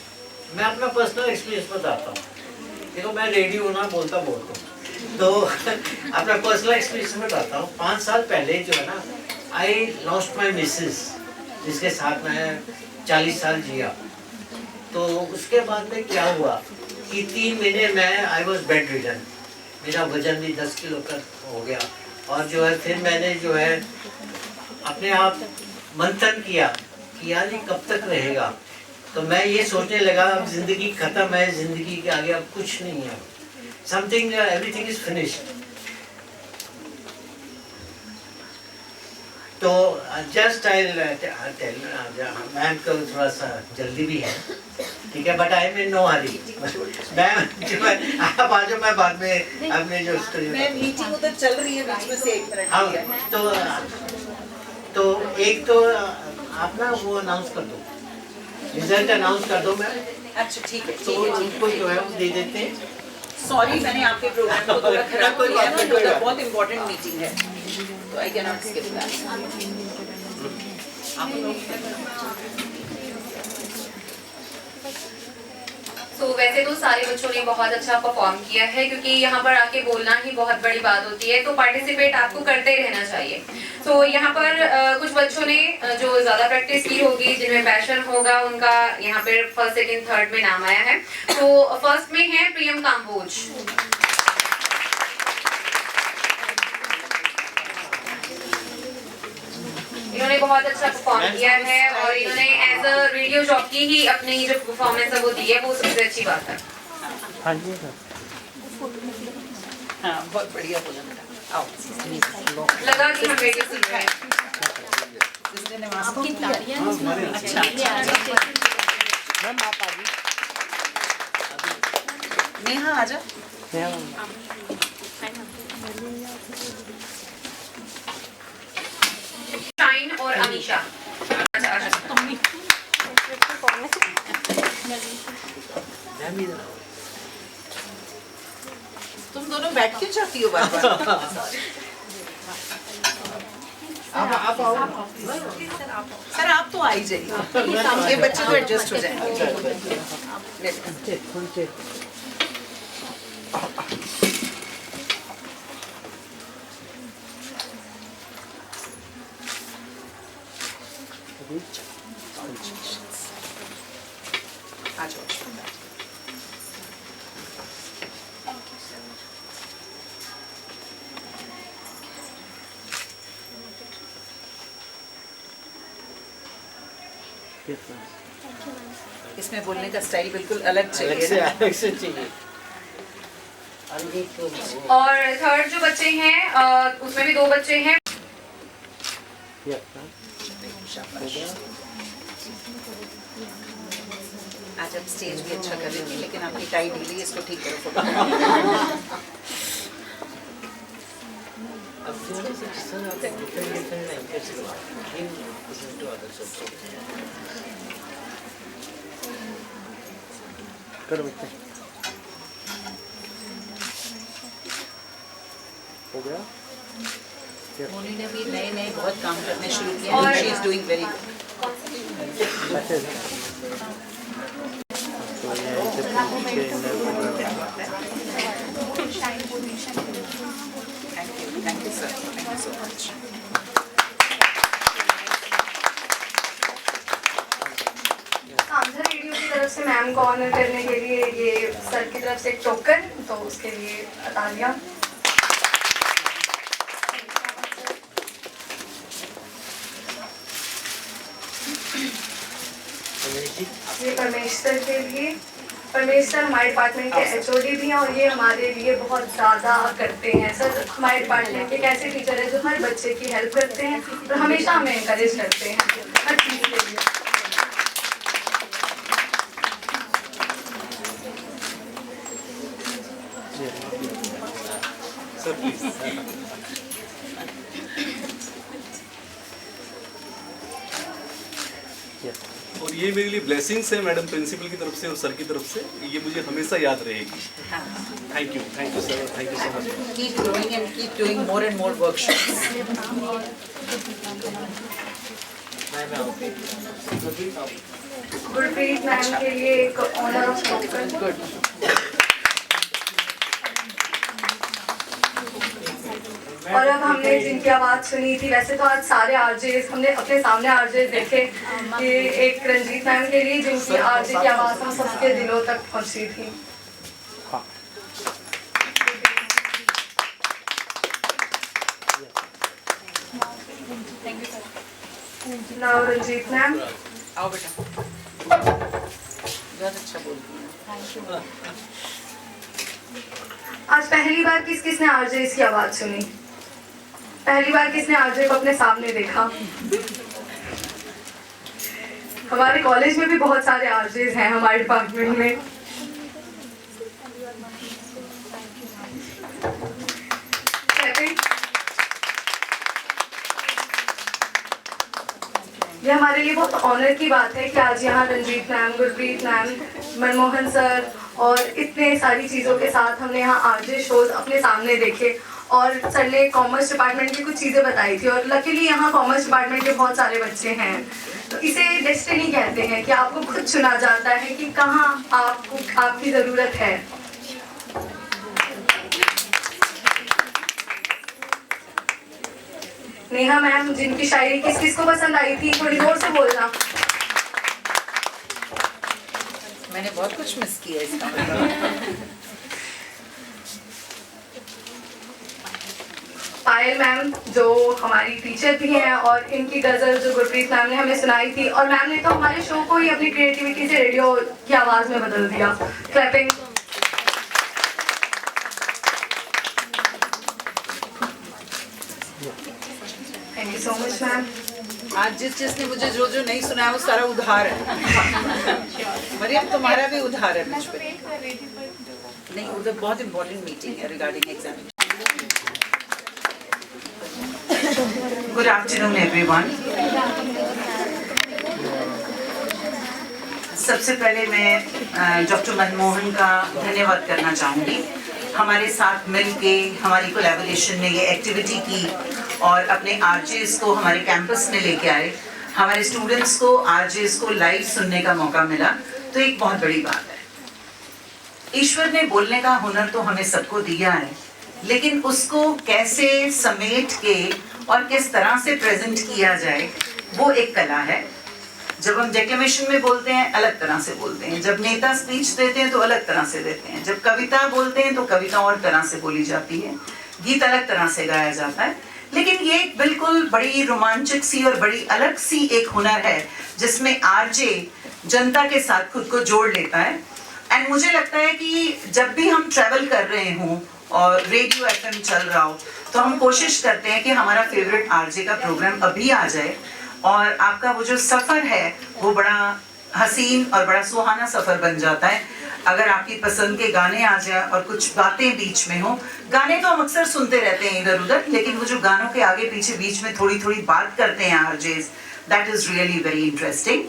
मैं अपना पर्सनल एक्सपीरियंस बताता हूँ। देखो मैं रेडियो ना बोलता हूँ, तो अपना पर्सनल एक्सपीरियंस बताता हूँ। 5 साल पहले जो है ना, आई लॉस्ट माई मिसेस, जिसके साथ मैं 40 साल जिया। तो उसके बाद में क्या हुआ कि 3 महीने में आई वॉज बेड रिडन, मेरा वजन भी 10 किलो तक हो गया, और जो है फिर मैंने जो है अपने आप मंथन किया कि यार ये कब तक रहेगा। तो मैं ये सोचने लगा अब ज़िंदगी ख़त्म है, ज़िंदगी के आगे अब कुछ नहीं है, समथिंग, एवरीथिंग इज फिनिश्ड। तो जस्ट आई टेल मैम को थोड़ा सा जल्दी भी है, ठीक है, but I am in no hurry. Ma'am आप आ जाओ, मैं बाद में अपने जो स्टोरी,
मीटिंग उधर चल रही है, बीच में से 1 मिनट।
हाँ, तो एक तो आप ना वो अनाउंस कर दो, रिजल्ट अनाउंस कर दो मैम।
अच्छा ठीक है,
तो उनको जो है वो दे देते हैं।
सॉरी मैंने आपके प्रोग्राम को थोड़ा खराब किया है, बट बहुत इम्पोर्टेंट मीटिंग है, तो I can not skip that.
तो वैसे तो सारे बच्चों ने बहुत अच्छा परफॉर्म किया है, क्योंकि यहाँ पर आके बोलना ही बहुत बड़ी बात होती है, तो पार्टिसिपेट आपको करते रहना चाहिए। तो यहाँ पर कुछ बच्चों ने जो ज़्यादा प्रैक्टिस की होगी, जिनमें पैशन होगा, उनका यहाँ पर 1st, 2nd, 3rd में नाम आया है। तो फर्स्ट में है प्रियम काम्बोज। इन्होंने बहुत अच्छा परफॉर्म किया है, और इन्होंने एज अ रेडियो जॉकी ही अपनी जो परफॉर्मेंस है वो दी है, वो सबसे अच्छी बात है।
हाँ जी सर,
हाँ बहुत बढ़िया बोला बेटा, आओ।
लगा कि हम रेडियो सुन रहे हैं।
आपकी तालियां अच्छा,
मैम आप आ गई।
नेहा आ जा।
शाइन और अमीशा।
तुम दोनों बैठ क्यों चाहती हो बार-बार? आप आओ सर, आप तो आ ही जाइए, ये बच्चे तो एडजस्ट हो जाएंगे। आ जाओ। इसमें बोलने का स्टाइल बिल्कुल अलग चाहिए,
अलग से चाहिए।
और थर्ड जो बच्चे हैं उसमें भी 2 बच्चे हैं।
आज आप स्टेज भी अच्छा कर रही थी, लेकिन आपकी टाई ढीली है, इसको ठीक करो फोटो।
करो बच्चे, हो गया।
मोनी ने भी नए बहुत काम करने शुरू किए हैं, she is doing very good. Thank you sir, thank you so much.
सांझा रेडियो की तरफ से मैम को ऑनर करने के लिए ये सर की तरफ से एक टोकन, तो उसके लिए तालियां। ये परमेश्वर के लिए, परमेश्वर हमारे डिपार्टमेंट के HOD भी हैं और ये हमारे लिए बहुत ज़्यादा करते हैं। सर हमारे डिपार्टमेंट के एक ऐसे टीचर है जो हर बच्चे की हेल्प करते हैं और हमेशा हमें इंकरेज करते हैं हर चीज़ के लिए।
Sir please. और ये मेरे लिए ब्लेसिंग्स है मैडम प्रिंसिपल की तरफ से और सर की तरफ से, ये मुझे हमेशा याद रहेगी। Thank you sir, thank you so much.
Keep growing and keep doing more and more workshops.
Gurpreet ma'am के लिए एक ऑनर ऑफ टोकन। गुड। और अब हमने जिनकी आवाज़ सुनी थी, वैसे तो आज सारे आरजेस हमने अपने सामने आरजेस देखे, कि एक रंजीत मैम के लिए जिनकी आरजे की आवाज़ हम सबके दिलों तक पहुंची थी। Now Ranjit ma'am.
आओ बेटा, बहुत अच्छा बोल रही हैं।
आज पहली बार किसने आरजे की आवाज़ सुनी? पहली बार किसने आरजे को अपने सामने देखा? हमारे कॉलेज में भी बहुत सारे आरजेस हैं हमारे डिपार्टमेंट में। ये हमारे लिए बहुत ऑनर की बात है कि आज यहाँ Ranjit ma'am, Gurpreet ma'am, Manmohan sir और इतने सारी चीज़ों के साथ हमने यहाँ आरजे शोज अपने सामने देखे। और सर ने कॉमर्स डिपार्टमेंट की कुछ चीज़ें बताई थी और लकीली यहाँ कॉमर्स डिपार्टमेंट के बहुत सारे बच्चे हैं, तो इसे डेस्टिनी कहते हैं कि आपको खुद चुना जाता है कि कहाँ आपकी ज़रूरत है। नेहा मैम, जिनकी शायरी किस किस को पसंद आई थी, थोड़ी जोर से बोलना।
मैंने बहुत कुछ मिस किया इसका मतलब।
पायल मैम जो हमारी टीचर भी हैं और इनकी गज़ल जो गुरप्रीत मैम ने हमें सुनाई थी, और मैम ने तो हमारे शो को ही अपनी क्रिएटिविटी से रेडियो की आवाज़ में बदल दिया। Clapping. Thank you so much ma'am.
आज जिसने मुझे जो नहीं सुनाया वो सारा उधार है। मरियम तुम्हारा भी उधार है मुझ पे। नहीं, उधर बहुत इंपॉर्टेंट मीटिंग है regarding exam. Good afternoon everyone. सबसे पहले मैं डॉक्टर मनमोहन का धन्यवाद करना चाहूँगी। हमारे साथ मिलके हमारी कोलैबोरेशन में ये एक्टिविटी की और अपने आरजेस को हमारे कैंपस में लेके आए, हमारे स्टूडेंट्स को आरजेस को लाइव सुनने का मौका मिला, तो एक बहुत बड़ी बात है। ईश्वर ने बोलने का हुनर तो हमें सबको दिया है, लेकिन उसको कैसे समेट के और किस तरह से प्रेजेंट किया जाए वो एक कला है। जब हम डेक्लेमेशन में बोलते हैं अलग तरह से बोलते हैं, जब नेता स्पीच देते हैं तो अलग तरह से देते हैं, जब कविता बोलते हैं तो कविता और तरह से बोली जाती है, गीत अलग तरह से गाया जाता है। लेकिन ये एक बिल्कुल बड़ी रोमांचक सी और बड़ी अलग सी एक हुनर है जिसमें आरजे जनता के साथ खुद को जोड़ लेता है। एंड मुझे लगता है कि जब भी हम ट्रैवल कर रहे हों और रेडियो एफएम चल रहा हो तो हम कोशिश करते हैं कि हमारा फेवरेट आरजे का प्रोग्राम अभी आ जाए और आपका वो जो सफ़र है वो बड़ा हसीन और बड़ा सुहाना सफ़र बन जाता है अगर आपकी पसंद के गाने आ जाए और कुछ बातें बीच में हो। गाने तो हम अक्सर सुनते रहते हैं इधर उधर, लेकिन वो जो गानों के आगे पीछे बीच में थोड़ी थोड़ी बात करते हैं RJs, that is really very interesting.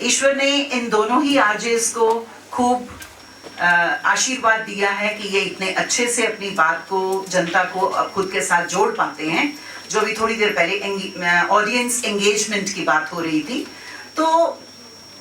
ईश्वर ने इन दोनों ही आरजेस को खूब आशीर्वाद दिया है कि ये इतने अच्छे से अपनी बात को जनता को खुद के साथ जोड़ पाते हैं। जो अभी थोड़ी देर पहले ऑडियंस एंगेजमेंट की बात हो रही थी, तो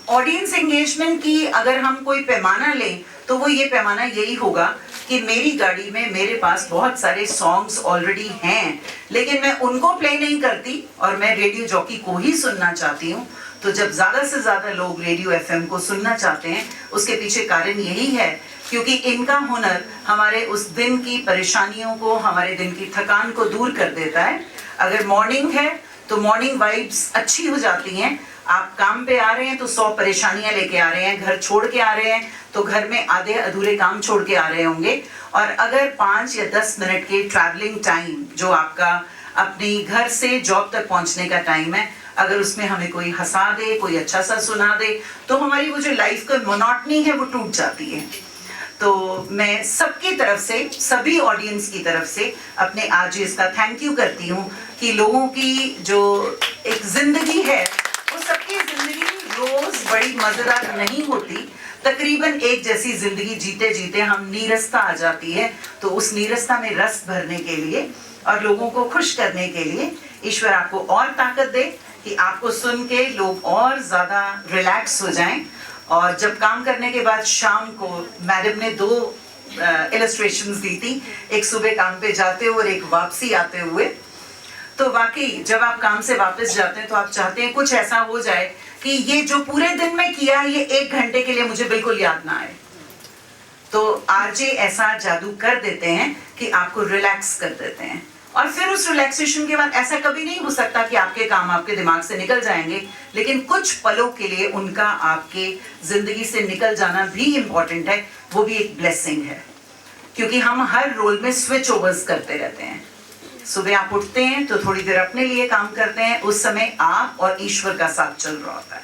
ऑडियंस एंगेजमेंट की अगर हम कोई पैमाना लें तो वो ये पैमाना यही होगा कि मेरी गाड़ी में मेरे पास बहुत सारे सॉन्ग्स ऑलरेडी हैं, लेकिन मैं उनको प्ले नहीं करती और मैं रेडियो जॉकी को ही सुनना चाहती हूँ। तो जब ज़्यादा से ज़्यादा लोग रेडियो एफएम को सुनना चाहते हैं उसके पीछे कारण यही है क्योंकि इनका हुनर हमारे उस दिन की परेशानियों को, हमारे दिन की थकान को दूर कर देता है। अगर मॉर्निंग है तो मॉर्निंग वाइब्स अच्छी हो जाती हैं। आप काम पे आ रहे हैं तो 100 परेशानियां लेके आ रहे हैं, घर छोड़ के आ रहे हैं तो घर में आधे अधूरे काम छोड़ के आ रहे होंगे। और अगर 5 या 10 मिनट के ट्रैवलिंग टाइम जो आपका अपने घर से जॉब तक पहुंचने का टाइम है, अगर उसमें हमें कोई हंसा दे, कोई अच्छा सा सुना दे, तो हमारी वो जो लाइफ का मोनोटनी है वो टूट जाती है। तो मैं सबकी तरफ से, सभी ऑडियंस की तरफ से अपने आरजेस का थैंक यू करती हूँ कि लोगों की जो एक जिंदगी है वो सबकी जिंदगी रोज बड़ी मजेदार नहीं होती। तकरीबन एक जैसी जिंदगी जीते जीते हम नीरसता आ जाती है, तो उस नीरसता में रस भरने के लिए और लोगों को खुश करने के लिए ईश्वर आपको और ताकत दे कि आपको सुन के लोग और ज्यादा रिलैक्स हो जाएं। और जब काम करने के बाद शाम को मैडम ने 2 इलस्ट्रेशंस दी थी, एक सुबह काम पे जाते हुए और एक वापसी आते हुए। तो वाकई जब आप काम से वापस जाते हैं तो आप चाहते हैं कुछ ऐसा हो जाए कि ये जो पूरे दिन में किया ये 1 घंटे के लिए मुझे बिल्कुल याद ना आए। तो आरजे ऐसा जादू कर देते हैं कि आपको रिलैक्स कर देते हैं और फिर उस रिलैक्सेशन के बाद ऐसा कभी नहीं हो सकता कि आपके काम आपके दिमाग से निकल जाएंगे, लेकिन कुछ पलों के लिए उनका आपके जिंदगी से निकल जाना भी इम्पोर्टेंट है। वो भी एक ब्लेसिंग है क्योंकि हम हर रोल में स्विच ओवर्स करते रहते हैं। सुबह आप उठते हैं तो थोड़ी देर अपने लिए काम करते हैं, उस समय आप और ईश्वर का साथ चल रहा होता है।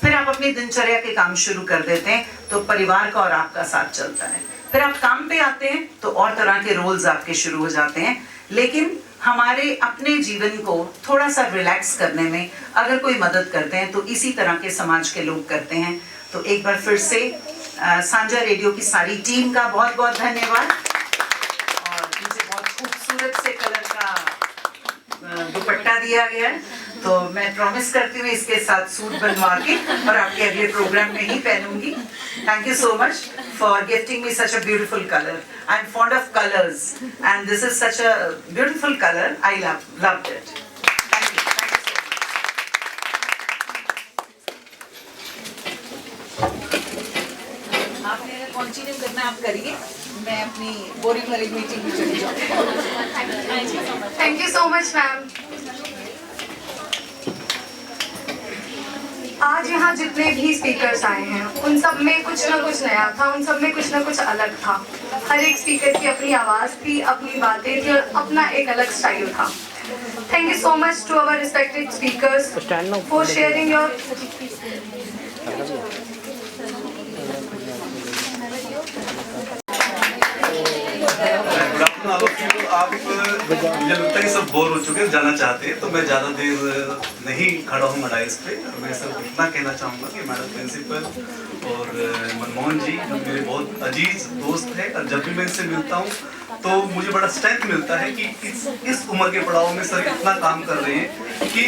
फिर आप अपनी दिनचर्या के काम शुरू कर देते हैं तो परिवार का और आपका साथ चलता है। फिर आप काम पे आते हैं तो और तरह के रोल्स आपके शुरू हो जाते हैं। लेकिन हमारे अपने जीवन को थोड़ा सा रिलैक्स करने में अगर कोई मदद करते हैं तो इसी तरह के समाज के लोग करते हैं। तो एक बार फिर से सांझा रेडियो की सारी टीम का बहुत बहुत धन्यवाद। और मुझे बहुत खूबसूरत से कलर का दुपट्टा दिया गया है, तो मैं प्रॉमिस करती हूँ इसके साथ सूट बनवा के और आपके अगले प्रोग्राम में ही पहनूंगी। Thank you so much for gifting me such a beautiful color. I'm fond of colors and this is such a beautiful color. I loved it. Thank you. आपने कंटिन्यू करना आप करिए, मैं अपनी बोरिंग वाली मीटिंग में चली जाऊँ।
Thank you so much, ma'am. आज यहाँ जितने भी स्पीकर्स आए हैं उन सब में कुछ ना कुछ नया था, उन सब में कुछ ना कुछ अलग था। हर एक स्पीकर की अपनी आवाज़ थी, अपनी बातें थी और अपना एक अलग स्टाइल था। Thank you so much to our respected speakers for sharing your
good welcome all of you. आप मुझे लगता है सब बोर हो चुके हैं, जाना चाहते हैं, तो मैं ज़्यादा देर नहीं खड़ा हूँ डाइस पे। मैं सिर्फ इतना कहना चाहूँगा कि मैडम प्रिंसिपल और मनमोहन जी मेरे बहुत अजीज दोस्त हैं, और जब भी मैं इनसे मिलता हूँ तो मुझे बड़ा स्ट्रेंथ मिलता है कि इस उम्र के पड़ाव में सर इतना काम कर रहे हैं कि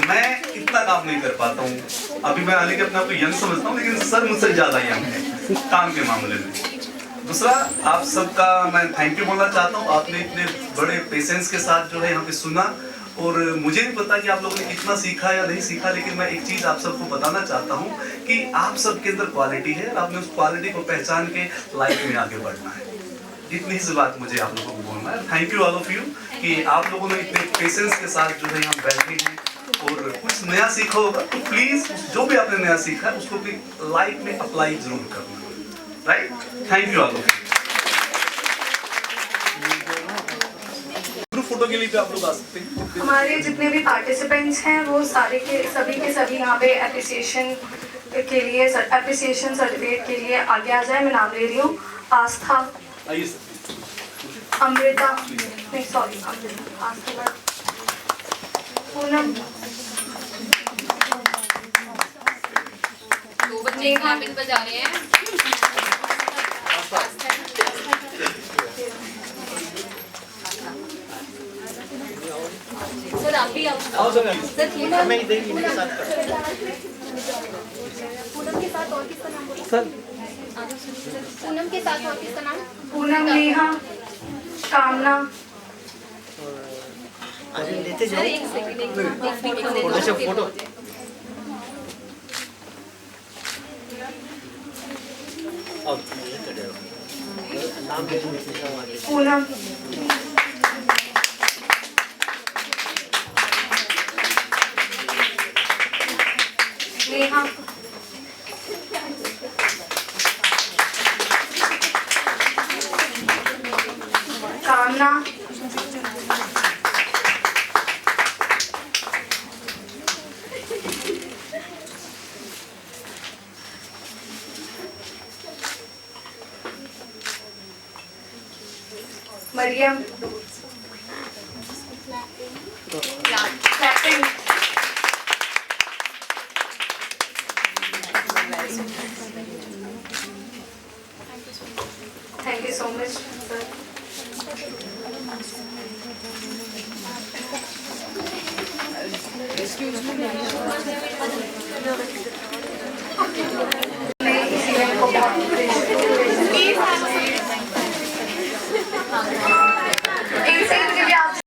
मैं इतना काम नहीं कर पाता हूँ। अभी मैं हालांकि अपने आप को यंग समझता हूँ, लेकिन सर मुझसे ज़्यादा यंग है काम के मामले में। दूसरा, आप सबका मैं थैंक यू बोलना चाहता हूँ। आपने इतने बड़े पेशेंस के साथ जो है यहाँ पे सुना, और मुझे नहीं पता कि आप लोगों ने कितना सीखा या नहीं सीखा, लेकिन मैं एक चीज़ आप सबको बताना चाहता हूँ कि आप सबके अंदर क्वालिटी है, आपने उस क्वालिटी को पहचान के लाइफ में आगे बढ़ना है। इतनी सी बात मुझे आप लोगों को बोलना है। Thank you all of you कि आप लोगों ने इतने पेशेंस के साथ जो है यहाँ बैठे हैं और कुछ नया सीखा होगा, तो प्लीज़ जो भी आपने नया सीखा है उसको भी लाइफ में अप्लाई जरूर करना, right? Thank you all of you. Group photo के लिए भी आप लोग आ सकते हैं।
हमारे जितने भी पार्टिसिपेंट्स हैं वो सारे के सभी यहाँ पे एप्रिसिएशन के लिए, एप्रिसिएशन सर्टिफिकेट के लिए आगे आ जाए। मैं नाम ले रही हूँ। आस्था, अमृता, नहीं सॉरी अमृता, आस्था, पूनम,
दो बच्चे खामिन बजा रहे हैं। सर आप भी आओ सर।
मैं इधर ही इनके साथ
पूनम के साथ और किसका नाम बोला?
सर
पूनम के साथ और किसका नाम?
पूनम, नेहा, कामना।
अरे लेते जाओ।
एक सेकंड
फोटो से photo.
Poonam, Neha, Kamna, Mariam, clapping, thank you so much sir. इस इवेंट को बहुत